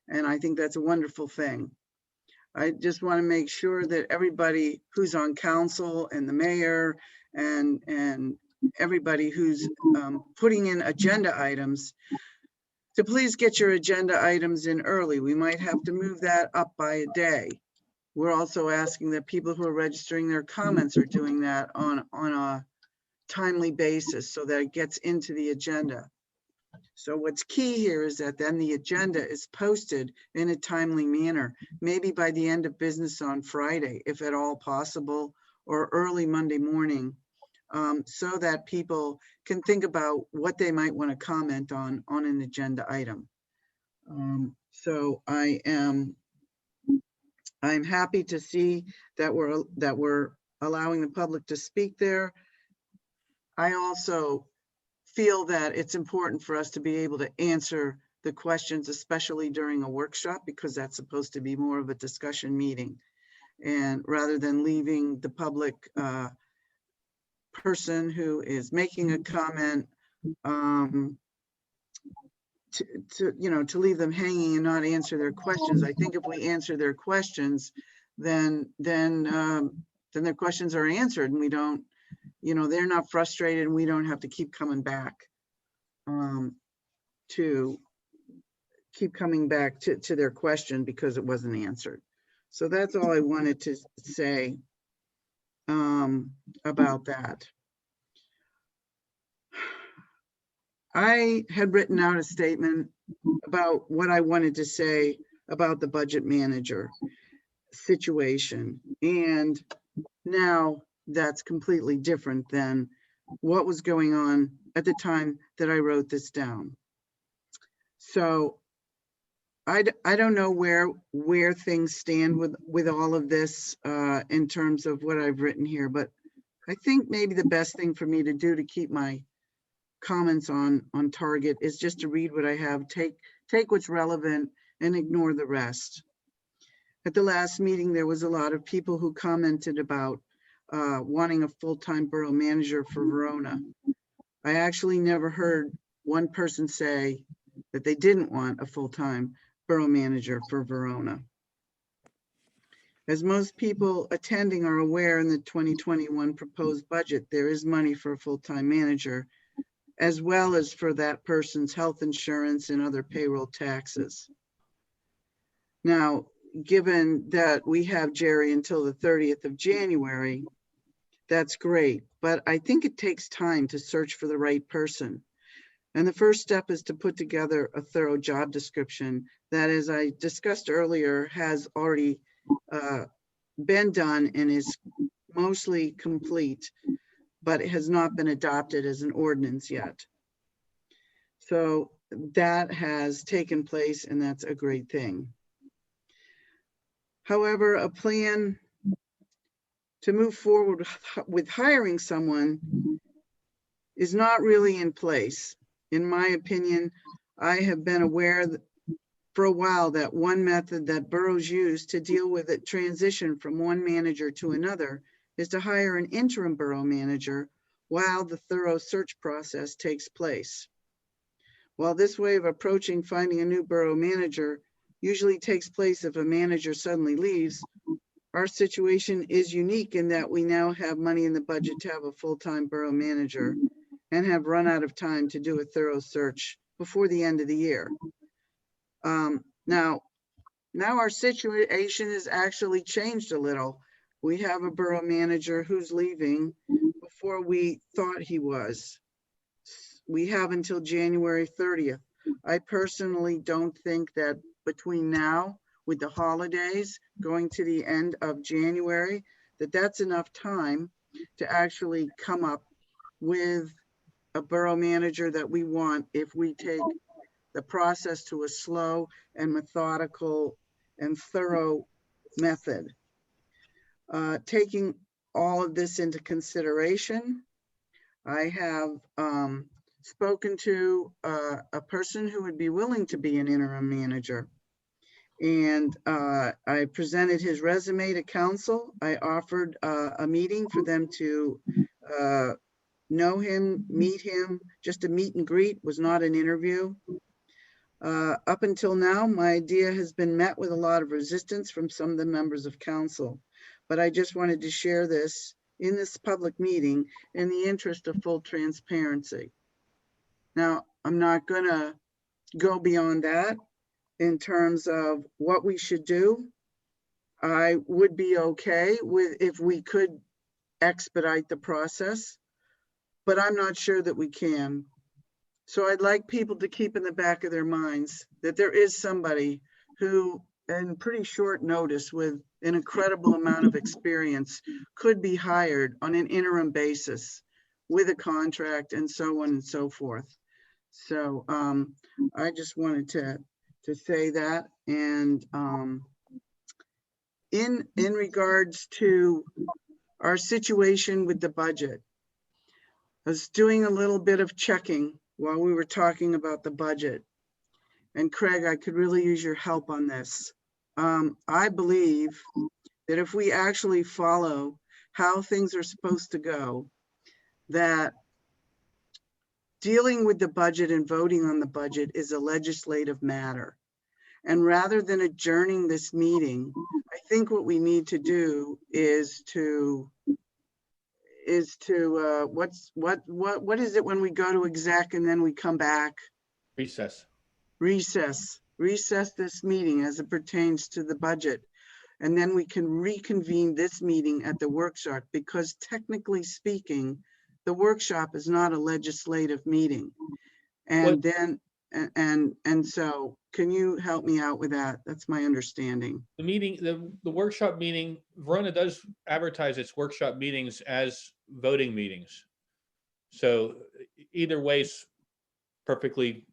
And I think that's a wonderful thing. I just want to make sure that everybody who's on council and the mayor and everybody who's putting in agenda items, to please get your agenda items in early. We might have to move that up by a day. We're also asking that people who are registering their comments are doing that on a timely basis so that it gets into the agenda. So what's key here is that then the agenda is posted in a timely manner, maybe by the end of business on Friday, if at all possible, or early Monday morning, so that people can think about what they might want to comment on an agenda item. So I'm happy to see that we're allowing the public to speak there. I also feel that it's important for us to be able to answer the questions, especially during a workshop, because that's supposed to be more of a discussion meeting. And rather than leaving the public person who is making a comment to leave them hanging and not answer their questions. I think if we answer their questions, then their questions are answered, and we don't, they're not frustrated, and we don't have to keep coming back to keep coming back to their question because it wasn't answered. So that's all I wanted to say about that. I had written out a statement about what I wanted to say about the budget manager situation. And now that's completely different than what was going on at the time that I wrote this down. So I don't know where things stand with all of this in terms of what I've written here, but I think maybe the best thing for me to do to keep my comments on target is just to read what I have, take what's relevant and ignore the rest. At the last meeting, there was a lot of people who commented about wanting a full-time borough manager for Verona. I actually never heard one person say that they didn't want a full-time borough manager for Verona. As most people attending are aware, in the 2021 proposed budget, there is money for a full-time manager, as well as for that person's health insurance and other payroll taxes. Now, given that we have Jerry until the 30th of January, that's great, but I think it takes time to search for the right person. And the first step is to put together a thorough job description that, as I discussed earlier, has already been done and is mostly complete, but it has not been adopted as an ordinance yet. So that has taken place, and that's a great thing. However, a plan to move forward with hiring someone is not really in place. In my opinion, I have been aware for a while that one method that boroughs use to deal with a transition from one manager to another is to hire an interim borough manager while the thorough search process takes place. While this way of approaching finding a new borough manager usually takes place if a manager suddenly leaves, our situation is unique in that we now have money in the budget to have a full-time borough manager and have run out of time to do a thorough search before the end of the year. Now our situation has actually changed a little. We have a borough manager who's leaving before we thought he was. We have until January 30th. I personally don't think that between now, with the holidays going to the end of January, that's enough time to actually come up with a borough manager that we want if we take the process to a slow and methodical and thorough method. Taking all of this into consideration, I have spoken to a person who would be willing to be an interim manager. And I presented his resume to council. I offered a meeting for them to know him, meet him. Just a meet and greet, was not an interview. Up until now, my idea has been met with a lot of resistance from some of the members of council, but I just wanted to share this in this public meeting in the interest of full transparency. Now, I'm not gonna go beyond that in terms of what we should do. I would be okay with if we could expedite the process, but I'm not sure that we can. So I'd like people to keep in the back of their minds that there is somebody who, in pretty short notice, with an incredible amount of experience, could be hired on an interim basis with a contract and so on and so forth. So I just wanted to say that. And in regards to our situation with the budget, I was doing a little bit of checking while we were talking about the budget. And Craig, I could really use your help on this. I believe that if we actually follow how things are supposed to go, that dealing with the budget and voting on the budget is a legislative matter. And rather than adjourning this meeting, I think what we need to do is what is it when we go to exec and then we come back? Recess. Recess this meeting as it pertains to the budget. And then we can reconvene this meeting at the workshop, because technically speaking, the workshop is not a legislative meeting. And then, and so can you help me out with that? That's my understanding. The meeting, the workshop meeting, Verona does advertise its workshop meetings as voting meetings. So either way's perfectly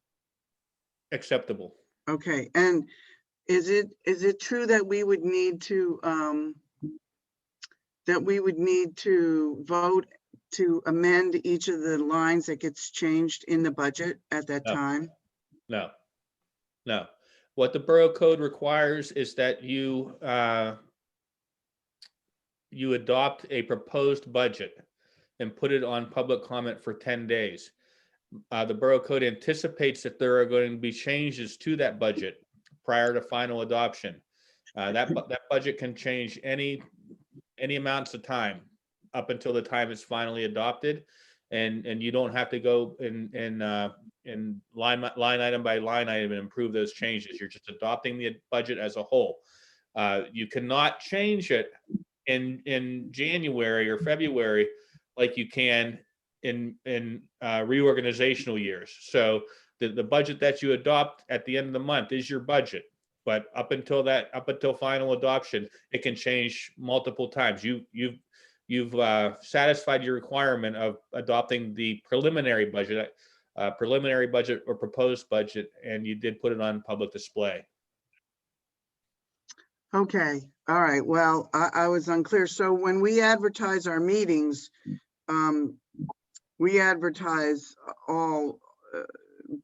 acceptable. Okay, and is it true that we would need to vote to amend each of the lines that gets changed in the budget at that No. time? No. What the Borough Code requires is that you adopt a proposed budget and put it on public comment for 10 days. The Borough Code anticipates that there are going to be changes to that budget prior to final adoption. That budget can change any amounts of time up until the time it's finally adopted, and you don't have to go in line item by line item and improve those changes. You're just adopting the budget as a whole. You cannot change it in January or February like you can in reorganizational years. So the budget that you adopt at the end of the month is your budget. But up until final adoption, it can change multiple times. You've satisfied your requirement of adopting the preliminary budget or proposed budget, and you did put it on public display. Okay, all right, well, I was unclear. So when we advertise our meetings, we advertise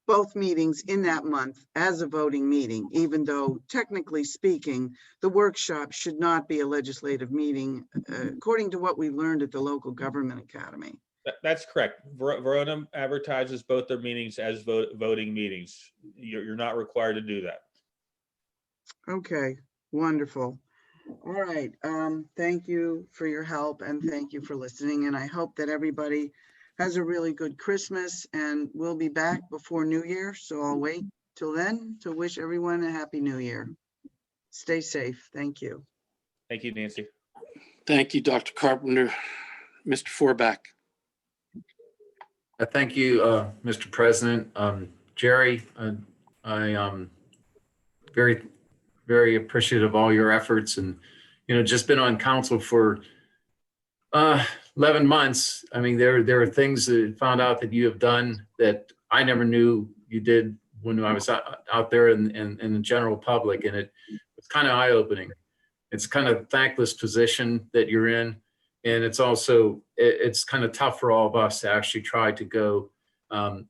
both meetings in that month as a voting meeting, even though technically speaking, the workshop should not be a legislative meeting, according to what we learned at the Local Government Academy. That's correct. Verona advertises both their meetings as voting meetings. You're not required to do that. Okay, wonderful. All right, thank you for your help and thank you for listening. And I hope that everybody has a really good Christmas, and we'll be back before New Year. So I'll wait till then to wish everyone a happy New Year. Stay safe. Thank you. Thank you, Nancy. Thank you, Dr. Carpenter. Mr. Forback. Thank you, Mr. President. Jerry, I am very, very appreciative of all your efforts, and, just been on council for 11 months. I mean, there are things that I found out that you have done that I never knew you did when I was out there in the general public, and it's kind of eye-opening. It's kind of a thankless position that you're in, and it's also it's kind of tough for all of us to actually try to go and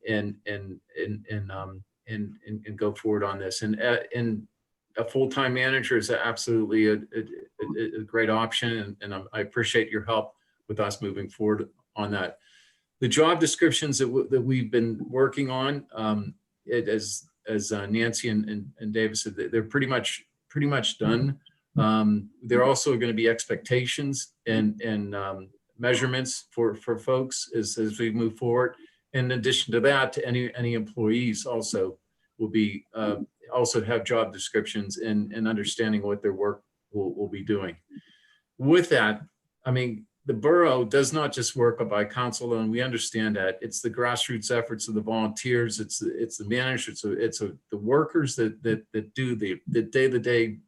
go forward on this. And a full-time manager is absolutely a great option, and I appreciate your help with us moving forward on that. The job descriptions that we've been working on, as Nancy and David said, they're pretty much done. There are also going to be expectations and measurements for folks as we move forward. In addition to that, any employees also will be also have job descriptions and understanding what their work will be doing. With that, I mean, the borough does not just work by council alone. We understand that it's the grassroots efforts of the volunteers. It's the managers. It's the workers that do the day-to-day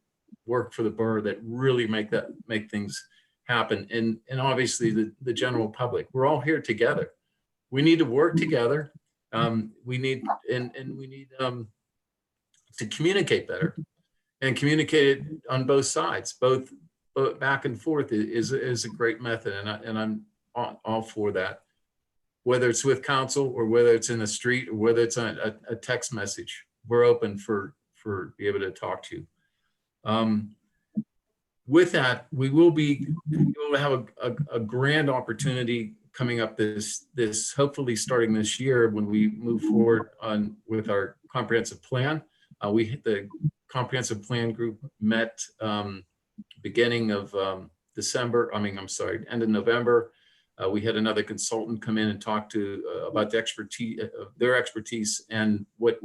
work for the borough that really make things happen. And obviously the general public. We're all here together. We need to work together. We need to communicate better, and communicate it on both sides, both back and forth is a great method, and I'm all for that. Whether it's with council or whether it's in the street or whether it's a text message, we're open for be able to talk to you. With that, we will have a grand opportunity coming up this hopefully starting this year when we move forward with our comprehensive plan. The comprehensive plan group met beginning of end of November. We had another consultant come in and talk to about the expertise, their expertise and what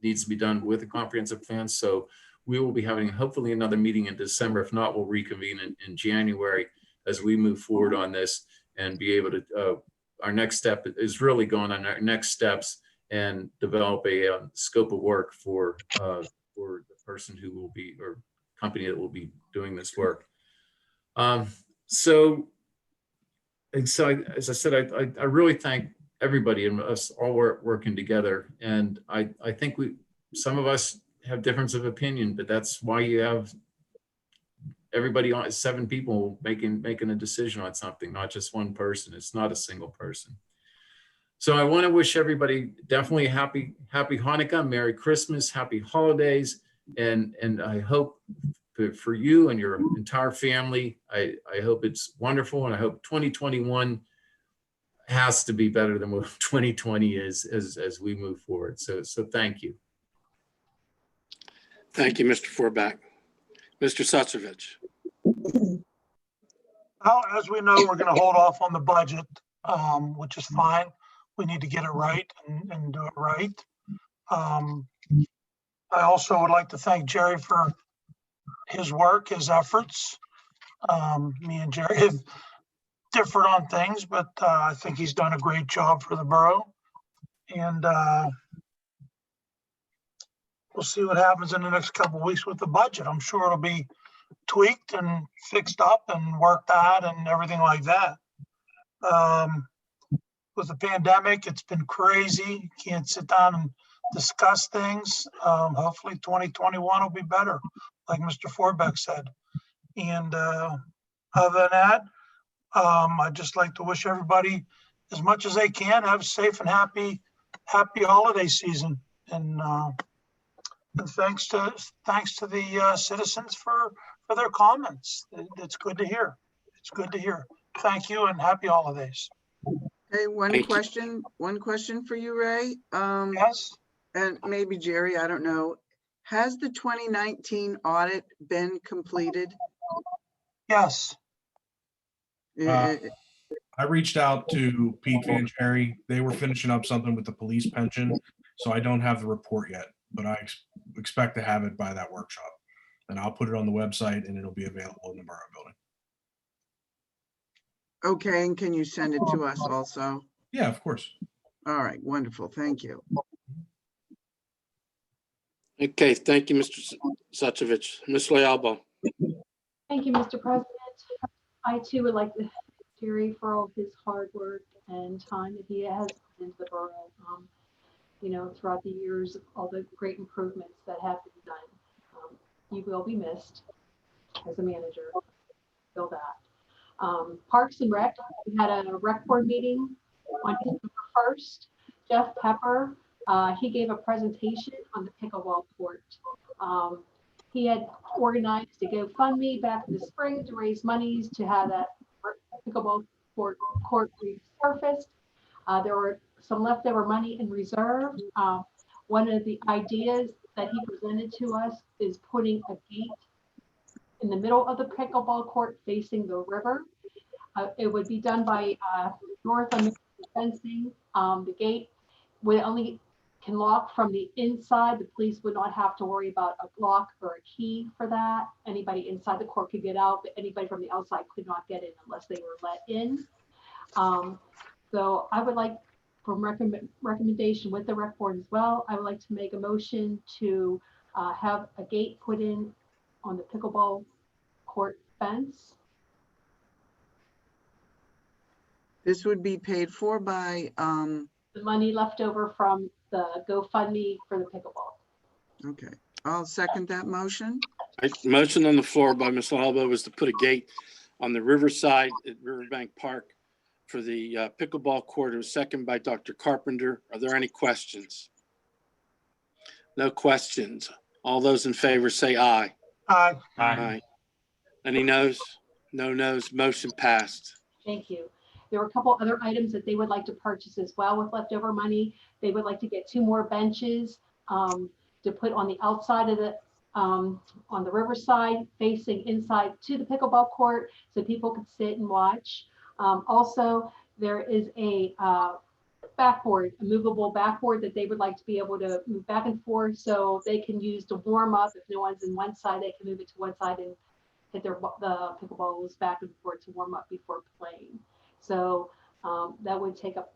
needs to be done with the comprehensive plan. So we will be having hopefully another meeting in December. If not, we'll reconvene in January as we move forward on this and be able to, our next step is really going on our next steps and develop a scope of work for the person who will be, or company that will be doing this work. So as I said, I really thank everybody and us all working together. And I think some of us have difference of opinion, but that's why you have everybody on 7 people making a decision on something, not just one person. It's not a single person. So I want to wish everybody definitely happy Hanukkah, Merry Christmas, Happy Holidays, and I hope for you and your entire family, I hope it's wonderful, and I hope 2021 has to be better than what 2020 is as we move forward. So thank you. Thank you, Mr. Forback. Mr. Sutsovich. Well, as we know, we're going to hold off on the budget, which is fine. We need to get it right and do it right. I also would like to thank Jerry for his work, his efforts. Me and Jerry have differed on things, but I think he's done a great job for the borough. And we'll see what happens in the next couple of weeks with the budget. I'm sure it'll be tweaked and fixed up and worked out and everything like that. With the pandemic, it's been crazy. You can't sit down and discuss things. Hopefully 2021 will be better, like Mr. Forbeck said. And other than that, I'd just like to wish everybody, as much as they can, have a safe and happy holiday season. And thanks to the citizens for their comments. It's good to hear. It's good to hear. Thank you and happy holidays. Hey, one question for you, Ray. Yes. And maybe Jerry, I don't know. Has the 2019 audit been completed? Yes. I reached out to Pete Van Cherry. They were finishing up something with the police pension, so I don't have the report yet, but I expect to have it by that workshop. And I'll put it on the website and it'll be available in the borough building. Okay, and can you send it to us also? Yeah, of course. All right, wonderful. Thank you. Okay, thank you, Mr. Sutsovich. Ms. Lealba. Thank you, Mr. President. I too would like to thank Jerry for all of his hard work and time that he has put into the borough. Throughout the years, all the great improvements that have been done. You will be missed as a manager. Feel that. Parks and Rec, we had a rec board meeting on December 1st. Jeff Pepper, he gave a presentation on the pickleball court. He had organized a GoFundMe back in the spring to raise monies to have that pickleball court resurfaced. There were some leftover money in reserve. One of the ideas that he presented to us is putting a gate in the middle of the pickleball court facing the river. It would be done by North American fencing. The gate would only can lock from the inside. The police would not have to worry about a lock or a key for that. Anybody inside the court could get out, but anybody from the outside could not get in unless they were let in. So I would like, from recommendation with the rec board as well, I would like to make a motion to have a gate put in on the pickleball court fence. This would be paid for by the money left over from the GoFundMe for the pickleball. Okay, I'll second that motion. Motion on the floor by Ms. Lealba was to put a gate on the riverside at Riverbank Park for the pickleball court. It was seconded by Dr. Carpenter. Are there any questions? No questions. All those in favor say aye. Aye. Aye. Any noes? No noes. Motion passed. Thank you. There were a couple other items that they would like to purchase as well with leftover money. They would like to get 2 more benches to put on the outside of the on the riverside facing inside to the pickleball court so people could sit and watch. Also, there is a backboard, a movable backboard that they would like to be able to move back and forth so they can use to warm up. If no one's in one side, they can move it to one side and hit the pickleballs back and forth to warm up before playing. So that would take up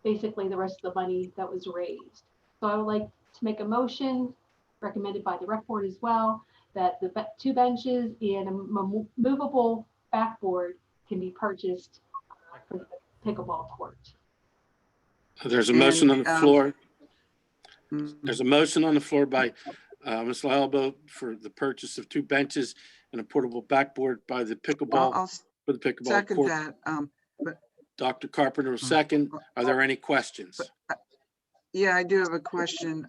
basically the rest of the money that was raised. So I would like to make a motion, recommended by the rec board as well, that the 2 benches and a movable backboard can be purchased for the pickleball court. There's a motion on the floor. Mm, There's a motion on the floor by Ms. Lyalbo for the purchase of 2 benches and a portable backboard by the pickleball, I'll for the pickleball second court. that. But Dr. Carpenter, second. Are there any questions? yeah, I do have a question.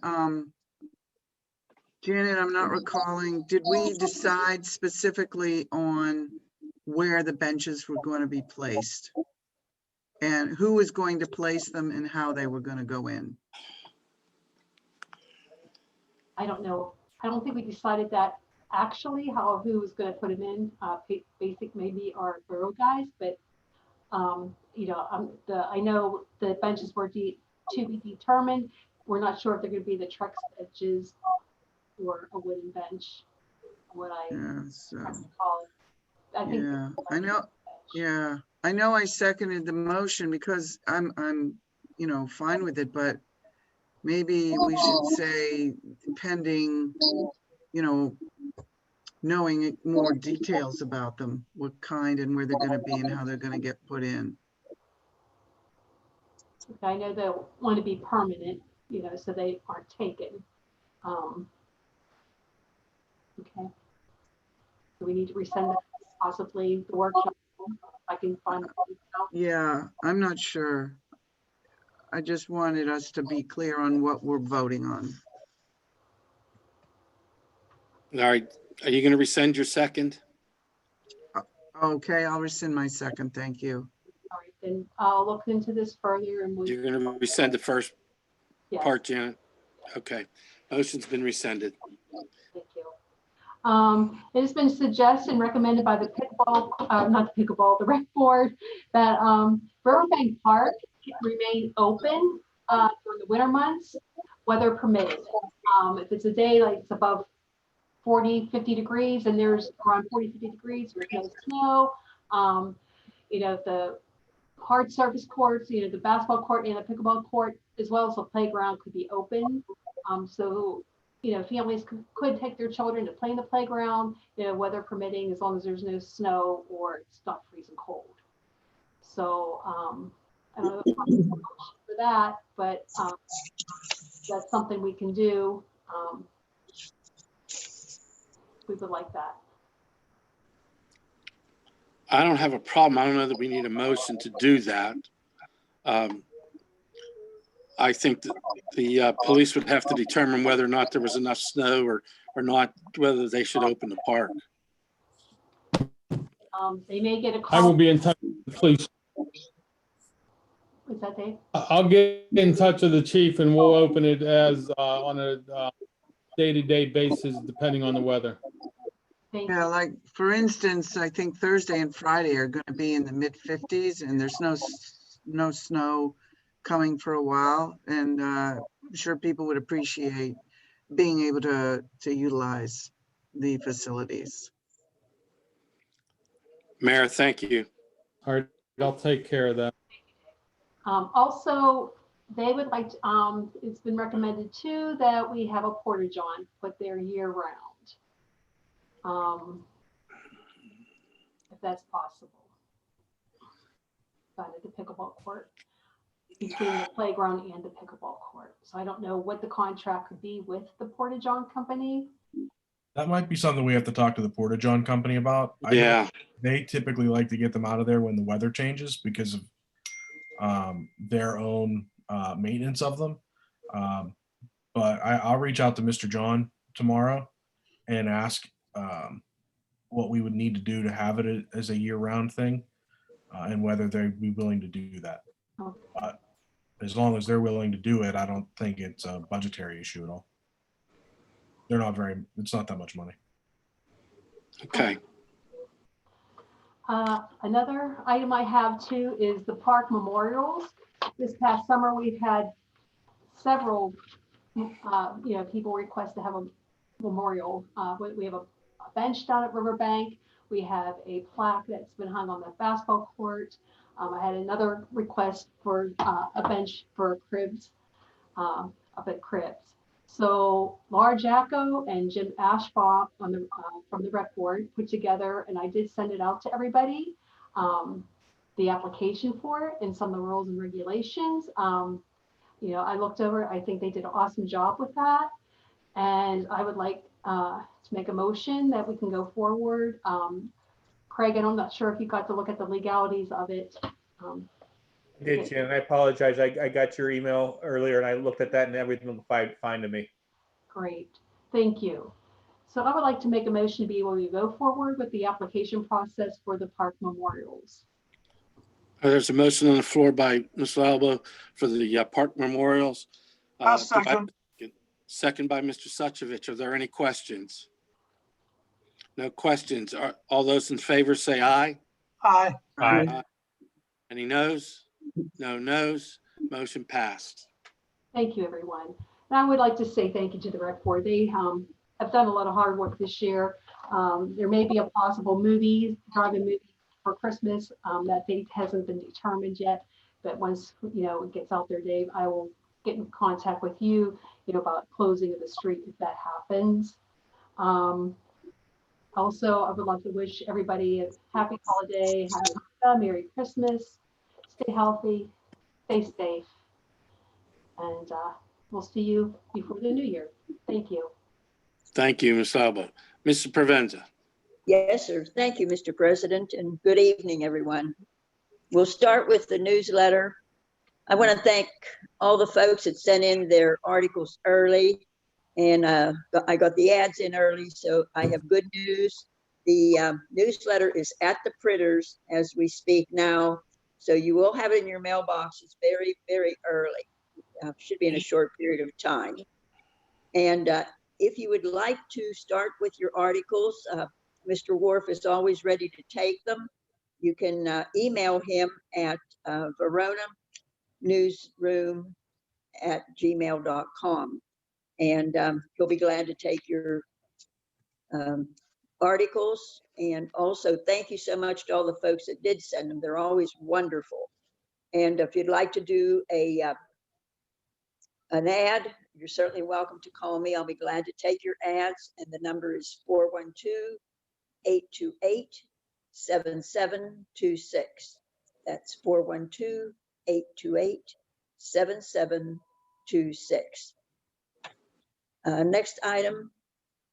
Janet, I'm not recalling, did we decide specifically on where the benches were going to be placed? And who was going to place them and how they were going to go in? I don't know. I don't think we decided that actually, who was going to put them in. Basic maybe our borough guys, but you know, I know the benches were to be determined. We're not sure if they're going to be the truck benches or a wooden bench. What I call it. I think. Yeah, I know. Yeah, I know. I seconded the motion because I'm you know, fine with it, but maybe we should say pending, you know, knowing more details about them, what kind and where they're going to be and how they're going to get put in. I know they want to be permanent, you know, so they aren't taken. Okay. So we need to resend that, possibly the workshop. If I can find. Yeah, I'm not sure. I just wanted us to be clear on what we're voting on. All right. Are you going to rescind your second? Okay, I'll rescind my second. Thank you. All right, then I'll look into this further and You're going to rescind the first Yes. part, Janet? Okay. Motion's been rescinded. Thank you. It has been suggested and recommended by the pickleball, not the pickleball, the rec board, that Burbank Park remain open during the winter months, weather permitting. If it's a day like it's above 40, 50 degrees and there's around 40, 50 degrees, there's no snow. You know, the hard surface courts, you know, the basketball court and the pickleball court, as well as the playground, could be open. So, you know, families could take their children to play in the playground, you know, weather permitting, as long as there's no snow or it's not freezing cold. So, I don't know for that, but that's something we can do. We would like that. I don't have a problem. I don't know that we need a motion to do that. I think that the police would have to determine whether or not there was enough snow or not, whether they should open the park. They may get a call. I will be in touch with the police. What's that, Dave? I'll get in touch with the chief and we'll open it as on a day-to-day basis, depending on the weather. Yeah, like for instance, I think Thursday and Friday are going to be in the mid 50s and there's no snow coming for a while. And I'm sure people would appreciate being able to utilize the facilities. Mayor, thank you. All right, I'll take care of that. Also, they would like to, it's been recommended too that we have a porta-john, but they're year round. If that's possible. But at the pickleball court, between the playground and the pickleball court. So I don't know what the contract could be with the porta-john company. That might be something we have to talk to the Porta-John company about. I know Yeah. they typically like to get them out of there when the weather changes because of their own maintenance of them. But I'll reach out to Mr. John tomorrow and ask what we would need to do to have it as a year-round thing and whether they'd be willing to do that. Okay. But as long as they're willing to do it, I don't think it's a budgetary issue at all. It's not that much money. Okay. Another item I have too is the park memorials. This past summer, we've had several, people request to have a memorial. We have a bench down at Riverbank. We have a plaque that's been hung on the basketball court. I had another request for a bench for Cribs, up at Cribs. So Laura Jacko and Jim Ashbaugh on the from the rec board put together, and I did send it out to everybody, the application for it and some of the rules and regulations. I looked over, I think they did an awesome job with that. And I would like to make a motion that we can go forward. Craig, I'm not sure if you got to look at the legalities of it. Did you? And I apologize. I got your email earlier and I looked at that and everything looked fine to me. Great, thank you. So I would like to make a motion to be able to go forward with the application process for the park memorials. There's a motion on the floor by Mr. Alba for the park memorials. I'll second. Second by Mr. Suchovich. Are there any questions? No questions. All those in favor say aye. Aye. Aye. Any noes? No noes. Motion passed. Thank you, everyone. And I would like to say thank you to the rec board. They have done a lot of hard work this year. There may be a possible drive-in movie for Christmas. That date hasn't been determined yet, but once it gets out there, Dave, I will get in contact with you, about closing of the street if that happens. Also, I would love to wish everybody a happy holiday, Merry Christmas, stay healthy, stay safe, and we'll see you before the new year. Thank you. Thank you, Ms. Alba. Mr. Provenza. Yes, sir. Thank you, Mr. President, and good evening, everyone. We'll start with the newsletter. I want to thank all the folks that sent in their articles early, and I got the ads in early, so I have good news. The newsletter is at the printers as we speak now, so you will have it in your mailboxes very, very early. Should be in a short period of time. And if you would like to start with your articles, Mr. Wharf is always ready to take them. You can email him at veronanewsroom@gmail.com, and he'll be glad to take your articles. And also, thank you so much to all the folks that did send them. They're always wonderful. And if you'd like to do an ad, you're certainly welcome to call me. I'll be glad to take your ads. And the number is 412-828-7726. That's 412-828-7726. Next item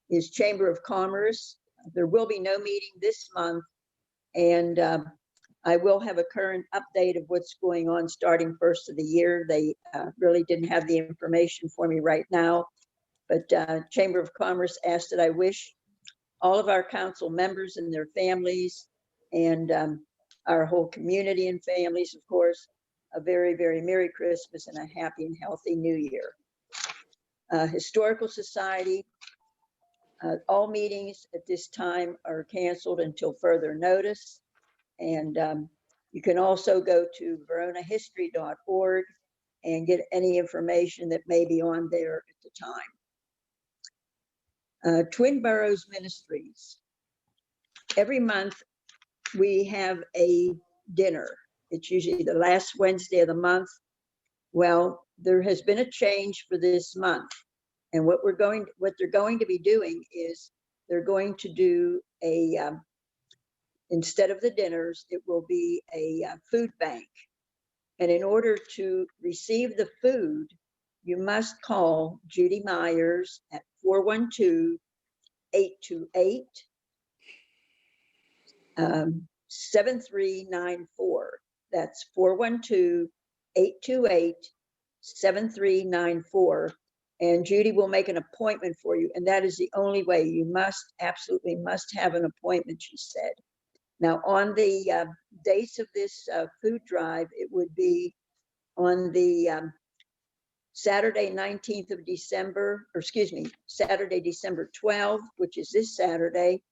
is Chamber of Commerce. There will be no meeting this month, and I will have a current update of what's going on starting first of the year. They really didn't have the information for me right now, but Chamber of Commerce asked that I wish all of our council members and their families and our whole community and families, of course, a very, very Merry Christmas and a happy and healthy New Year. Historical Society, all meetings at this time are canceled until further notice. And you can also go to veronahistory.org and get any information that may be on there at the time. Twin Boroughs Ministries. Every month we have a dinner. It's usually the last Wednesday of the month. Well, there has been a change for this month. And what they're going to be doing is they're going to do instead of the dinners, it will be a food bank. And in order to receive the food, you must call Judy Myers at 412-828-7394. That's 412-828-7394. And Judy will make an appointment for you. And that is the only way. You absolutely must have an appointment, she said. Now, on the dates of this food drive, it would be on the Saturday, 19th of December, or excuse me, Saturday, December 12th, which is this Saturday,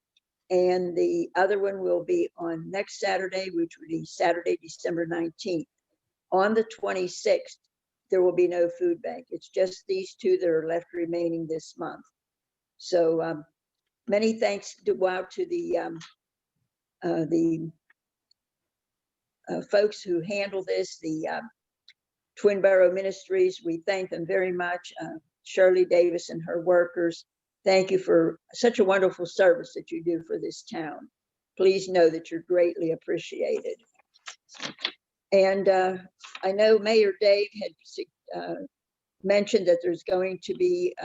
And the other one will be on next Saturday, which would be Saturday, December 19th. On the 26th, there will be no food bank. It's just these two that are left remaining this month. So many thanks go out to the folks who handle this, the Twin Borough Ministries. We thank them very much. Shirley Davis and her workers. Thank you for such a wonderful service that you do for this town. Please know that you're greatly appreciated. And I know Mayor Dave had mentioned that there's going to be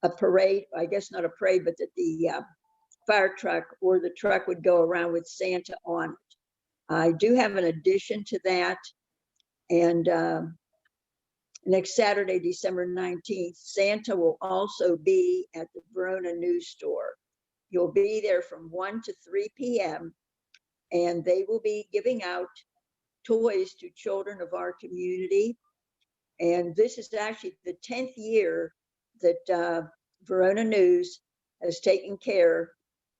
a parade, I guess not a parade, but that the fire truck or the truck would go around with Santa on it. I do have an addition to that. And next Saturday, December 19th, Santa will also be at the Verona News Store. You'll be there from 1 to 3 p.m. and they will be giving out toys to children of our community. And this is actually the 10th year that Verona News has taken care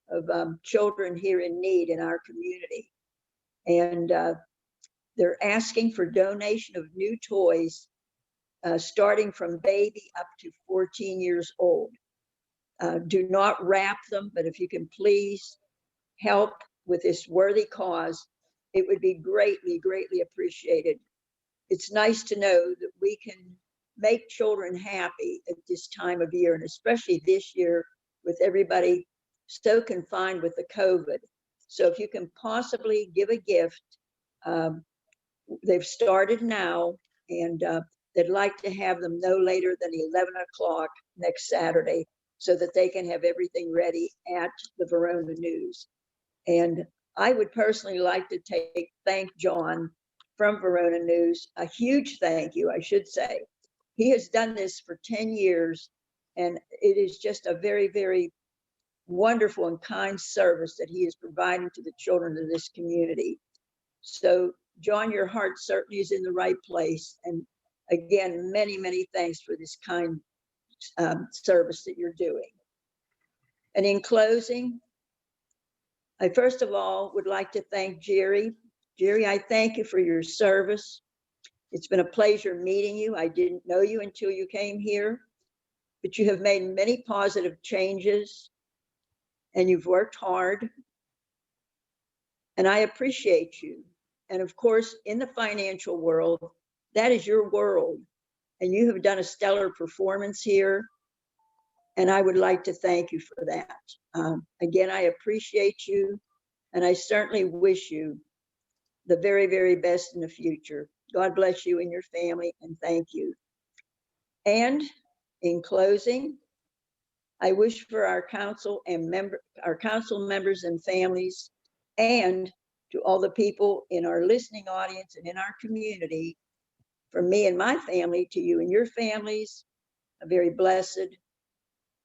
of children here in need in our community. And they're asking for donation of new toys starting from baby up to 14 years old. Do not wrap them, but if you can please help with this worthy cause, it would be greatly, greatly appreciated. It's nice to know that we can make children happy at this time of year, and especially this year with everybody so confined with the COVID. So if you can possibly give a gift, they've started now, and they'd like to have them no later than 11 o'clock next Saturday so that they can have everything ready at the Verona News. And I would personally like to thank John from Verona News, a huge thank you, I should say. He has done this for 10 years, and it is just a very, very wonderful and kind service that he is providing to the children of this community. So, John, your heart certainly is in the right place. And again, many, many thanks for this kind service that you're doing. And in closing, I first of all would like to thank Jerry. Jerry, I thank you for your service. It's been a pleasure meeting you. I didn't know you until you came here, but you have made many positive changes and you've worked hard. And I appreciate you. And of course, in the financial world, that is your world. And you have done a stellar performance here. And I would like to thank you for that. Again, I appreciate you. And I certainly wish you the very, very best in the future. God bless you and your family, and thank you. And in closing, I wish for our council members and families, and to all the people in our listening audience and in our community, from me and my family to you and your families, a very blessed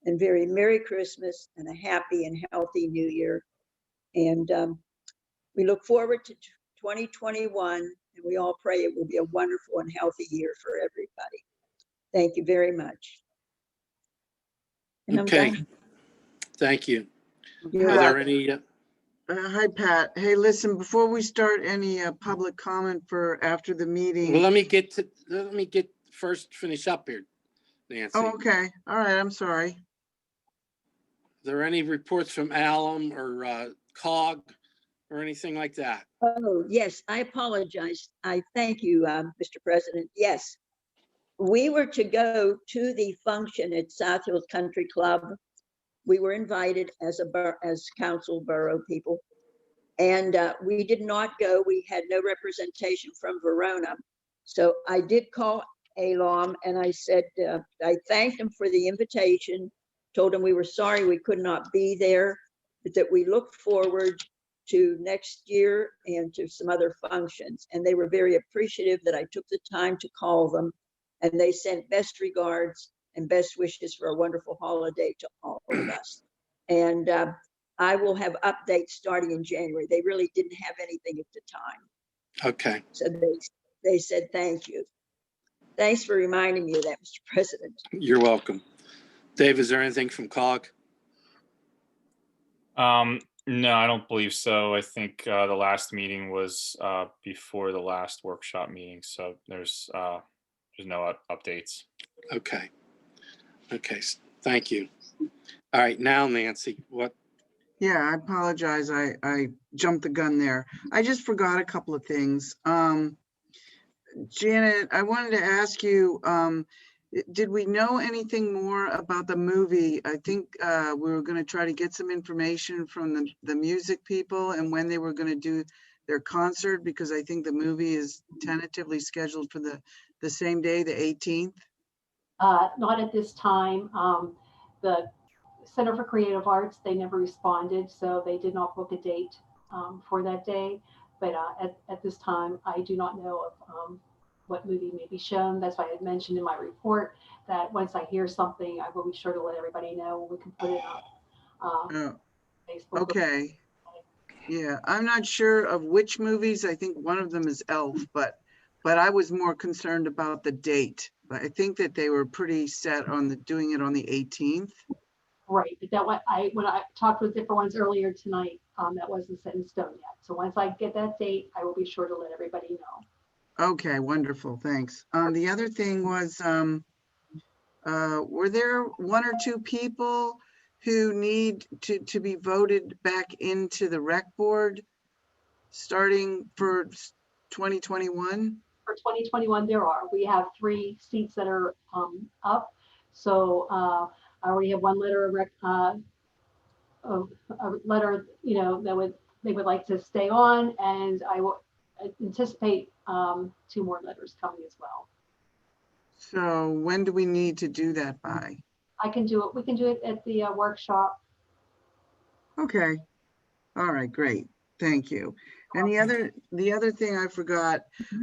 and very Merry Christmas and a happy and healthy New Year. And we look forward to 2021, and we all pray it will be a wonderful and healthy year for everybody. Thank you very much. And I'm Okay, done. thank you. You're Are there welcome. any, Hi, Pat. Hey, listen, before we start any public comment for after the meeting. well, let me get first finish up here, Nancy. Oh, okay. All right. I'm sorry. Are there any reports from Alum or COG or anything like that? Oh, yes, I apologize. I thank you, Mr. President. Yes, we were to go to the function at South Hills Country Club. We were invited as council borough people, and we did not go. We had no representation from Verona. So I did call ALOM and I said, I thanked him for the invitation, told him we were sorry we could not be there, but that we look forward to next year and to some other functions. And they were very appreciative that I took the time to call them, and they sent best regards and best wishes for a wonderful holiday to all of us. And I will have updates starting in January. They really didn't have anything at the time. Okay. So they said, thank you. Thanks for reminding me of that, Mr. President. You're welcome. Dave, is there anything from COG? No, I don't believe so. I think the last meeting was before the last workshop meeting, so there's no updates. Okay. Okay, thank you. All right, now Nancy, what? Yeah, I apologize. I jumped the gun there. I just forgot a couple of things. Janet, I wanted to ask you, did we know anything more about the movie? I think we were going to try to get some information from the music people and when they were going to do their concert, because I think the movie is tentatively scheduled for the same day, the 18th. Not at this time. The Center for Creative Arts, they never responded, so they did not book a date for that day. But at this time, I do not know of what movie may be shown. That's why I had mentioned in my report that once I hear something, I will be sure to let everybody know. We can put it up. Facebook. Okay. Yeah, I'm not sure of which movies. I think one of them is Elf, but I was more concerned about the date. But I think that they were pretty set on doing it on the 18th. Right, but that when I talked with different ones earlier tonight, that wasn't set in stone yet. So once I get that date, I will be sure to let everybody know. Okay, wonderful, thanks. The other thing was, were there one or two people who need to be voted back into the rec board starting for 2021? For 2021, there are. We have 3 seats that are up. So I already have one letter of a letter, that they would like to stay on, and I will anticipate 2 more letters coming as well. So when do we need to do that by? I can do it. We can do it at the workshop. Okay. All right, great. Thank you. And the other thing I forgot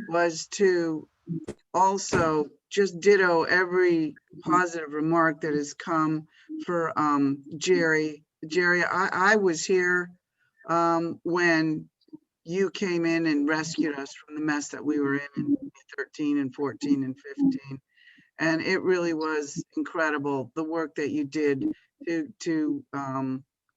was to also just ditto every positive remark that has come for Jerry. Jerry, I was here when you came in and rescued us from the mess that we were in 13 and 14 and 15. And it really was incredible, the work that you did to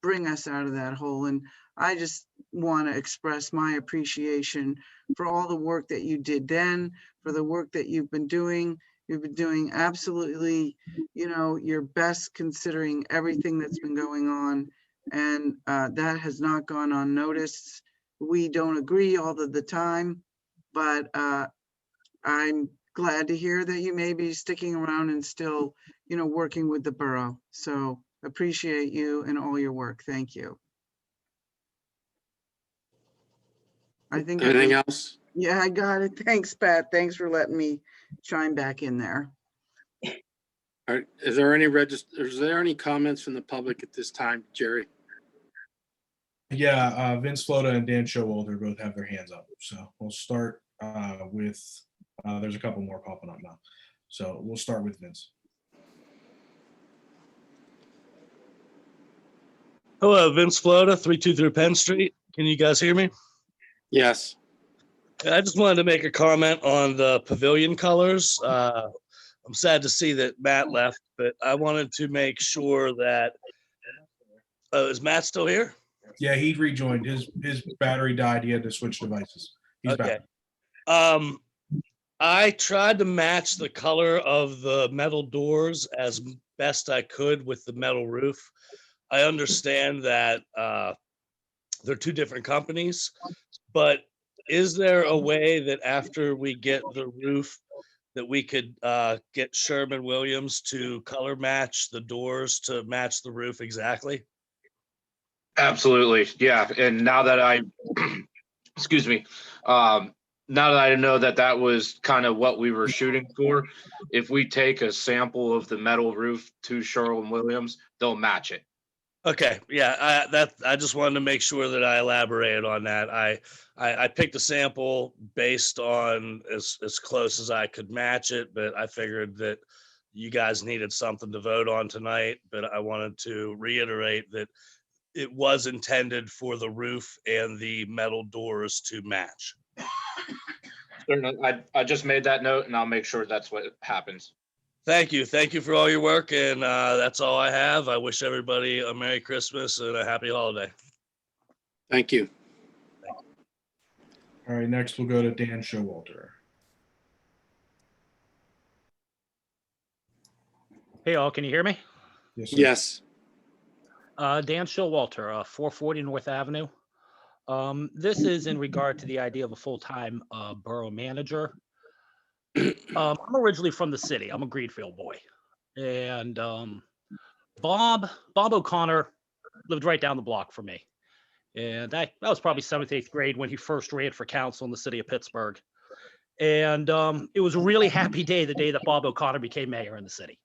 bring us out of that hole. And I just want to express my appreciation for all the work that you did then, for the work that you've been doing. You've been doing absolutely, your best considering everything that's been going on. And that has not gone unnoticed. We don't agree all of the time, but I'm glad to hear that you may be sticking around and still, working with the borough. So appreciate you and all your work. Thank you. I think Anything else? Yeah, I got it. Thanks, Pat. Thanks for letting me chime back in there. All right. Is there any comments from the public at this time, Jerry? Yeah, Vince Flota and Dan Showalter both have their hands up. So we'll start with, there's a couple more popping up now. So we'll start with Vince. Hello, Vince Flota, 323 Penn Street. Can you guys hear me? Yes. I just wanted to make a comment on the pavilion colors. I'm sad to see that Matt left, but I wanted to make sure that, is Matt still here? Yeah, he rejoined. His battery died. He had to switch devices. He's Okay. back. I tried to match the color of the metal doors as best I could with the metal roof. I understand that they're 2 different companies, but is there a way that after we get the roof that we could get Sherwin-Williams to color match the doors to match the roof exactly? Absolutely. Yeah. And now that excuse me, now that I know that was kind of what we were shooting for, if we take a sample of the metal roof to Sherwin-Williams, they'll match it. Okay, yeah, I just wanted to make sure that I elaborated on that. I picked a sample based on as close as I could match it, but I figured that you guys needed something to vote on tonight. But I wanted to reiterate that it was intended for the roof and the metal doors to match. I just made that note, and I'll make sure that's what happens. Thank you. Thank you for all your work. And that's all I have. I wish everybody a Merry Christmas and a happy holiday. Thank you. All right, next we'll go to Dan Showalter. Hey, all, can you hear me? Yes, sir. Yes. Dan Showalter, 440 North Avenue. This is in regard to the idea of a full-time borough manager. I'm originally from the city. I'm a Greenfield boy. And Bob O'Connor lived right down the block from me. And that was probably 7th, 8th grade when he first ran for council in the city of Pittsburgh. And it was a really happy day, the day that Bob O'Connor became mayor in the city.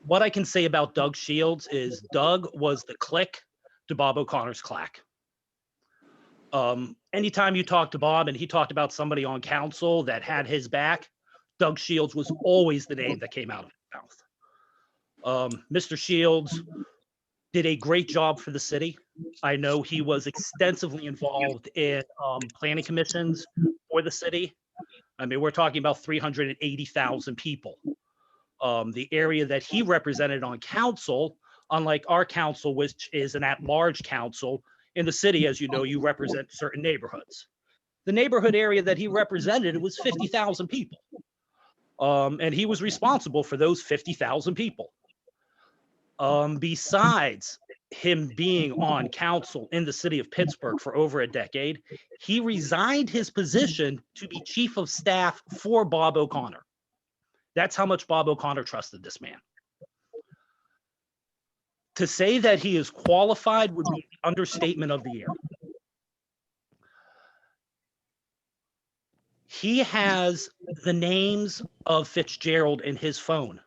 What I can say about Doug Shields is Doug was the click to Bob O'Connor's clack. Anytime you talk to Bob and he talked about somebody on council that had his back, Doug Shields was always the name that came out of his mouth. Mr. Shields did a great job for the city. I know he was extensively involved in planning commissions for the city. I mean, we're talking about 380,000 people. The area that he represented on council, unlike our council, which is an at-large council, in the city, as you know, you represent certain neighborhoods. The neighborhood area that he represented was 50,000 people. And he was responsible for those 50,000 people. Besides him being on council in the city of Pittsburgh for over a decade, he resigned his position to be chief of staff for Bob O'Connor. That's how much Bob O'Connor trusted this man. To say that he is qualified would be the understatement of the year. He has the names of Fitzgerald in his phone.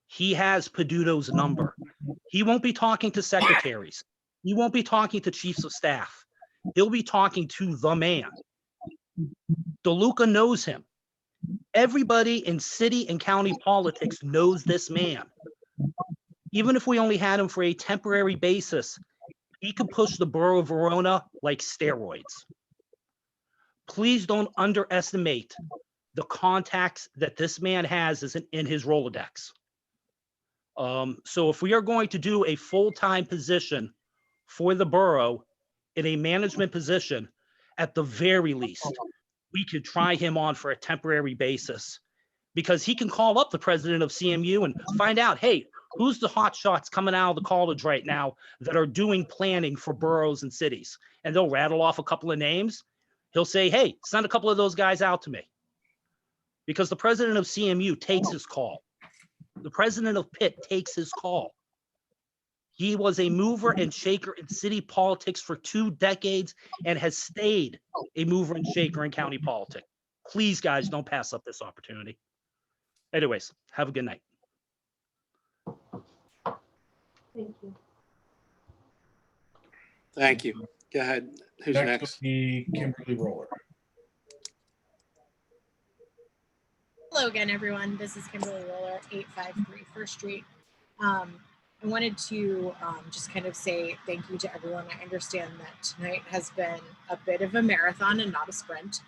He has Peduto's number. He won't be talking to secretaries. He won't be talking to chiefs of staff. He'll be talking to the man. DeLuca knows him. Everybody in city and county politics knows this man. Even if we only had him for a temporary basis, he could push the borough of Verona like steroids. Please don't underestimate the contacts that this man has in his Rolodex. So if we are going to do a full-time position for the borough in a management position, at the very least, we could try him on for a temporary basis, because he can call up the president of CMU and find out, hey, who's the hot shots coming out of the college right now that are doing planning for boroughs and cities? And they'll rattle off a couple of names. He'll say, hey, send a couple of those guys out to me. Because the president of CMU takes his call. The president of Pitt takes his call. He was a mover and shaker in city politics for 2 decades and has stayed a mover and shaker in county politics. Please, guys, don't pass up this opportunity. Anyways, have a good night. Thank you. Thank you. Go ahead. Who's next? Will be Kimberly Roller. Hello again, everyone. This is Kimberly Roller, 853 First Street. I wanted to just kind of say thank you to everyone. I understand that tonight has been a bit of a marathon and not a sprint.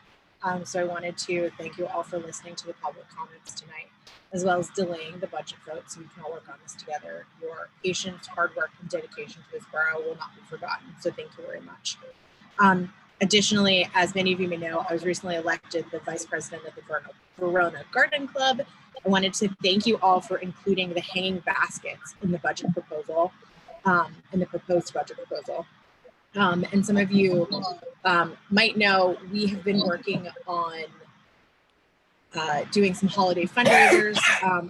So I wanted to thank you all for listening to the public comments tonight, as well as delaying the budget vote so we can all work on this together. Your patience, hard work, and dedication to this borough will not be forgotten. So thank you very much. Additionally, as many of you may know, I was recently elected the vice president of the Verona Garden Club. I wanted to thank you all for including the hanging baskets in the budget proposal, in the proposed budget proposal. And some of you might know we have been working on doing some holiday fundraisers.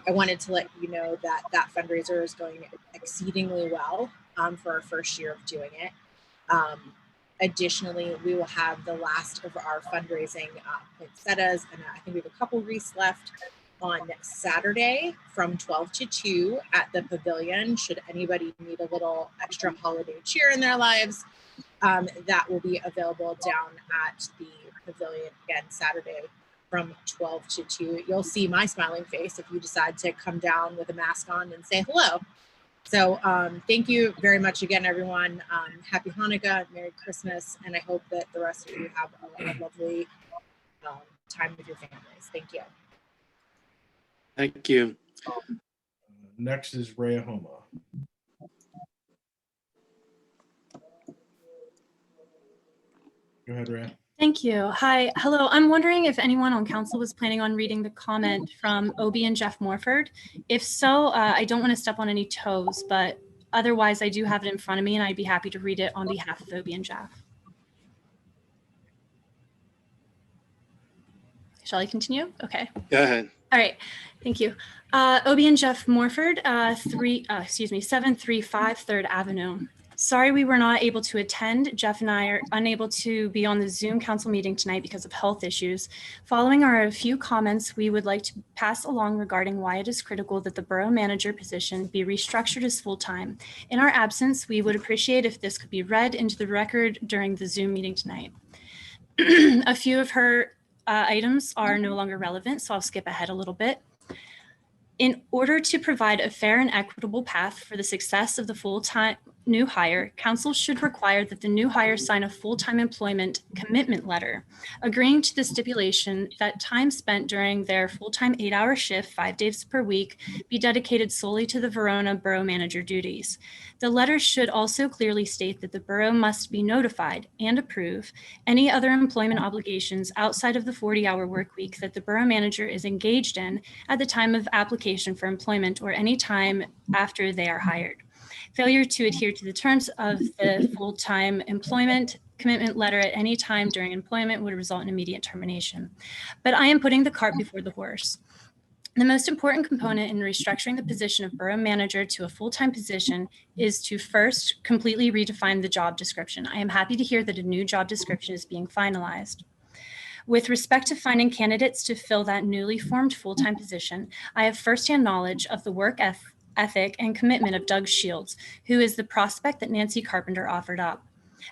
I wanted to let you know that that fundraiser is going exceedingly well for our first year of doing it. Additionally, we will have the last of our fundraising poinsettias, and I think we have a couple wreaths left on Saturday from 12 to 2 at the pavilion. Should anybody need a little extra holiday cheer in their lives, that will be available down at the pavilion again Saturday from 12 to 2. You'll see my smiling face if you decide to come down with a mask on and say hello. So thank you very much again, everyone. Happy Hanukkah, Merry Christmas, and I hope that the rest of you have a lovely time with your families. Thank you. Thank you. Next is Rhea Homa. Go ahead, Rhea. Thank you. Hi. Hello. I'm wondering if anyone on council was planning on reading the comment from Obie and Jeff Morford. If so, I don't want to step on any toes, but otherwise I do have it in front of me and I'd be happy to read it on behalf of Obie and Jeff. Shall I continue? Okay. Go ahead. All right. Thank you. Obie and Jeff Morford, 735 3rd Avenue. Sorry we were not able to attend. Jeff and I are unable to be on the Zoom council meeting tonight because of health issues. Following are a few comments we would like to pass along regarding why it is critical that the borough manager position be restructured as full-time. In our absence, we would appreciate if this could be read into the record during the Zoom meeting tonight. A few of her items are no longer relevant, so I'll skip ahead a little bit. In order to provide a fair and equitable path for the success of the full-time new hire, council should require that the new hire sign a full-time employment commitment letter, agreeing to the stipulation that time spent during their full-time 8-hour shift 5 days per week be dedicated solely to the Verona Borough Manager duties. The letter should also clearly state that the borough must be notified and approve any other employment obligations outside of the 40-hour work week that the borough manager is engaged in at the time of application for employment or any time after they are hired. Failure to adhere to the terms of the full-time employment commitment letter at any time during employment would result in immediate termination. But I am putting the cart before the horse. The most important component in restructuring the position of borough manager to a full-time position is to first completely redefine the job description. I am happy to hear that a new job description is being finalized. With respect to finding candidates to fill that newly formed full-time position, I have firsthand knowledge of the work ethic and commitment of Doug Shields, who is the prospect that Nancy Carpenter offered up.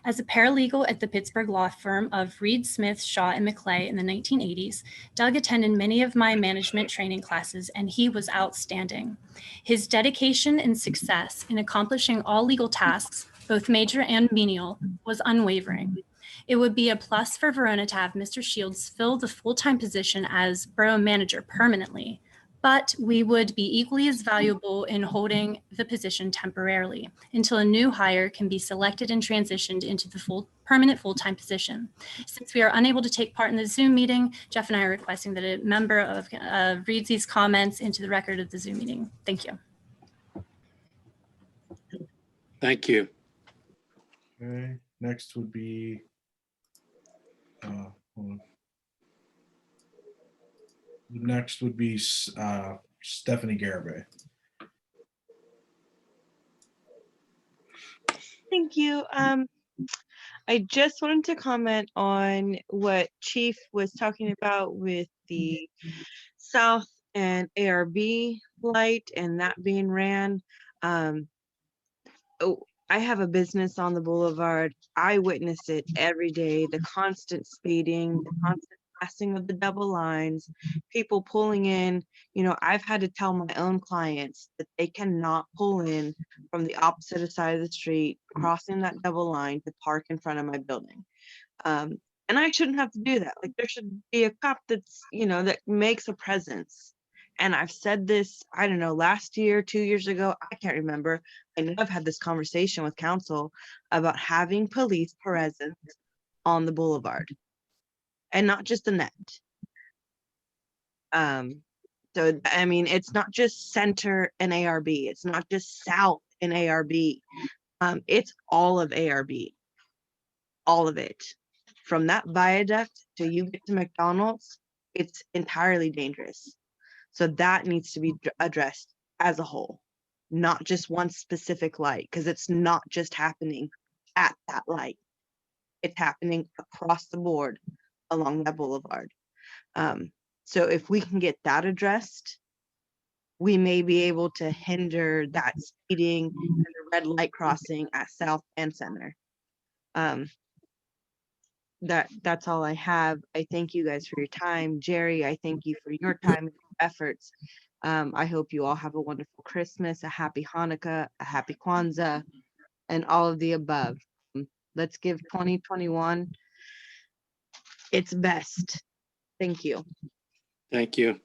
As a paralegal at the Pittsburgh law firm of Reed Smith, Shaw, and McClay in the 1980s, Doug attended many of my management training classes, and he was outstanding. His dedication and success in accomplishing all legal tasks, both major and menial, was unwavering. It would be a plus for Verona to have Mr. Shields fill the full-time position as borough manager permanently, but we would be equally as valuable in holding the position temporarily until a new hire can be selected and transitioned into the permanent full-time position. Since we are unable to take part in the Zoom meeting, Jeff and I are requesting that a member reads these comments into the record of the Zoom meeting. Thank you. Thank you. Okay, next would be, hold on. Next would be Stephanie Garibay. Thank you. I just wanted to comment on what Chief was talking about with the South and ARB light and that being ran. I have a business on the boulevard. I witness it every day, the constant speeding, the constant passing of the double lines, people pulling in. You know, I've had to tell my own clients that they cannot pull in from the opposite side of the street, crossing that double line to park in front of my building. And I shouldn't have to do that. Like, there should be a cop that's, you know, that makes a presence. And I've said this, I don't know, last year, 2 years ago, I can't remember. I know I've had this conversation with council about having police presence on the boulevard and not just the net. So, I mean, it's not just center and ARB. It's not just south and ARB. It's all of ARB, all of it. From that viaduct till you get to McDonald's, it's entirely dangerous. So that needs to be addressed as a whole, not just one specific light, because it's not just happening at that light. It's happening across the board along that boulevard. So if we can get that addressed, we may be able to hinder that speeding and the red light crossing at South and Center. That's all I have. I thank you guys for your time. Jerry, I thank you for your time and efforts. I hope you all have a wonderful Christmas, a happy Hanukkah, a happy Kwanzaa, and all of the above. Let's give 2021 its best. Thank you. Thank you.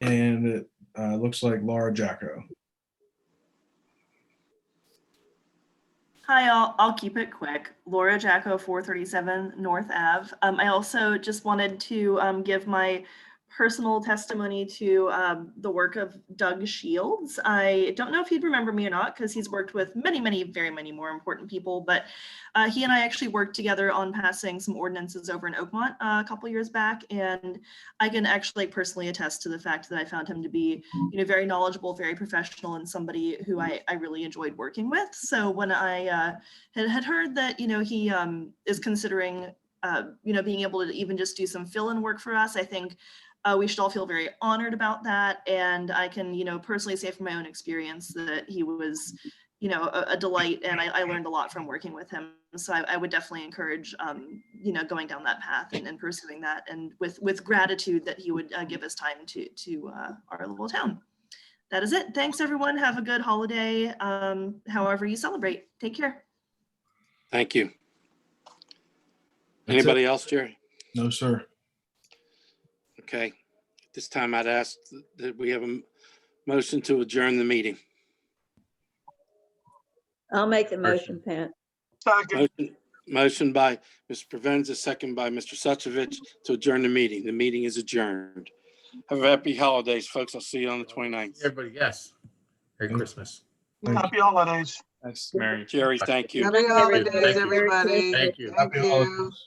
And it looks like Laura Jacko. Hi, I'll keep it quick. Laura Jacko, 437 North Ave. I also just wanted to give my personal testimony to the work of Doug Shields. I don't know if he'd remember me or not, because he's worked with very many more important people, but he and I actually worked together on passing some ordinances over in Oakmont a couple years back, and I can actually personally attest to the fact that I found him to be, very knowledgeable, very professional, and somebody who I really enjoyed working with. So when I had heard that, he is considering, being able to even just do some fill-in work for us, I think we should all feel very honored about that. And I can, personally say from my own experience that he was, a delight, and I learned a lot from working with him. So I would definitely encourage, going down that path and pursuing that, and with gratitude that he would give us time to our little town. That is it. Thanks, everyone. Have a good holiday, however you celebrate. Take care. Thank you. That's Anybody else, Jerry? No, sir. Okay. At this time, I'd ask that we have a motion to adjourn the meeting. I'll make the motion, Pat. Motion by Mr. Provenza, second by Mr. Suchovich to adjourn the meeting. The meeting is adjourned. Have a happy holidays, folks. I'll see you on the 29th. Everybody, yes. Merry Christmas. Happy holidays. Thanks, Mary. Jerry, thank you. Happy holidays, Thank you. everybody. Thank you. Happy holidays.